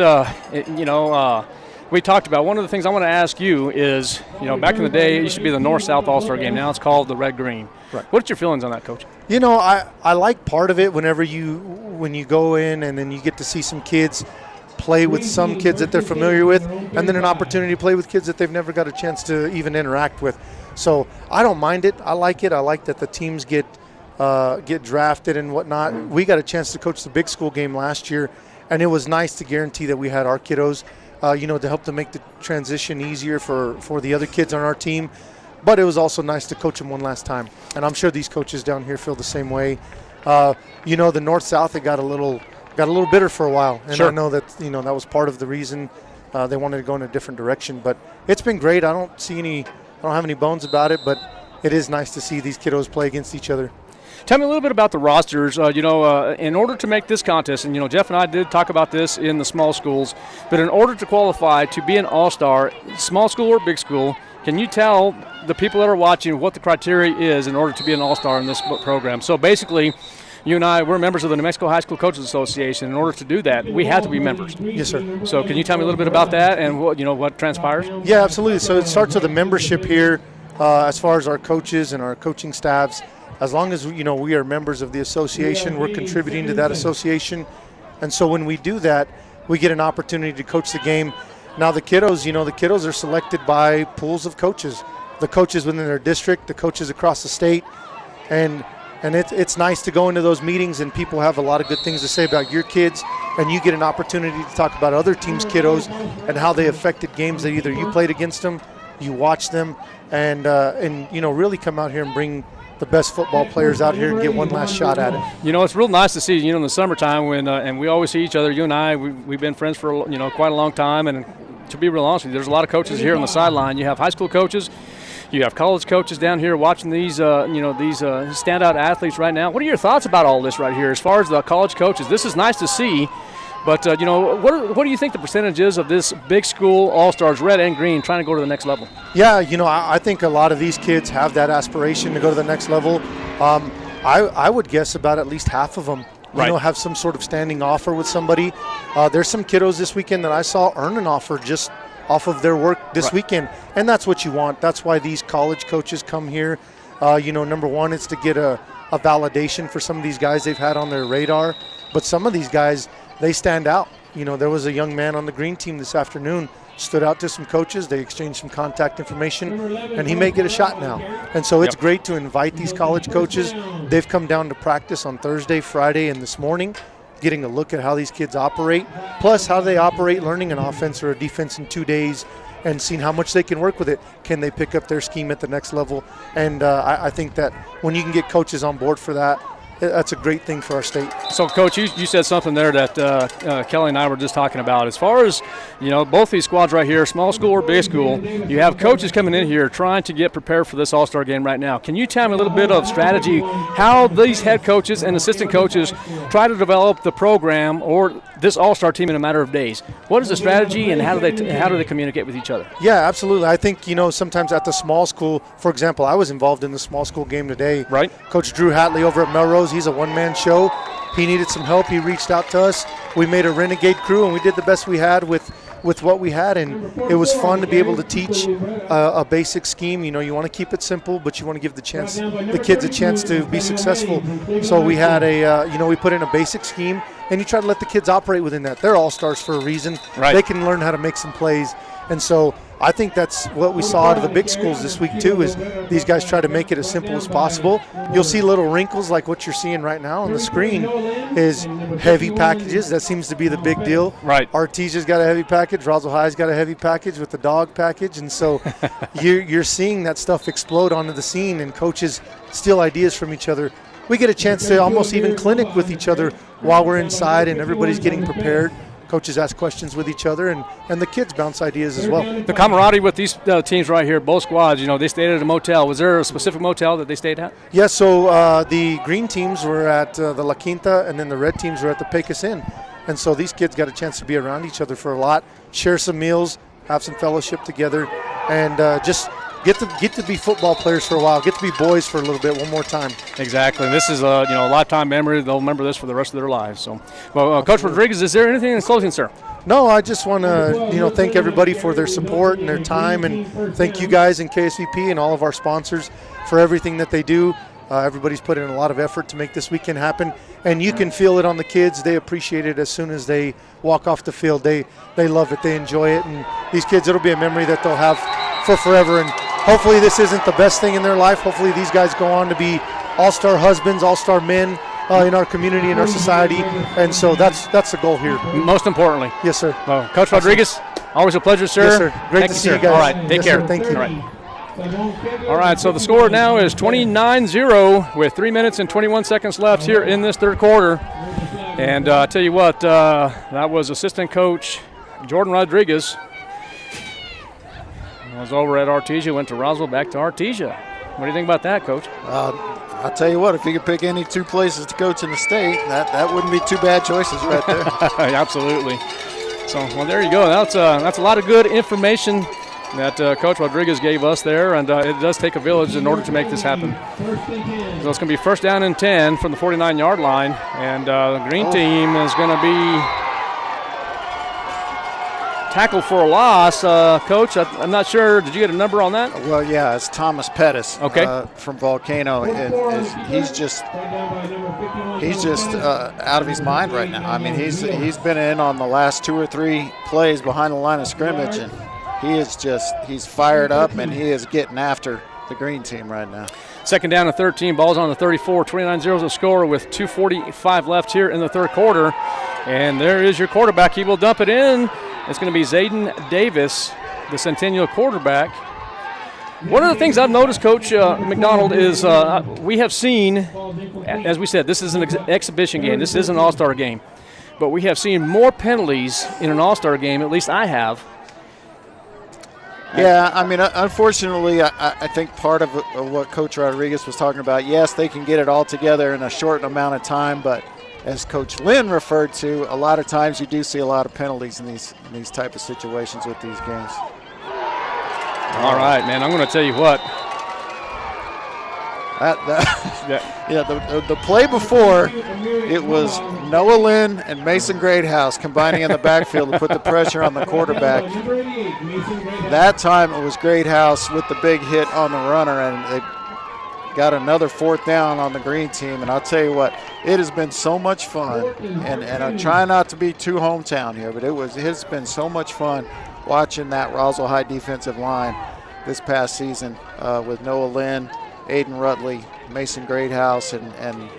Speaker 2: we talked about, one of the things I want to ask you is, back in the day, it used to be the North-South All-Star game. Now it's called the Red-Green.
Speaker 14: Right.
Speaker 2: What's your feelings on that, Coach?
Speaker 14: I like part of it when you go in and then you get to see some kids play with some kids that they're familiar with, and then an opportunity to play with kids that they've never got a chance to even interact with. So I don't mind it. I like it. I like that the teams get drafted and whatnot. We got a chance to coach the big school game last year, and it was nice to guarantee that we had our kiddos, to help to make the transition easier for the other kids on our team. But it was also nice to coach them one last time, and I'm sure these coaches down here feel the same way. The North-South, it got a little bitter for a while, and
Speaker 2: sure.
Speaker 14: I know that that was part of the reason they wanted to go in a different direction. But it's been great. I don't have any bones about it, but it is nice to see these kiddos play against each other.
Speaker 2: Tell me a little bit about the rosters. In order to make this contest, and Jeff and I did talk about this in the small schools, but in order to qualify to be an all-star, small school or big school, can you tell the people that are watching what the criteria is in order to be an all-star in this program? So basically, you and I, we're members of the New Mexico High School Coaches Association. In order to do that, we have to be members.
Speaker 14: Yes, sir.
Speaker 2: So can you tell me a little bit about that and what transpires?
Speaker 14: Yeah, absolutely. So it starts with a membership here as far as our coaches and our coaching staffs. As long as we are members of the association, we're contributing to that association. And so when we do that, we get an opportunity to coach the game. Now the kiddos are selected by pools of coaches. The coaches within their district, the coaches across the state. And it's nice to go into those meetings and people have a lot of good things to say about your kids, and you get an opportunity to talk about other teams' kiddos and how they affected games that either you played against them, you watched them, and really come out here and bring the best football players out here and get one last shot at it.
Speaker 2: It's real nice to see, in the summertime when and we always see each other. You and I, we've been friends for quite a long time, and to be real honest with you, there's a lot of coaches here on the sideline. You have high school coaches, you have college coaches down here watching these standout athletes right now. What are your thoughts about all this right here as far as the college coaches? This is nice to see. But, what do you think the percentage is of this big school all-stars, red and green, trying to go to the next level?
Speaker 14: Yeah, I think a lot of these kids have that aspiration to go to the next level. I would guess about at least half of them, have some sort of standing offer with somebody. There's some kiddos this weekend that I saw earn an offer just off of their work this weekend. And that's what you want. That's why these college coaches come here. Number one, it's to get a validation for some of these guys they've had on their radar. But some of these guys, they stand out. There was a young man on the green team this afternoon, stood out to some coaches. They exchanged some contact information, and he may get a shot now. And so it's great to invite these college coaches. They've come down to practice on Thursday, Friday, and this morning, getting a look at how these kids operate, plus how they operate learning an offense or a defense in 2 days and seeing how much they can work with it. Can they pick up their scheme at the next level? And I think that when you can get coaches on board for that, that's a great thing for our state.
Speaker 2: So, Coach, you said something there that Kelly and I were just talking about. As far as, both these squads right here, small school or big school, you have coaches coming in here trying to get prepared for this All-Star game right now. Can you tell me a little bit of strategy, how these head coaches and assistant coaches try to develop the program or this All-Star team in a matter of days? What is the strategy, and how do they communicate with each other?
Speaker 14: Yeah, absolutely. I think, sometimes at the small school, for example, I was involved in the small school game today.
Speaker 2: Right.
Speaker 14: Coach Drew Hatley over at Melrose, he's a one-man show. He needed some help. He reached out to us. We made a renegade crew, and we did the best we had with what we had, and it was fun to be able to teach a basic scheme. You want to keep it simple, but you want to give the kids a chance to be successful. So we had we put in a basic scheme, and you try to let the kids operate within that. They're all-stars for a reason.
Speaker 2: Right.
Speaker 14: They can learn how to make some plays. And so I think that's what we saw out of the big schools this week too, is these guys try to make it as simple as possible. You'll see little wrinkles like what you're seeing right now on the screen is heavy packages. That seems to be the big deal.
Speaker 2: Right.
Speaker 14: Artesia's got a heavy package. Roswell High's got a heavy package with the dog package. And so you're seeing that stuff explode onto the scene, and coaches steal ideas from each other. We get a chance to almost even clinic with each other while we're inside and everybody's getting prepared. Coaches ask questions with each other, and the kids bounce ideas as well.
Speaker 2: The camaraderie with these teams right here, both squads, they stayed at a motel. Was there a specific motel that they stayed at?
Speaker 14: Yeah, so the green teams were at the La Quinta, and then the red teams were at the Pecos Inn. And so these kids got a chance to be around each other for a lot, share some meals, have some fellowship together, and just get to be football players for a while, get to be boys for a little bit, one more time.
Speaker 2: Exactly. This is a lifetime memory. They'll remember this for the rest of their lives. So, well, Coach Rodriguez, is there anything in closing, sir?
Speaker 14: No, I just want to thank everybody for their support and their time, and thank you guys in KSVP and all of our sponsors for everything that they do. Everybody's put in a lot of effort to make this weekend happen, and you can feel it on the kids. They appreciate it as soon as they walk off the field. They love it. They enjoy it, and these kids, it'll be a memory that they'll have for forever. And hopefully this isn't the best thing in their life. Hopefully these guys go on to be all-star husbands, all-star men in our community, in our society. And so that's the goal here.
Speaker 2: Most importantly.
Speaker 14: Yes, sir.
Speaker 2: Well, Coach Rodriguez, always a pleasure, sir.
Speaker 14: Yes, sir. Great to see you guys.
Speaker 2: All right, take care.
Speaker 14: Sir. Thank you.
Speaker 2: All right, so the score now is 29-0 with 3 minutes and 21 seconds left here in this third quarter. And I tell you what, that was assistant coach Jordan Rodriguez. Was over at Artesia, went to Roswell, back to Artesia. What do you think about that, Coach?
Speaker 3: I'll tell you what, if you could pick any two places to coach in the state, that wouldn't be two bad choices right there.
Speaker 2: Absolutely. So, well, there you go. That's a lot of good information that Coach Rodriguez gave us there, and it does take a village in order to make this happen. So it's going to be first down and 10 from the 49-yard line, and the green team is going to be tackled for a loss. Coach, I'm not sure. Did you get a number on that?
Speaker 3: Well, yeah, it's Thomas Pettis from Volcano. He's just out of his mind right now. I mean, he's been in on the last 2 or 3 plays behind the line of scrimmage, and he's fired up, and he is getting after the green team right now.
Speaker 2: Second down and 13, ball's on the 34, 29-0 the score with 2:45 left here in the third quarter. And there is your quarterback. He will dump it in. It's going to be Zayden Davis, the Centennial quarterback. One of the things I've noticed, Coach McDonald, is we have seen, as we said, this is an exhibition game. This is an all-star game. But we have seen more penalties in an all-star game, at least I have.
Speaker 3: Yeah, I mean, unfortunately, I think part of what Coach Rodriguez was talking about, yes, they can get it all together in a short amount of time, but as Coach Lynn referred to, a lot of times you do see a lot of penalties in these type of situations with these games.
Speaker 2: All right, man, I'm going to tell you what.
Speaker 3: The play before, it was Noah Lynn and Mason Greathouse combining in the backfield to put the pressure on the quarterback. That time it was Greathouse with the big hit on the runner, and they got another fourth down on the green team. And I'll tell you what, it has been so much fun, and I'm trying not to be too hometown here, but it's been so much fun watching that Roswell High defensive line this past season with Noah Lynn, Aiden Rutley, Mason Greathouse, and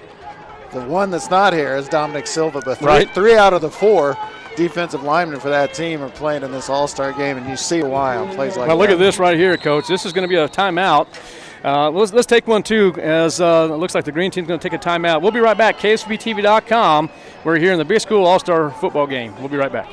Speaker 3: the one that's not here is Dominic Silva. But three out of the 4 defensive linemen for that team are playing in this all-star game, and you see why on plays like that.
Speaker 2: Well, look at this right here, Coach. This is going to be a timeout. Let's take one, too, as it looks like the green team's going to take a timeout. We'll be right back. KSBTV.com. We're here in the Big School All-Star football game. We'll be right back.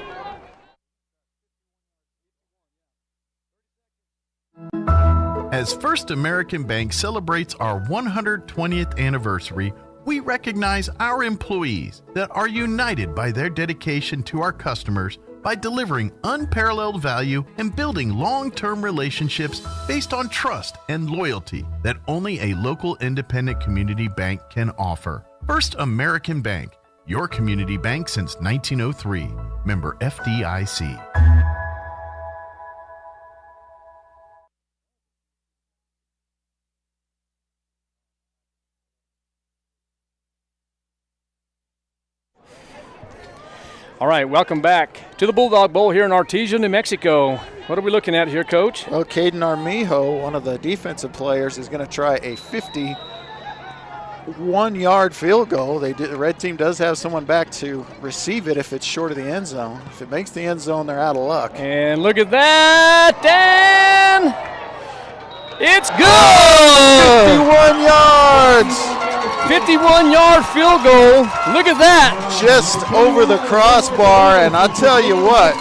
Speaker 5: As First American Bank celebrates our 120th anniversary, we recognize our employees that are united by their dedication to our customers by delivering unparalleled value and building long-term relationships based on trust and loyalty that only a local independent community bank can offer. First American Bank, your community bank since 1903. Member FDIC.
Speaker 2: All right, welcome back to the Bulldog Bowl here in Artesia, New Mexico. What are we looking at here, Coach?
Speaker 3: Well, Caden Armijo, one of the defensive players, is going to try a 51-yard field goal. The red team does have someone back to receive it if it's short of the end zone. If it makes the end zone, they're out of luck.
Speaker 2: And look at that, Dan! It's good!
Speaker 3: 51 yards!
Speaker 2: 51-yard field goal. Look at that.
Speaker 3: Just over the crossbar, and I'll tell you what,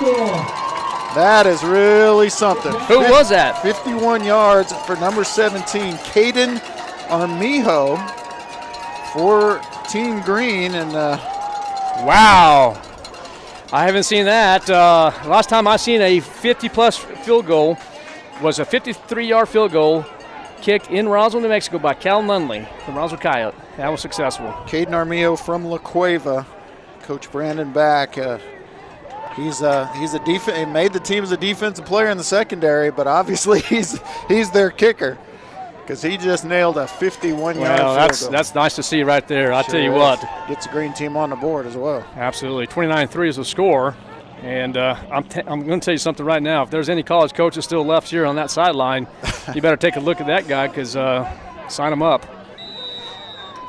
Speaker 3: that is really something.
Speaker 2: Who was that?
Speaker 3: 51 yards for number 17, Caden Armijo for Team Green. And
Speaker 2: wow. I haven't seen that. Last time I seen a 50-plus field goal was a 53-yard field goal kicked in Roswell, New Mexico by Cal Nunley, the Roswell Coyote. That was successful.
Speaker 3: Caden Armijo from La Cueva. Coach Brandon Back. He's a he made the team as a defensive player in the secondary, but obviously he's their kicker because he just nailed a 51-yard field goal.
Speaker 2: That's nice to see right there. I'll tell you
Speaker 3: is.
Speaker 2: what.
Speaker 3: Gets the green team on the board as well.
Speaker 2: Absolutely. 29-3 is the score. And I'm going to tell you something right now. If there's any college coaches still left here on that sideline, you better take a look at that guy because sign him up.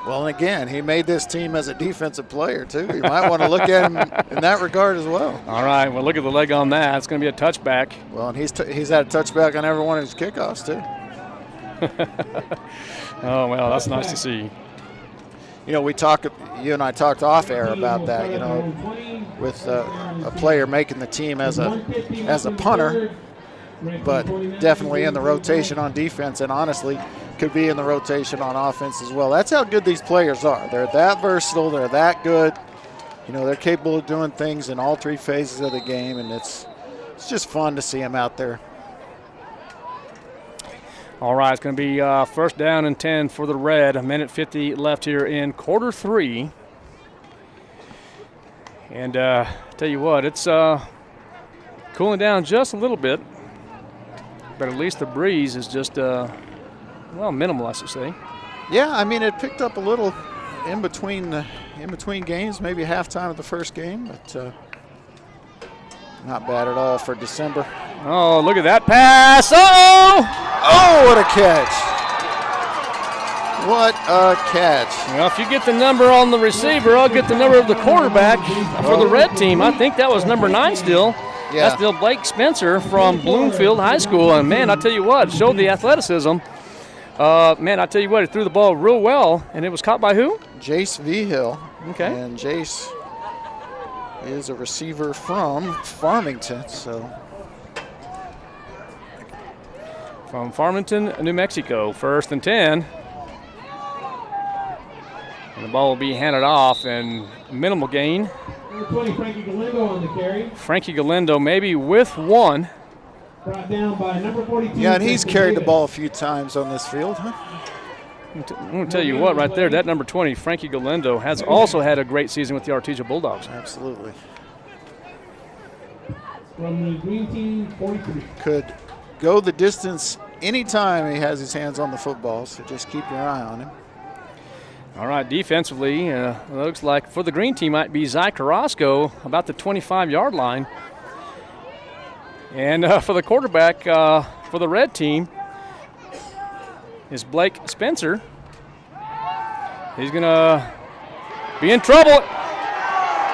Speaker 3: Well, and again, he made this team as a defensive player, too. You might want to look at him in that regard as well.
Speaker 2: All right. Well, look at the leg on that. It's going to be a touchback.
Speaker 3: Well, and he's had a touchback on every one of his kickoffs, too.
Speaker 2: Oh, well, that's nice to see.
Speaker 3: You know, you and I talked off air about that, you know, with a player making the team as a punter, but definitely in the rotation on defense, and honestly could be in the rotation on offense as well. That's how good these players are. They're that versatile. They're that good. You know, they're capable of doing things in all three phases of the game, and it's just fun to see them out there.
Speaker 2: All right, it's going to be first down and 10 for the Red. 1:50 left here in quarter three. And tell you what, it's cooling down just a little bit, but at least the breeze is just, minimal, I should say.
Speaker 3: Yeah, I mean, it picked up a little in between games, maybe halftime of the first game, but not bad at all for December.
Speaker 2: Oh, look at that pass. Uh-oh!
Speaker 3: Oh, what a catch. What a catch.
Speaker 2: Well, if you get the number on the receiver, I'll get the number of the quarterback for the red team. I think that was number 9 still.
Speaker 3: Yeah.
Speaker 2: That's still Blake Spencer from Bloomfield High School. And, man, I tell you what, showed the athleticism. Man, I tell you what, he threw the ball real well. And it was caught by who?
Speaker 3: Jace Vigil.
Speaker 2: Okay.
Speaker 3: And Jace is a receiver from Farmington, so.
Speaker 2: From Farmington, New Mexico, 1st and 10. And the ball will be handed off and minimal gain.
Speaker 1: Number 20, Frankie Galindo on the carry.
Speaker 2: Frankie Galindo maybe with one.
Speaker 1: Brought down by number 42.
Speaker 3: Yeah, and he's carried the ball a few times on this field, huh?
Speaker 2: I'm going to tell you what, right there, that number 20, Frankie Galindo, has also had a great season with the Artesia Bulldogs.
Speaker 3: Absolutely.
Speaker 1: From the green team, 43.
Speaker 3: Could go the distance anytime he has his hands on the football, so just keep your eye on him.
Speaker 2: All right, defensively, looks like for the green team might be Zy Carrasco, about the 25-yard line. And for the quarterback for the red team is Blake Spencer. He's going to be in trouble.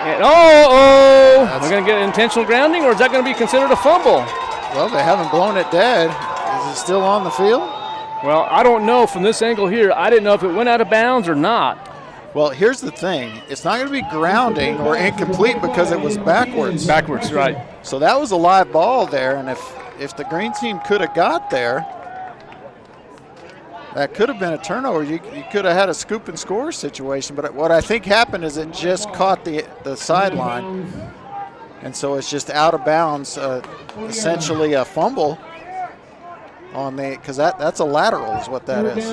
Speaker 2: And, we're going to get intentional grounding, or is that going to be considered a fumble?
Speaker 3: Well, they haven't blown it dead. Is it still on the field?
Speaker 2: Well, I don't know from this angle here. I didn't know if it went out of bounds or not.
Speaker 3: Well, here's the thing. It's not going to be grounding or incomplete because it was backwards.
Speaker 2: Backwards, right.
Speaker 3: So that was a live ball there, and if the green team could have got there, that could have been a turnover. You could have had a scoop and score situation, but what I think happened is it just caught the sideline, and so it's just out of bounds, essentially a fumble on the, because that's a lateral is what that is.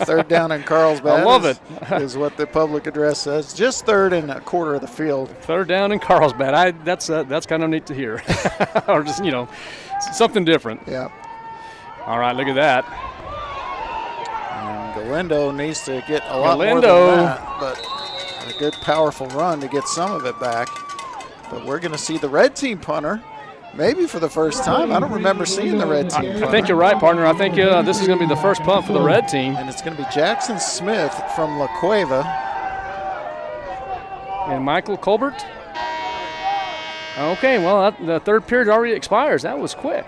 Speaker 3: Third down in Carlsbad.
Speaker 2: I love it.
Speaker 3: Is what the public address says. Just third and a quarter of the field.
Speaker 2: Third down in Carlsbad. That's kind of neat to hear. Or just, something different.
Speaker 3: Yeah.
Speaker 2: All right, look at that.
Speaker 3: And Galindo needs to get a lot more than that, but a good, powerful run to get some of it back. But we're going to see the red team punter, maybe for the first time. I don't remember seeing the red team punter.
Speaker 2: I think you're right, partner. I think this is going to be the first punt for the red team.
Speaker 3: And it's going to be Jackson Smith from La Cueva.
Speaker 2: And Michael Colbert. Okay, well, the third period already expires. That was quick.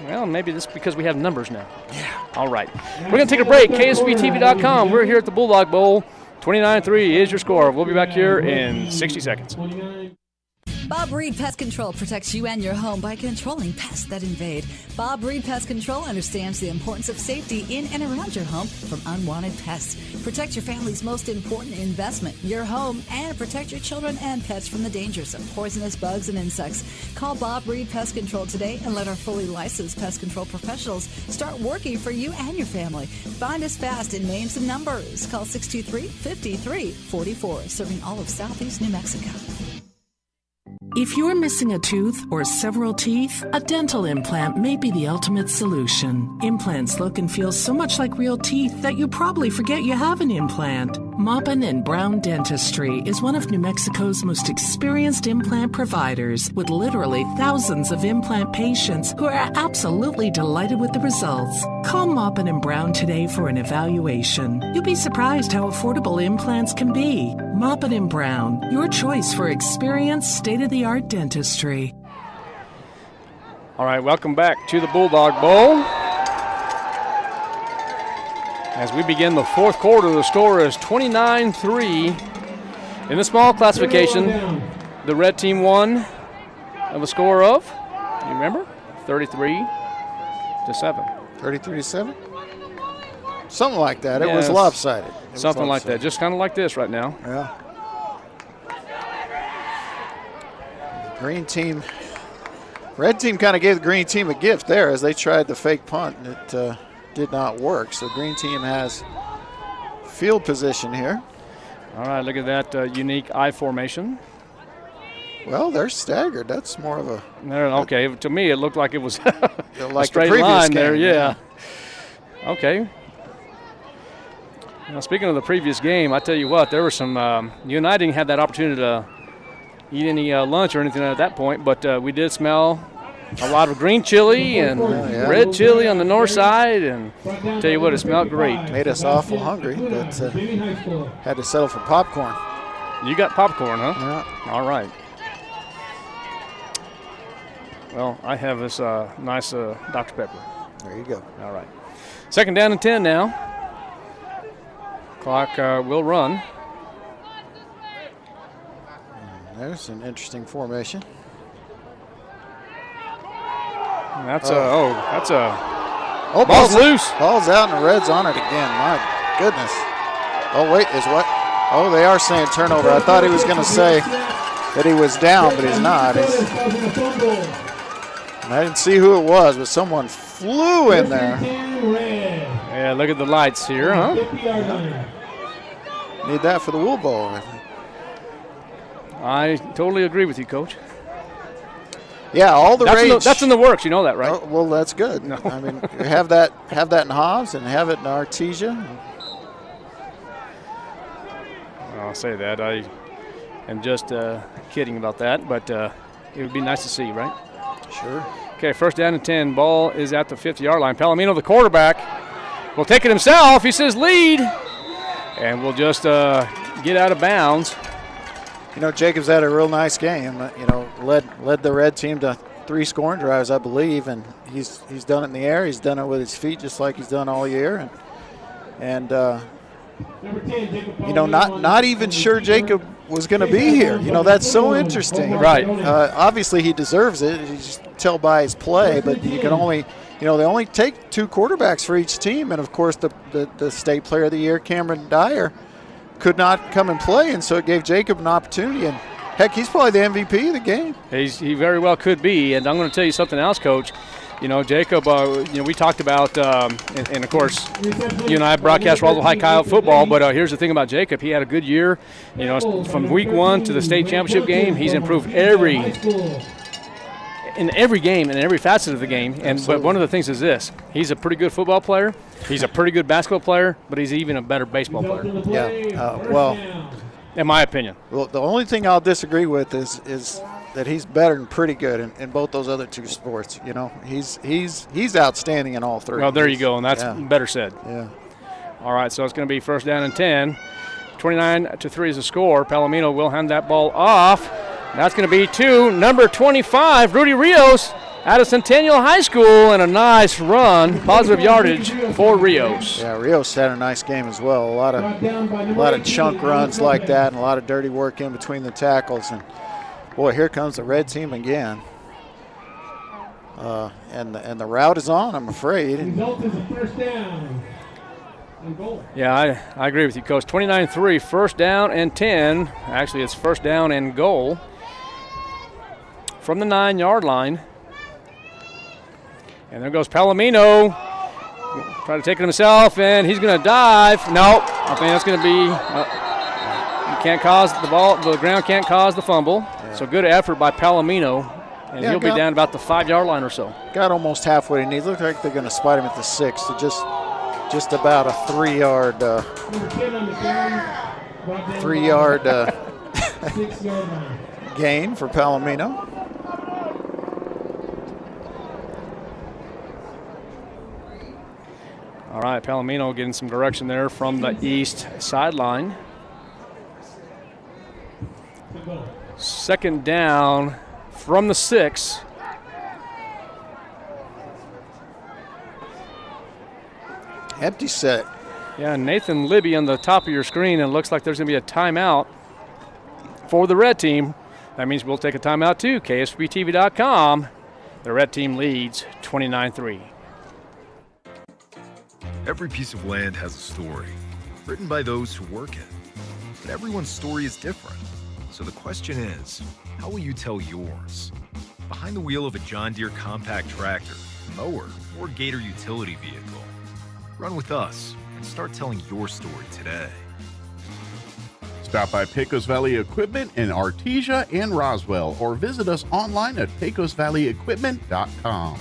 Speaker 2: Well, maybe this is because we have numbers now.
Speaker 3: Yeah.
Speaker 2: All right. We're going to take a break. KSVTV.com. We're here at the Bulldog Bowl. 29-3 is your score. We'll be back here in 60 seconds.
Speaker 15: Bob Reed Pest Control protects you and your home by controlling pests that invade. Bob Reed Pest Control understands the importance of safety in and around your home from unwanted pests. Protect your family's most important investment, your home, and protect your children and pets from the dangers of poisonous bugs and insects. Call Bob Reed Pest Control today and let our fully licensed pest control professionals start working for you and your family. Find us fast in names and numbers. Call 623-5344, serving all of Southeast New Mexico.
Speaker 16: If you're missing a tooth or several teeth, a dental implant may be the ultimate solution. Implants look and feel so much like real teeth that you probably forget you have an implant. Maupin & Brown Dentistry is one of New Mexico's most experienced implant providers, with literally thousands of implant patients who are absolutely delighted with the results. Call Maupin & Brown today for an evaluation. You'll be surprised how affordable implants can be. Maupin & Brown, your choice for experienced, state-of-the-art dentistry.
Speaker 2: All right, welcome back to the Bulldog Bowl. As we begin the fourth quarter, the score is 29-3. In the small classification, the red team won of a score of, you remember? 33-7.
Speaker 3: 33-7? Something like that. It was lopsided.
Speaker 2: Something like that. Just kind of like this right now.
Speaker 3: Yeah. Green team, red team kind of gave the green team a gift there as they tried the fake punt, and it did not work. So green team has field position here.
Speaker 2: All right, look at that unique I formation.
Speaker 3: Well, they're staggered. That's more of a...
Speaker 2: Okay, to me it looked like it was
Speaker 3: like
Speaker 2: a straight
Speaker 3: the
Speaker 2: line
Speaker 3: game,
Speaker 2: there, yeah. Okay. Now, speaking of the previous game, I tell you what, there were some, you and I didn't have that opportunity to eat any lunch or anything at that point, but we did smell a lot of green chili and red chili on the north side, and tell you what, it smelled great.
Speaker 3: Made us awful hungry, but had to settle for popcorn.
Speaker 2: You got popcorn, huh?
Speaker 3: Yeah.
Speaker 2: All right. Well, I have this nice Dr. Pepper.
Speaker 3: There you go.
Speaker 2: All right. Second down and 10 now. Clock will run.
Speaker 3: There's an interesting formation.
Speaker 2: That's
Speaker 3: ball's
Speaker 2: loose.
Speaker 3: Ball's out and the red's on it again. My goodness. Oh, wait, is what? Oh, they are saying turnover. I thought he was going to say that he was down, but he's not. I didn't see who it was, but someone flew in there.
Speaker 2: Yeah, look at the lights here, huh?
Speaker 3: Yeah. Need that for the Wool Bowl, I think.
Speaker 2: I totally agree with you, Coach.
Speaker 3: Yeah, all the rage.
Speaker 2: That's in the works. You know that, right?
Speaker 3: Oh, well, that's good.
Speaker 2: No.
Speaker 3: I mean, have that in Hobbs and have it in Artesia.
Speaker 2: I'll say that. I am just kidding about that, but it would be nice to see, right?
Speaker 3: Sure.
Speaker 2: Okay, first down and 10. Ball is at the 50-yard line. Palomino, the quarterback, will take it himself. He says lead, and we'll just get out of bounds.
Speaker 3: You know, Jacobs had a real nice game. You know, led the red team to 3 scoring drives, I believe, and he's done it in the air. He's done it with his feet just like he's done all year. And not even sure Jacob was going to be here. That's so interesting.
Speaker 2: Right.
Speaker 3: Obviously, he deserves it. You just tell by his play, but you can only they only take 2 quarterbacks for each team. And, of course, the state player of the year, Cameron Dyer, could not come and play, and so it gave Jacob an opportunity. And, heck, he's probably the MVP of the game.
Speaker 2: He very well could be. And I'm going to tell you something else, Coach. Jacob, we talked about, and of course, you and I broadcast Roswell High Coyote football, but here's the thing about Jacob. He had a good year. From week 1 to the state championship game, he's improved in every game and every facet of the game. But one of the things is this: he's a pretty good football player, he's a pretty good basketball player, but he's even a better baseball player.
Speaker 3: Yeah.
Speaker 2: In my opinion.
Speaker 3: Well, the only thing I'll disagree with is that he's better than pretty good in both those other 2 sports. He's outstanding in all 3.
Speaker 2: Well, there you go, and that's better said.
Speaker 3: Yeah.
Speaker 2: All right, so it's going to be first down and 10. 29-3 is the score. Palomino will hand that ball off. That's going to be to number 25, Rudy Rios, out of Centennial High School, and a nice run, positive yardage for Rios.
Speaker 3: Yeah, Rios had a nice game as well. A lot of chunk runs like that, and a lot of dirty work in between the tackles. And boy, here comes the red team again. And the route is on, I'm afraid.
Speaker 1: Result is a first down.
Speaker 2: Yeah, I agree with you, Coach. 29-3, first down and 10. Actually, it's first down and goal from the 9-yard line. And there goes Palomino. Try to take it himself, and he's going to dive. No, I think that's going to be you can't cause the ball. The ground can't cause the fumble. Yeah. So good effort by Palomino, and he'll be down about the 5-yard line or so.
Speaker 3: Got almost halfway, and he looked like they're going to spot him at the 6. So just about a 3-yard gain for Palomino.
Speaker 2: All right, Palomino getting some direction there from the east sideline. Second down from the 6.
Speaker 3: Empty set.
Speaker 2: Yeah, Nathan Libby on the top of your screen, and it looks like there's going to be a timeout for the red team. That means we'll take a timeout too. KSBTV.com. The red team leads 29-3.
Speaker 17: Every piece of land has a story, written by those who work it. But everyone's story is different. So the question is, how will you tell yours? Behind the wheel of a John Deere compact tractor, mower, or Gator utility vehicle. Run with us and start telling your story today.
Speaker 5: Stop by Pecos Valley Equipment in Artesia and Roswell, or visit us online at pecosvalleyequipment.com.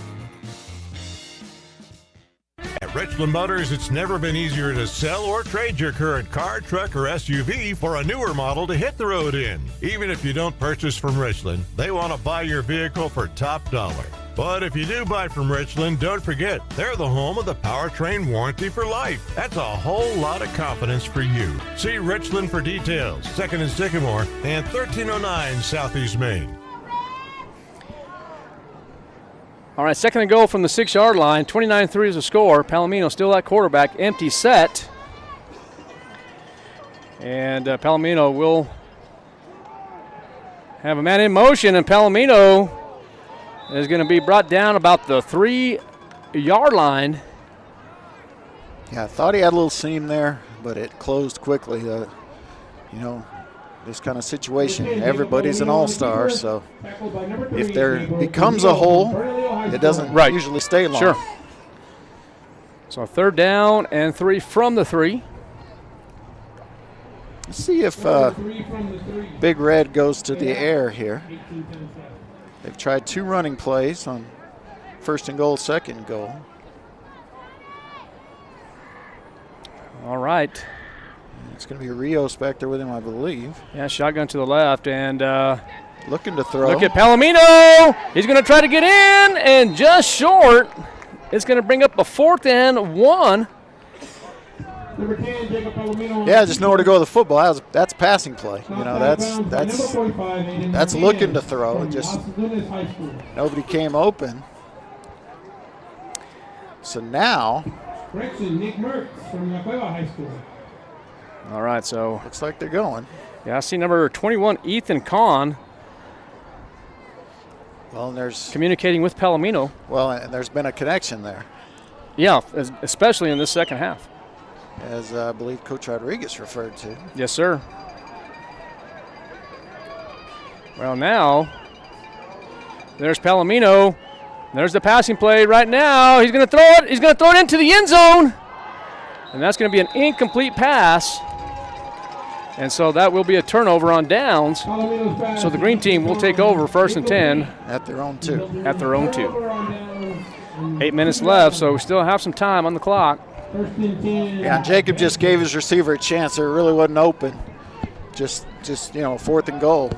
Speaker 18: At Richland Motors, it's never been easier to sell or trade your current car, truck, or SUV for a newer model to hit the road in. Even if you don't purchase from Richland, they want to buy your vehicle for top dollar. But if you do buy from Richland, don't forget, they're the home of the powertrain warranty for life. That's a whole lot of confidence for you. See Richland for details. 2nd and Sycamore and 1309 Southeast Main.
Speaker 2: All right, second and goal from the 6-yard line. 29-3 is the score. Palomino still at quarterback. Empty set. And Palomino will have a man in motion, and Palomino is going to be brought down about the 3-yard line.
Speaker 3: Yeah, I thought he had a little seam there, but it closed quickly. This kind of situation, everybody's an all-star, so if there becomes a hole, it doesn't usually stay long.
Speaker 2: Sure. So third down and 3 from the 3.
Speaker 3: Let's see if Big Red goes to the air here. They've tried 2 running plays on 1st and goal, 2nd and goal.
Speaker 2: All right.
Speaker 3: It's going to be Rios back there with him, I believe.
Speaker 2: Yeah, shotgun to the left, and
Speaker 3: looking to throw.
Speaker 2: Look at Palomino. He's going to try to get in, and just short. It's going to bring up a 4th and 1.
Speaker 1: Number 10, Jacob Palomino.
Speaker 3: Yeah, just know where to go with the football. That's passing play. You know, that's looking to throw. It just nobody came open. So now,
Speaker 1: correction, Nick Mertz from La Cueva High School.
Speaker 2: All right, so
Speaker 3: looks like they're going.
Speaker 2: Yeah, I see number 21, Ethan Kahn.
Speaker 3: Well, and there's
Speaker 2: communicating with Palomino.
Speaker 3: Well, and there's been a connection there.
Speaker 2: Yeah, especially in this second half.
Speaker 3: As I believe Coach Rodriguez referred to.
Speaker 2: Yes, sir. Well, now there's Palomino. There's the passing play right now. He's going to throw it. He's going to throw it into the end zone. And that's going to be an incomplete pass. And so that will be a turnover on downs. So the green team will take over 1st and 10.
Speaker 3: At their own 2.
Speaker 2: At their own 2. 8 minutes left, so we still have some time on the clock.
Speaker 3: Yeah, and Jacob just gave his receiver a chance. There really wasn't open. Just 4th and goal.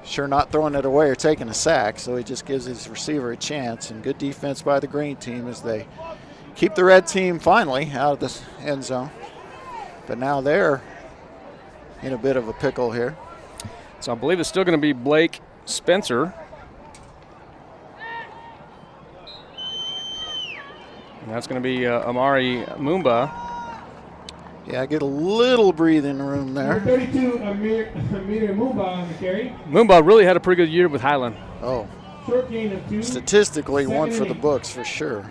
Speaker 3: Sure not throwing it away or taking a sack, so he just gives his receiver a chance. And good defense by the green team as they keep the red team finally out of this end zone. But now they're in a bit of a pickle here.
Speaker 2: So I believe it's still going to be Blake Spencer. And that's going to be Amari Mumba.
Speaker 3: Yeah, get a little breathing room there.
Speaker 1: Number 32, Amir Mumba on the carry.
Speaker 2: Mumba really had a pretty good year with Highland.
Speaker 3: Oh.
Speaker 1: Short gain of 2.
Speaker 3: Statistically, one for the books for sure.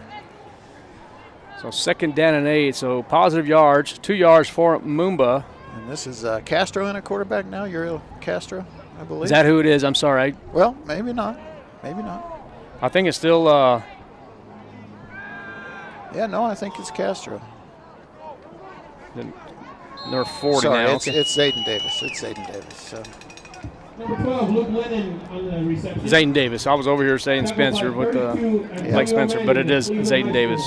Speaker 2: So 2nd down and 8, so positive yards, 2 yards for Mumba.
Speaker 3: And this is Castro in a quarterback now, Uriel Castro, I believe.
Speaker 2: Is that who it is? I'm sorry.
Speaker 3: Well, maybe not. Maybe not.
Speaker 2: I think it's still.
Speaker 3: Yeah, no, I think it's Castro.
Speaker 2: They're 40
Speaker 3: Sorry,
Speaker 2: now.
Speaker 3: It's Zayden Davis. It's Zayden Davis. So.
Speaker 1: Number 12, Luke Lennon on the reception.
Speaker 2: Zayden Davis. I was over here saying Spencer with Blake Spencer, but it is Zayden Davis.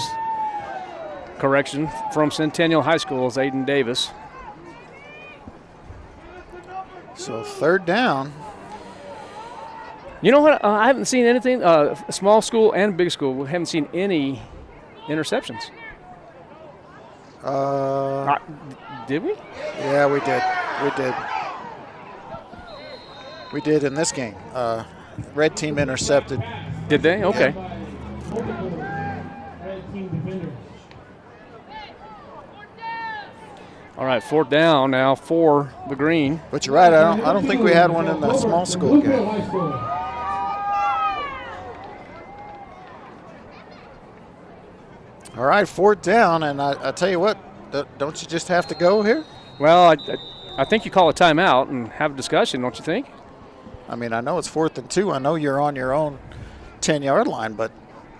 Speaker 2: Correction from Centennial High School, Zayden Davis.
Speaker 3: So 3rd down.
Speaker 2: You know what? I haven't seen anything. Small school and big school, we haven't seen any interceptions. Did we?
Speaker 3: Yeah, we did. We did in this game. Red team intercepted.
Speaker 2: Did they? Okay. All right, 4th down now for the green.
Speaker 3: But you're right. I don't think we had one in the small school game. All right, 4th down, and I tell you what, don't you just have to go here?
Speaker 2: Well, I think you call a timeout and have a discussion, don't you think?
Speaker 3: I mean, I know it's 4th and 2. I know you're on your own 10-yard line, but,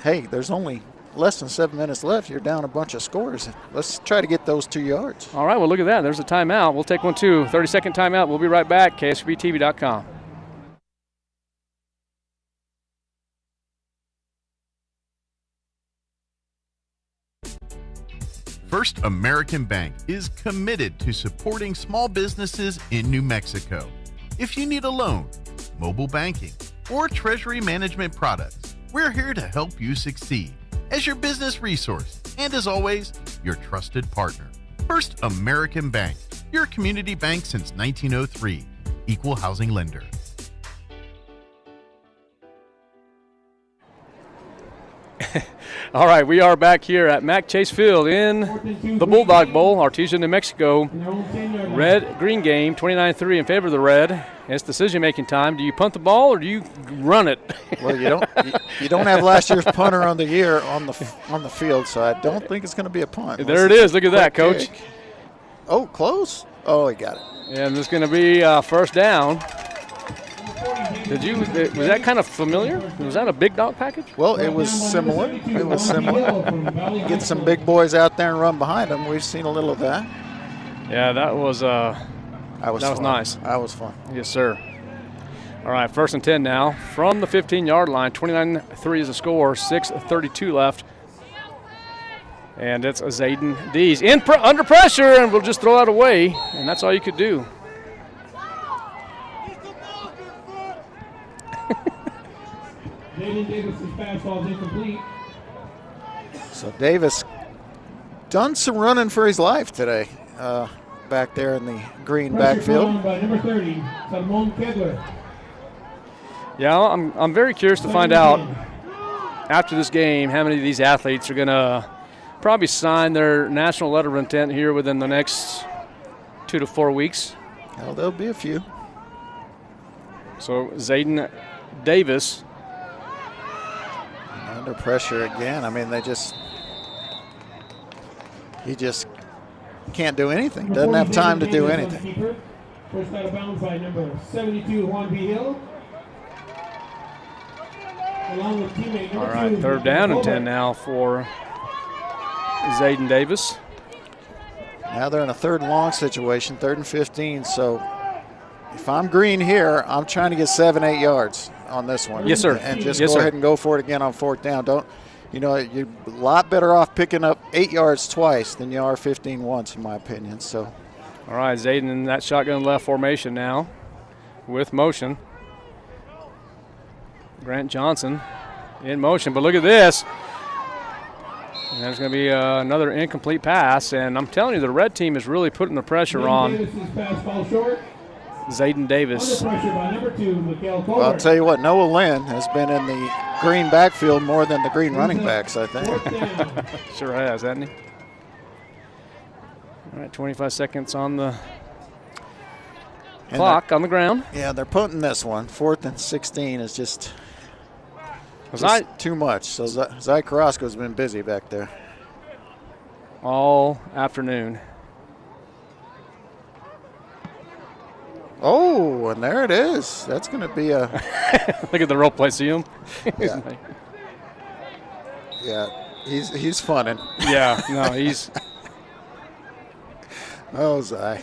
Speaker 3: hey, there's only less than 7 minutes left. You're down a bunch of scores. Let's try to get those 2 yards.
Speaker 2: All right, well, look at that. There's a timeout. We'll take one, too. 30-second timeout. We'll be right back. KSBTV.com.
Speaker 5: First American Bank is committed to supporting small businesses in New Mexico. If you need a loan, mobile banking, or treasury management products, we're here to help you succeed as your business resource and, as always, your trusted partner. First American Bank, your community bank since 1903, equal housing lender.
Speaker 2: All right, we are back here at Mac Chase Field in the Bulldog Bowl, Artesia, New Mexico. Red-green game, 29-3 in favor of the red. It's decision-making time. Do you punt the ball or do you run it?
Speaker 3: Well, you don't have last year's punter on the year on the field, so I don't think it's going to be a punt.
Speaker 2: There it is. Look at that, Coach.
Speaker 3: Kick. Oh, close. Oh, he got it.
Speaker 2: And it's going to be 1st down. Was that kind of familiar? Was that a big dog package?
Speaker 3: Well, it was similar. Get some big boys out there and run behind them. We've seen a little of that.
Speaker 2: Yeah, that was nice.
Speaker 3: That was fun.
Speaker 2: Yes, sir. All right, 1st and 10 now from the 15-yard line. 29-3 is the score. 6:32 left. And it's Zayden Dees under pressure, and we'll just throw that away, and that's all you could do.
Speaker 1: Davis's pass ball is incomplete.
Speaker 3: So Davis done some running for his life today back there in the green
Speaker 1: Pressure
Speaker 3: backfield.
Speaker 1: thrown by number 30, Salmon Kedler.
Speaker 2: Yeah, I'm very curious to find out after this game how many of these athletes are going to probably sign their national letter of intent here within the next 2 to 4 weeks.
Speaker 3: Well, there'll be a few.
Speaker 2: So Zayden Davis.
Speaker 3: Under pressure again. I mean, he just can't do anything. Doesn't have time to do anything.
Speaker 1: Pushed out of bounds by number 72, Juan B. Hill. Along with teammate number
Speaker 2: All right,
Speaker 1: 2,
Speaker 2: third down and 10 now for Zayden Davis.
Speaker 3: Now they're in a 3rd and long situation, 3rd and 15. So if I'm green here, I'm trying to get 7-8 yards on this one.
Speaker 2: Yes, sir.
Speaker 3: And just
Speaker 2: Yes,
Speaker 3: go
Speaker 2: sir.
Speaker 3: ahead and go for it again on 4th down. You're a lot better off picking up 8 yards twice than you are 15 once, in my opinion. So,
Speaker 2: all right, Zayden in that shotgun left formation now with motion. Grant Johnson in motion, but look at this. And there's going to be another incomplete pass, and I'm telling you, the red team is really putting the pressure on
Speaker 1: Davis's pass falls short.
Speaker 2: Zayden Davis.
Speaker 1: Under pressure by number 2, Mikael
Speaker 3: well, I'll
Speaker 1: Kohler.
Speaker 3: tell you what, Noah Lynn has been in the green backfield more than the green running backs, I think.
Speaker 2: Sure has, hasn't he? All right, 25 seconds on the clock on the ground.
Speaker 3: Yeah, they're punting this one. 4th and 16 is just too much. So Zy Carrasco's been busy back there.
Speaker 2: All afternoon.
Speaker 3: Oh, and there it is. That's going to be a...
Speaker 2: Look at the role play. See him?
Speaker 3: Yeah, he's funning.
Speaker 2: Yeah, no, he's...
Speaker 3: Oh, Zy.
Speaker 2: They're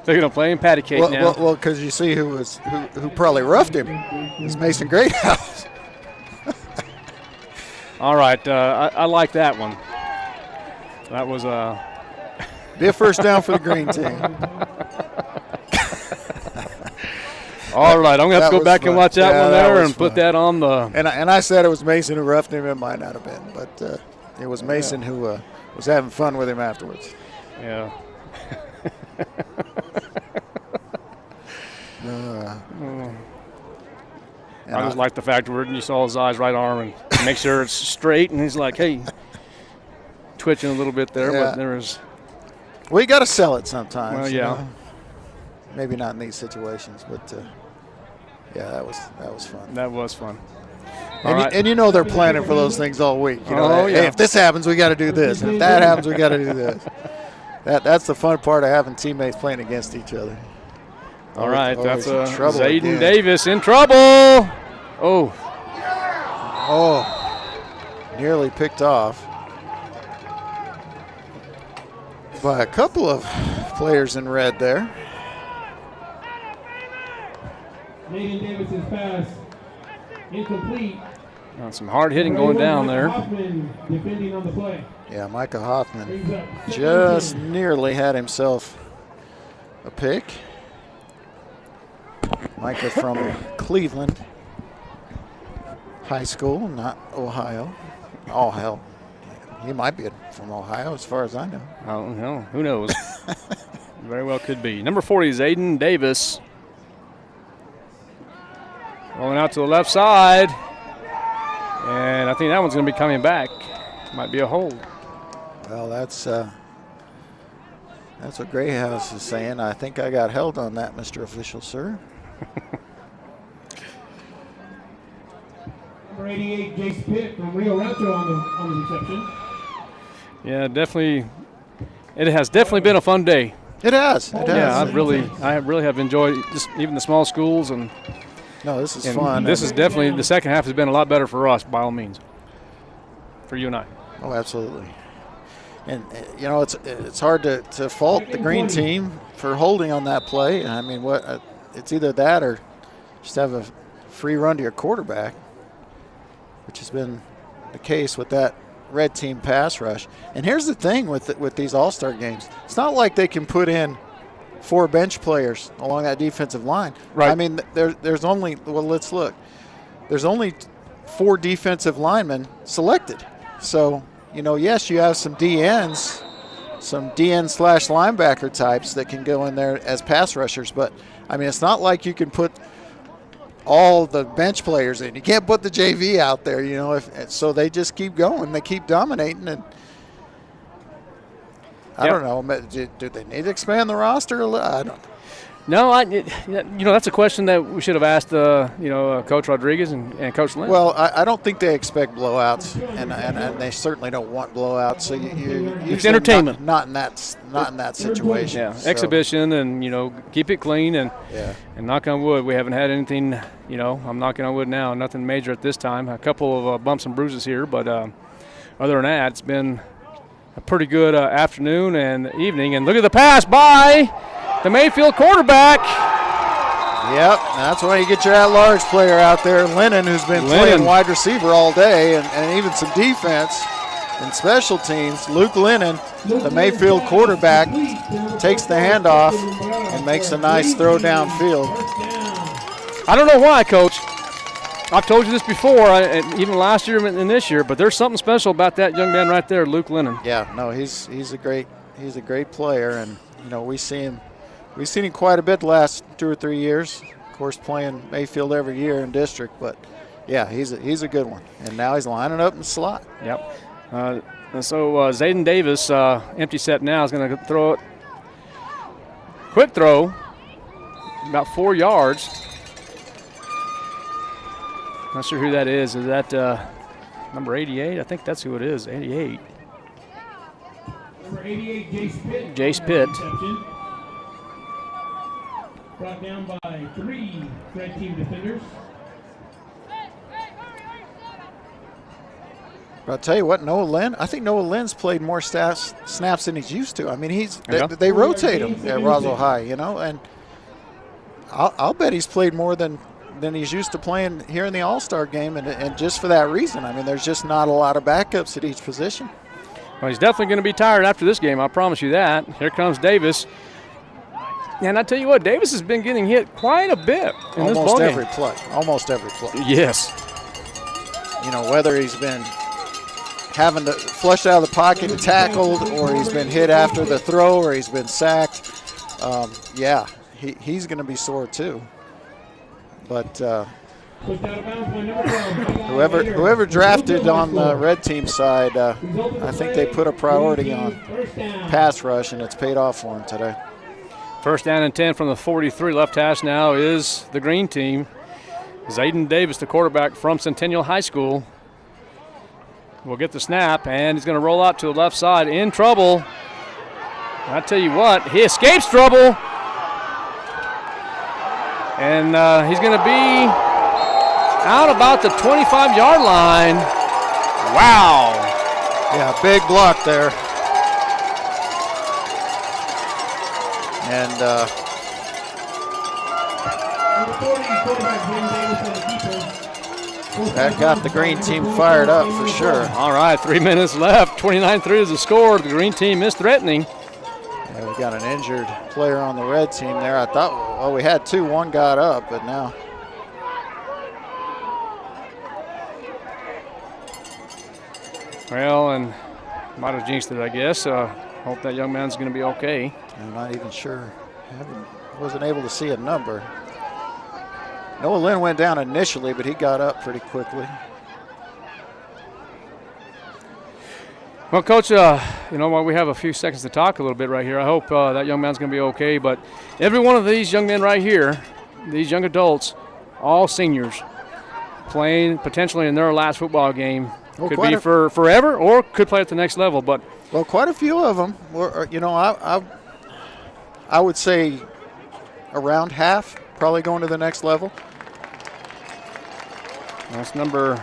Speaker 2: going to play him patty cake now.
Speaker 3: Well, because you see who probably roughed him. It's Mason Greathouse.
Speaker 2: All right, I like that one. That was
Speaker 3: be a 1st down for the green team.
Speaker 2: All right, I'm going to have to go back and watch that one there and put that on the...
Speaker 3: And I said it was Mason who roughed him. It might not have been, but it was Mason who was having fun with him afterwards.
Speaker 2: Yeah. I just like the fact where you saw his eyes right arm and make sure it's straight, and he's like, hey, twitching a little bit there, but there was...
Speaker 3: Well, you got to sell it sometimes.
Speaker 2: Well, yeah.
Speaker 3: Maybe not in these situations, but yeah, that was fun.
Speaker 2: That was fun.
Speaker 3: And you know they're planning for those things all week. You know,
Speaker 2: Oh, yeah.
Speaker 3: Hey, if this happens, we got to do this. If that happens, we got to do this. That's the fun part of having teammates playing against each other.
Speaker 2: All right, that's
Speaker 3: trouble
Speaker 2: Zayden
Speaker 3: again.
Speaker 2: Davis in trouble. Oh,
Speaker 3: nearly picked off by a couple of players in red there.
Speaker 1: Zayden Davis's pass incomplete.
Speaker 2: some hard hitting going down there.
Speaker 1: Hoffman defending on the play.
Speaker 3: Yeah, Micah Hoffman just nearly had himself a pick. Micah from Cleveland High School, not Ohio. Oh, hell. He might be from Ohio as far as I know.
Speaker 2: I don't know. Who knows? Very well could be. Number 40 is Zayden Davis. Rolling out to the left side. And I think that one's going to be coming back. Might be a hold.
Speaker 3: Well, that's what Greyhouse is saying. I think I got held on that, Mr. Official, sir.
Speaker 1: Number 88, Jace Pitt from Rio Rancho on the reception.
Speaker 2: Yeah, definitely. It has definitely been a fun day.
Speaker 3: It has.
Speaker 2: Yeah, I really have enjoyed just even the small schools and.
Speaker 3: No, this is fun.
Speaker 2: This is definitely the second half has been a lot better for us, by all means. For you and I.
Speaker 3: Oh, absolutely. And you know, it's hard to fault the green team for holding on that play. I mean, it's either that or just have a free run to your quarterback, which has been the case with that red team pass rush. And here's the thing with these all-star games: it's not like they can put in 4 bench players along that defensive line.
Speaker 2: Right.
Speaker 3: I mean, there's only let's look. There's only 4 defensive linemen selected. So yes, you have some DNs, some DN/linebacker types that can go in there as pass rushers, but I mean, it's not like you can put all the bench players in. You can't put the JV out there, so they just keep going. They keep dominating, and I don't know. Do they need to expand the roster a little? I don't know.
Speaker 2: No, that's a question that we should have asked, Coach Rodriguez and Coach Lynn.
Speaker 3: Well, I don't think they expect blowouts, and they certainly don't want blowouts. So
Speaker 2: it's entertainment,
Speaker 3: not in that situation.
Speaker 2: Yeah,
Speaker 3: so.
Speaker 2: Exhibition, and keep it clean, and knock on wood, we haven't had anything. I'm knocking on wood now, nothing major at this time. A couple of bumps and bruises here, but other than that, it's been a pretty good afternoon and evening. And look at the pass by the Mayfield quarterback.
Speaker 3: Yep, that's why you get your at-large player out there, Lennon, who's been playing wide receiver all day and even some defense and special teams. Luke Lennon, the Mayfield quarterback, takes the handoff and makes a nice throw downfield.
Speaker 2: I don't know why, Coach. I've told you this before, even last year and this year, but there's something special about that young man right there, Luke Lennon.
Speaker 3: Yeah, no, he's a great player, and we've seen him quite a bit the last 2 or 3 years. Of course, playing Mayfield every year in district, but yeah, he's a good one. And now he's lining up in the slot.
Speaker 2: Yep. So Zayden Davis, empty set now, is going to throw it. Quick throw, about 4 yards. Not sure who that is. Is that number 88? I think that's who it is, 88.
Speaker 1: Number 88,
Speaker 2: Jace Pitt.
Speaker 1: Brought down by 3 red team defenders.
Speaker 3: But I'll tell you what, I think Noah Lynn's played more snaps than he's used to. I mean, they rotate him at Roswell High, and I'll bet he's played more than he's used to playing here in the All-Star game, and just for that reason. I mean, there's just not a lot of backups at each position.
Speaker 2: Well, he's definitely going to be tired after this game, I promise you that. Here comes Davis. And I tell you what, Davis has been getting hit quite a bit in this ball game.
Speaker 3: Almost every play.
Speaker 2: Yes.
Speaker 3: Whether he's been having to flush out of the pocket and tackled, or he's been hit after the throw, or he's been sacked. He's going to be sore too. But whoever drafted on the red team side, I think they put a priority on pass rush, and it's paid off for him today.
Speaker 2: First down and 10 from the 43. Left hash now is the green team. Zayden Davis, the quarterback from Centennial High School, will get the snap, and he's going to roll out to the left side in trouble. I tell you what, he escapes trouble. And he's going to be out about the 25-yard line. Wow.
Speaker 3: Yeah, big block there. And that got the green team fired up for sure.
Speaker 2: All right, 3 minutes left. 29-3 is the score. The green team is threatening.
Speaker 3: Yeah, we got an injured player on the red team there. I thought, we had 2. One got up, but now.
Speaker 2: Well, and might have jinxed it, I guess. Hope that young man's going to be okay.
Speaker 3: I'm not even sure. Wasn't able to see a number. Noah Lynn went down initially, but he got up pretty quickly.
Speaker 2: Well, Coach, while we have a few seconds to talk a little bit right here, I hope that young man's going to be okay. But every one of these young men right here, these young adults, all seniors, playing potentially in their last football game. Could be for forever, or could play at the next level. But
Speaker 3: quite a few of them. I would say around half probably going to the next level.
Speaker 2: That's number.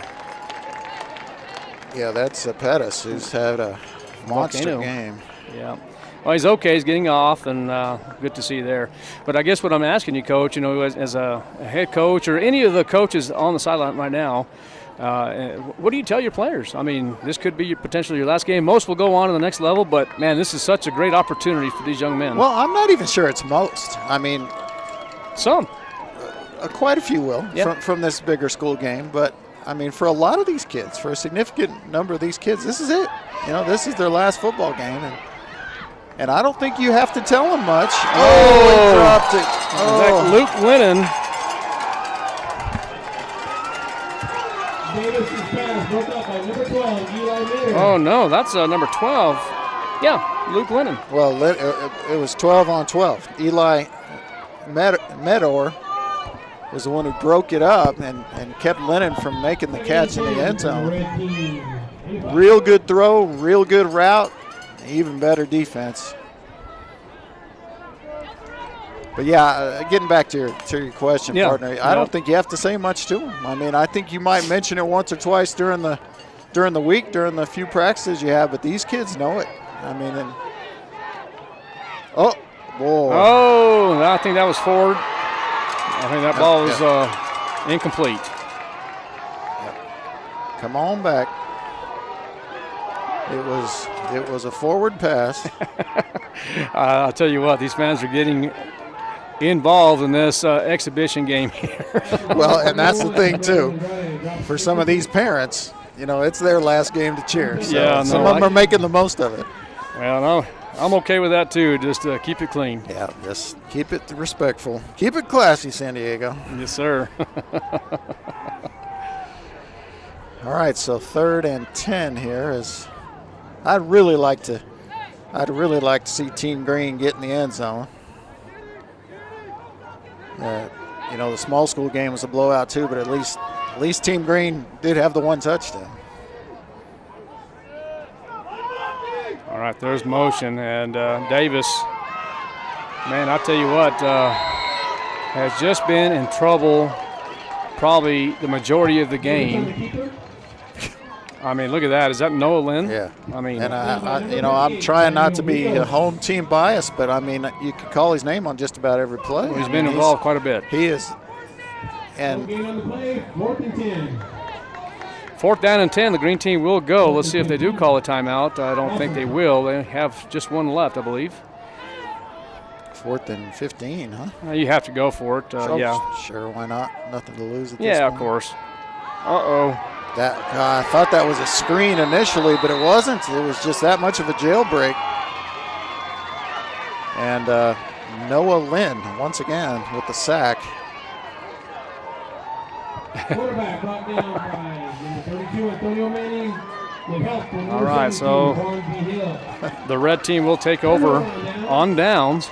Speaker 3: Yeah, that's Pettis, who's had a monster game.
Speaker 2: Yeah. Well, he's okay. He's getting off, and good to see you there. But I guess what I'm asking you, Coach, as a head coach or any of the coaches on the sideline right now, what do you tell your players? I mean, this could be potentially your last game. Most will go on to the next level, but, man, this is such a great opportunity for these young men.
Speaker 3: Well, I'm not even sure it's most. I mean,
Speaker 2: some.
Speaker 3: Quite a few will from this bigger school game. But, I mean, for a lot of these kids, for a significant number of these kids, this is it. this is their last football game, and I don't think you have to tell them much.
Speaker 2: Oh,
Speaker 3: he dropped it.
Speaker 2: Oh. Luke Lennon.
Speaker 1: Davis's pass broke up by number 12, Eli Miller.
Speaker 2: Oh, no, that's number 12. Yeah, Luke Lennon.
Speaker 3: Well, it was 12 on 12. Eli Medor was the one who broke it up and kept Lennon from making the catch in the end zone. Real good throw, real good route, even better defense. But yeah, getting back to your question, partner, I don't think you have to say much to him. I mean, I think you might mention it once or twice during the week, during the few practices you have, but these kids know it. I mean, boy.
Speaker 2: Oh, I think that was Ford. I think that ball was incomplete.
Speaker 3: Yep. Come on back. It was a forward pass.
Speaker 2: I'll tell you what, these fans are getting involved in this exhibition game here.
Speaker 3: Well, and that's the thing too. For some of these parents, it's their last game to cheer. So some of them are making the most of it.
Speaker 2: Well, no, I'm okay with that too. Just keep it clean.
Speaker 3: Yeah, just keep it respectful. Keep it classy, San Diego.
Speaker 2: Yes, sir.
Speaker 3: All right, so 3rd and 10 here is. I'd really like to see Team Green get in the end zone. The small school game was a blowout too, but at least Team Green did have the one touchdown.
Speaker 2: All right, there's motion, and Davis, man, I tell you what, has just been in trouble probably the majority of the game. I mean, look at that. Is that Noah Lynn?
Speaker 3: Yeah.
Speaker 2: I mean,
Speaker 3: and I'm trying not to be a home team biased, but I mean, you can call his name on just about every play.
Speaker 2: Well, he's been involved quite a bit.
Speaker 3: He is. And
Speaker 2: 4th down and 10. The green team will go. Let's see if they do call a timeout. I don't think they will. They have just one left, I believe.
Speaker 3: 4th and 15, huh?
Speaker 2: You have to go for it. Yeah.
Speaker 3: Sure, why not? Nothing to lose at this
Speaker 2: Yeah,
Speaker 3: point.
Speaker 2: of course. Uh-oh.
Speaker 3: I thought that was a screen initially, but it wasn't. It was just that much of a jailbreak. And Noah Lynn, once again, with the sack.
Speaker 1: Quarterback brought down by number 32, Antonio Manning.
Speaker 2: All right, so the red team will take over on downs.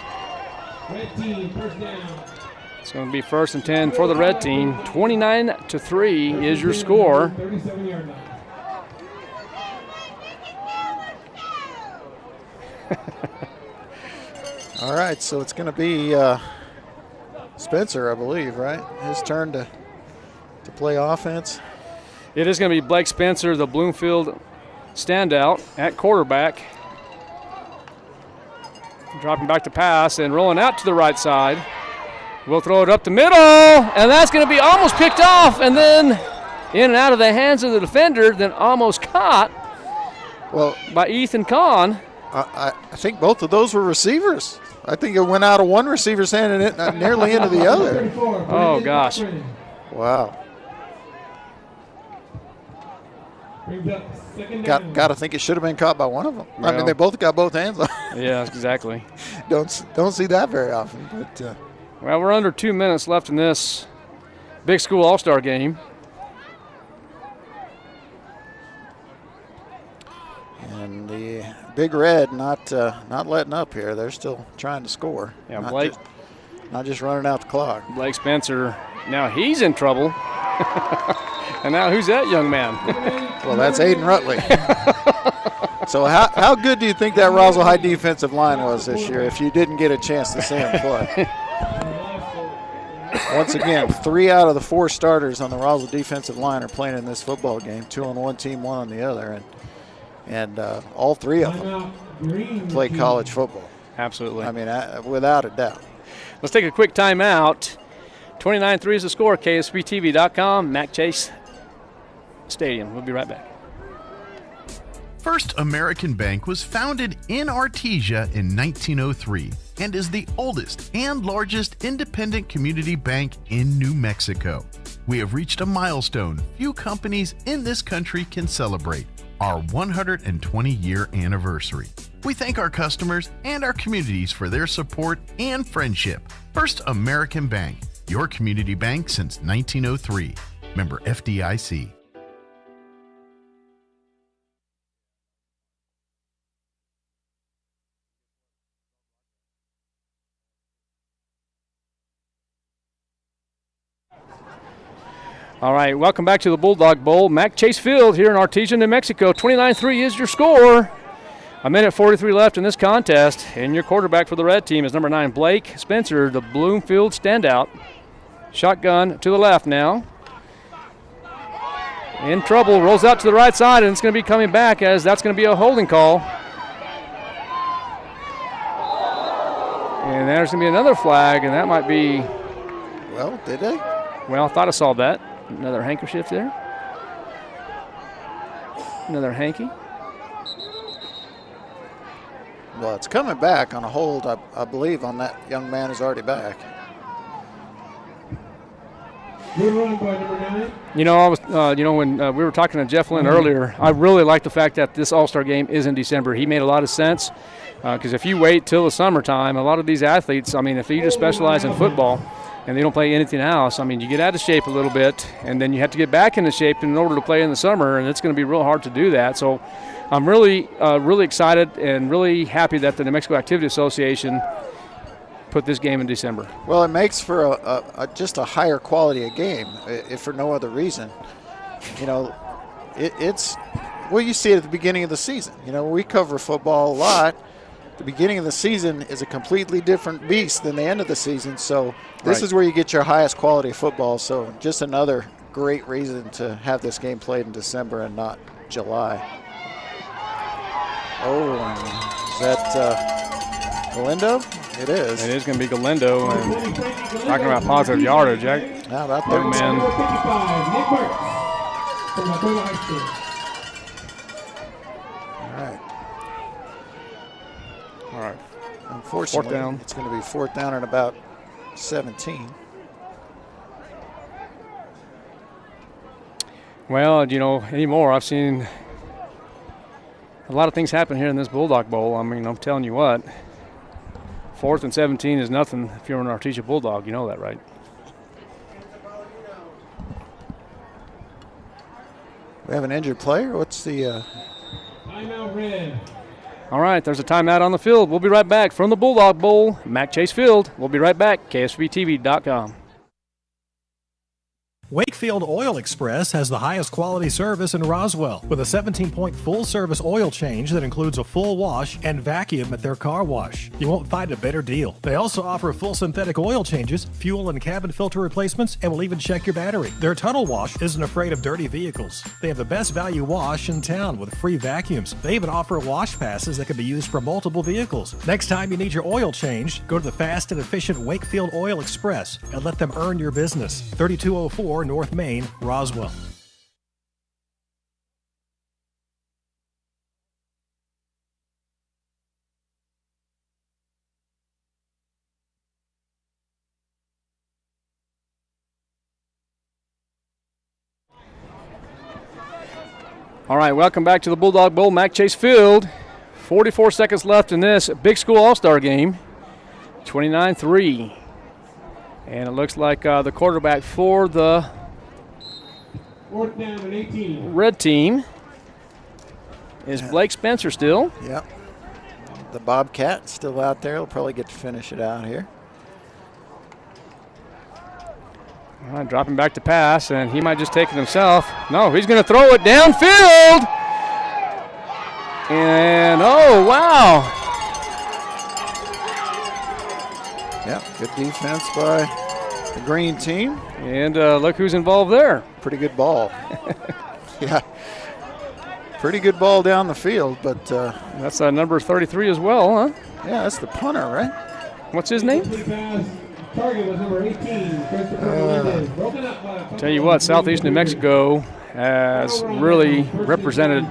Speaker 1: Red team, first down.
Speaker 2: It's going to be 1st and 10 for the red team. 29-3 is your score.
Speaker 1: 37-yard line.
Speaker 3: All right, so it's going to be Spencer, I believe, right? His turn to play offense.
Speaker 2: It is going to be Blake Spencer, the Bloomfield standout at quarterback. Dropping back to pass and rolling out to the right side. We'll throw it up the middle, and that's going to be almost picked off, and then in and out of the hands of the defender, then almost caught by Ethan Kahn.
Speaker 3: I think both of those were receivers. I think it went out of one receiver's hand and it nearly into the other.
Speaker 2: Oh, gosh.
Speaker 3: Wow. Got to think it should have been caught by one of them. I mean, they both got both hands on it.
Speaker 2: Yeah, exactly.
Speaker 3: Don't see that very often. But
Speaker 2: well, we're under 2 minutes left in this big school all-star game.
Speaker 3: And the Big Red not letting up here. They're still trying to score.
Speaker 2: Yeah, Blake.
Speaker 3: Not just running out the clock.
Speaker 2: Blake Spencer, now he's in trouble. And now who's that young man?
Speaker 3: Well, that's Aiden Rutley. So how good do you think that Roswell High defensive line was this year if you didn't get a chance to see him play? Once again, 3 out of the 4 starters on the Roswell defensive line are playing in this football game. 2 on one team, 1 on the other. And all 3 of them play college football.
Speaker 2: Absolutely.
Speaker 3: I mean, without a doubt.
Speaker 2: Let's take a quick timeout. 29-3 is the score. KSBTV.com, Mac Chase Stadium. We'll be right back.
Speaker 5: First American Bank was founded in Artesia in 1903 and is the oldest and largest independent community bank in New Mexico. We have reached a milestone few companies in this country can celebrate. our 120-year anniversary. We thank our customers and our communities for their support and friendship. First American Bank, your community bank since 1903. Member FDIC.
Speaker 2: All right, welcome back to the Bulldog Bowl. Mac Chase Field here in Artesia, New Mexico. 29-3 is your score. A minute 43 left in this contest, and your quarterback for the red team is number 9, Blake Spencer, the Bloomfield standout. Shotgun to the left now. In trouble, rolls out to the right side, and it's going to be coming back as that's going to be a holding call. And there's going to be another flag, and that might be...
Speaker 3: Well, did they?
Speaker 2: Well, I thought I saw that. Another handkerchief there. Another hanky.
Speaker 3: Well, it's coming back on a hold, I believe, on that young man who's already back.
Speaker 1: Good run by number 9.
Speaker 2: You know, I was, when we were talking to Jeff Lynn earlier, I really like the fact that this All-Star game is in December. He made a lot of sense because if you wait till the summertime, a lot of these athletes, I mean, if you just specialize in football and they don't play anything else, I mean, you get out of shape a little bit, and then you have to get back into shape in order to play in the summer, and it's going to be real hard to do that. So I'm really excited and really happy that the New Mexico Activity Association put this game in December.
Speaker 3: Well, it makes for just a higher quality of game, if for no other reason. You know, it's you see it at the beginning of the season. You know, we cover football a lot. The beginning of the season is a completely different beast than the end of the season. So this is where you get your highest quality of football. So just another great reason to have this game played in December and not July. Oh, is that Galindo? It is.
Speaker 2: It is going to be Galindo. And talking about positive yardage,
Speaker 3: How about
Speaker 2: that? Man.
Speaker 1: Number 55, Nick Burks from Laguna High School.
Speaker 3: All right.
Speaker 2: All right.
Speaker 3: Unfortunately,
Speaker 2: 4th down.
Speaker 3: It's going to be 4th down and about 17.
Speaker 2: Well, you know, anymore, I've seen a lot of things happen here in this Bulldog Bowl. I mean, I'm telling you what, 4th and 17 is nothing if you're an Artesia Bulldog. You know that, right?
Speaker 3: We have an injured player. What's the...
Speaker 1: Timeout red.
Speaker 2: All right, there's a timeout on the field. We'll be right back from the Bulldog Bowl, Mac Chase Field. We'll be right back, KSVTV.com.
Speaker 19: Wakefield Oil Express has the highest quality service in Roswell with a 17-point full-service oil change that includes a full wash and vacuum at their car wash. You won't find a better deal. They also offer full synthetic oil changes, fuel and cabin filter replacements, and will even check your battery. Their tunnel wash isn't afraid of dirty vehicles. They have the best value wash in town with free vacuums. They even offer wash passes that can be used for multiple vehicles. Next time you need your oil changed, go to the fast and efficient Wakefield Oil Express and let them earn your business. 3204 North Main, Roswell.
Speaker 2: All right, welcome back to the Bulldog Bowl, Mac Chase Field. 44 seconds left in this Big School All-Star game. 29-3. And it looks like the quarterback for the
Speaker 1: 4th down and 18.
Speaker 2: red team is Blake Spencer still.
Speaker 3: Yep. The Bobcat still out there. He'll probably get to finish it out here.
Speaker 2: All right, dropping back to pass, and he might just take it himself. No, he's going to throw it downfield. And, oh, wow.
Speaker 3: Yeah, good defense by the green team.
Speaker 2: And look who's involved there.
Speaker 3: Pretty good ball. Yeah. Pretty good ball down the field, but...
Speaker 2: that's number 33 as well, huh?
Speaker 3: Yeah, that's the punter, right?
Speaker 2: What's his name?
Speaker 1: Target was number 18, Christopher Melendez. Broken up by
Speaker 2: Tell you what, Southeast New Mexico has really represented,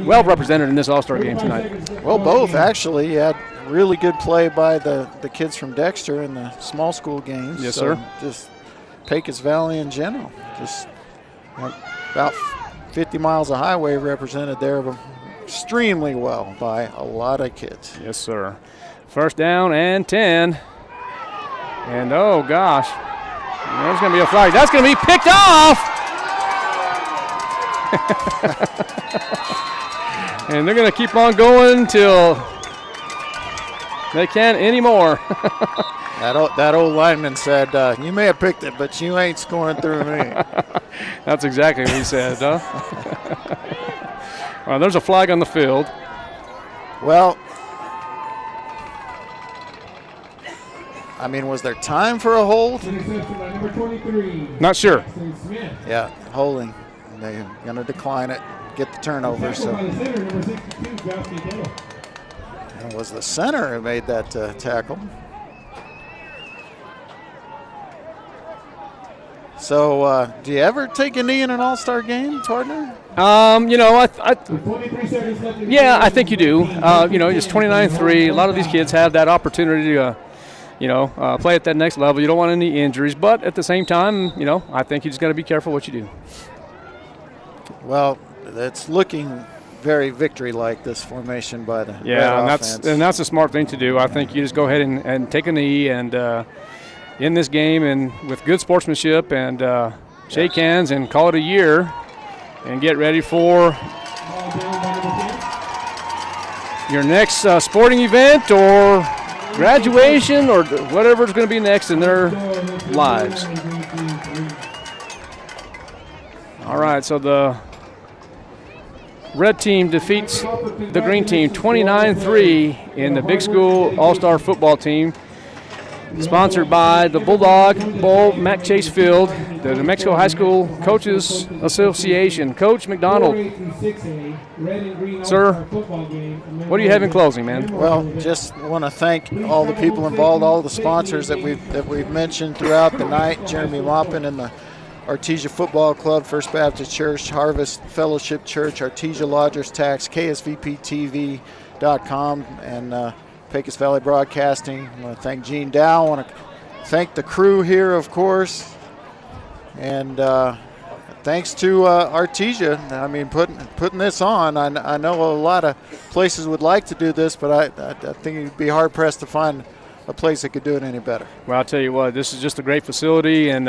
Speaker 2: well represented in this All-Star game tonight.
Speaker 3: Well, both actually. You had really good play by the kids from Dexter in the small school games.
Speaker 2: Yes,
Speaker 3: so
Speaker 2: sir.
Speaker 3: Just Pecos Valley in general. Just about 50 miles of highway represented there extremely well by a lot of kids.
Speaker 2: Yes, sir. First down and 10. And, oh, gosh. There's going to be a flag. That's going to be picked off. And they're going to keep on going till they can't anymore.
Speaker 3: That old lineman said, you may have picked it, but you ain't scoring through me.
Speaker 2: That's exactly what he said, huh? Well, there's a flag on the field.
Speaker 3: Well, I mean, was there time for a hold?
Speaker 2: Not sure.
Speaker 3: Yeah, holding. They're going to decline it, get the turnover. So it was the center who made that tackle. So, do you ever take a knee in an all-star game, partner?
Speaker 2: You know, I think you do. You know, it's 29-3. A lot of these kids have that opportunity to, play at that next level. You don't want any injuries, but at the same time, you know, I think you just got to be careful what you do.
Speaker 3: Well, it's looking very victory-like, this formation by the
Speaker 2: Red
Speaker 3: offense.
Speaker 2: that's a smart thing to do. I think you just go ahead and take a knee and in this game and with good sportsmanship and shake hands and call it a year and get ready for your next sporting event or graduation or whatever is going to be next in their lives. All right, so the red team defeats the green team 29-3 in the Big School All-Star Football Team. Sponsored by the Bulldog Bowl, Mac Chase Field, the New Mexico High School Coaches Association. Coach McDonald, sir, what do you have in closing, man?
Speaker 3: Well, just want to thank all the people involved, all the sponsors that we've mentioned throughout the night. Jeremy Maupin and the Artesia Football Club, First Baptist Church, Harvest Fellowship Church, Artesia Lodgers Tax, KSVPTV.com, and Pecos Valley Broadcasting. I want to thank Gene Dow. I want to thank the crew here, of course. And thanks to Artesia. I mean, putting this on. I know a lot of places would like to do this, but I think you'd be hard-pressed to find a place that could do it any better.
Speaker 2: Well, I'll tell you what, this is just a great facility and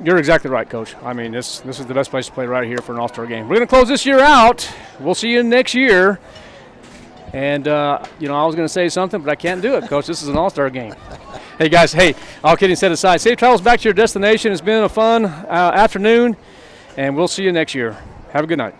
Speaker 2: you're exactly right, Coach. I mean, this is the best place to play right here for an All-Star game. We're going to close this year out. We'll see you next year. And, I was going to say something, but I can't do it, Coach. This is an all-star game. Hey, guys, all kidding set aside. Safe travels back to your destination. It's been a fun afternoon, and we'll see you next year. Have a good night.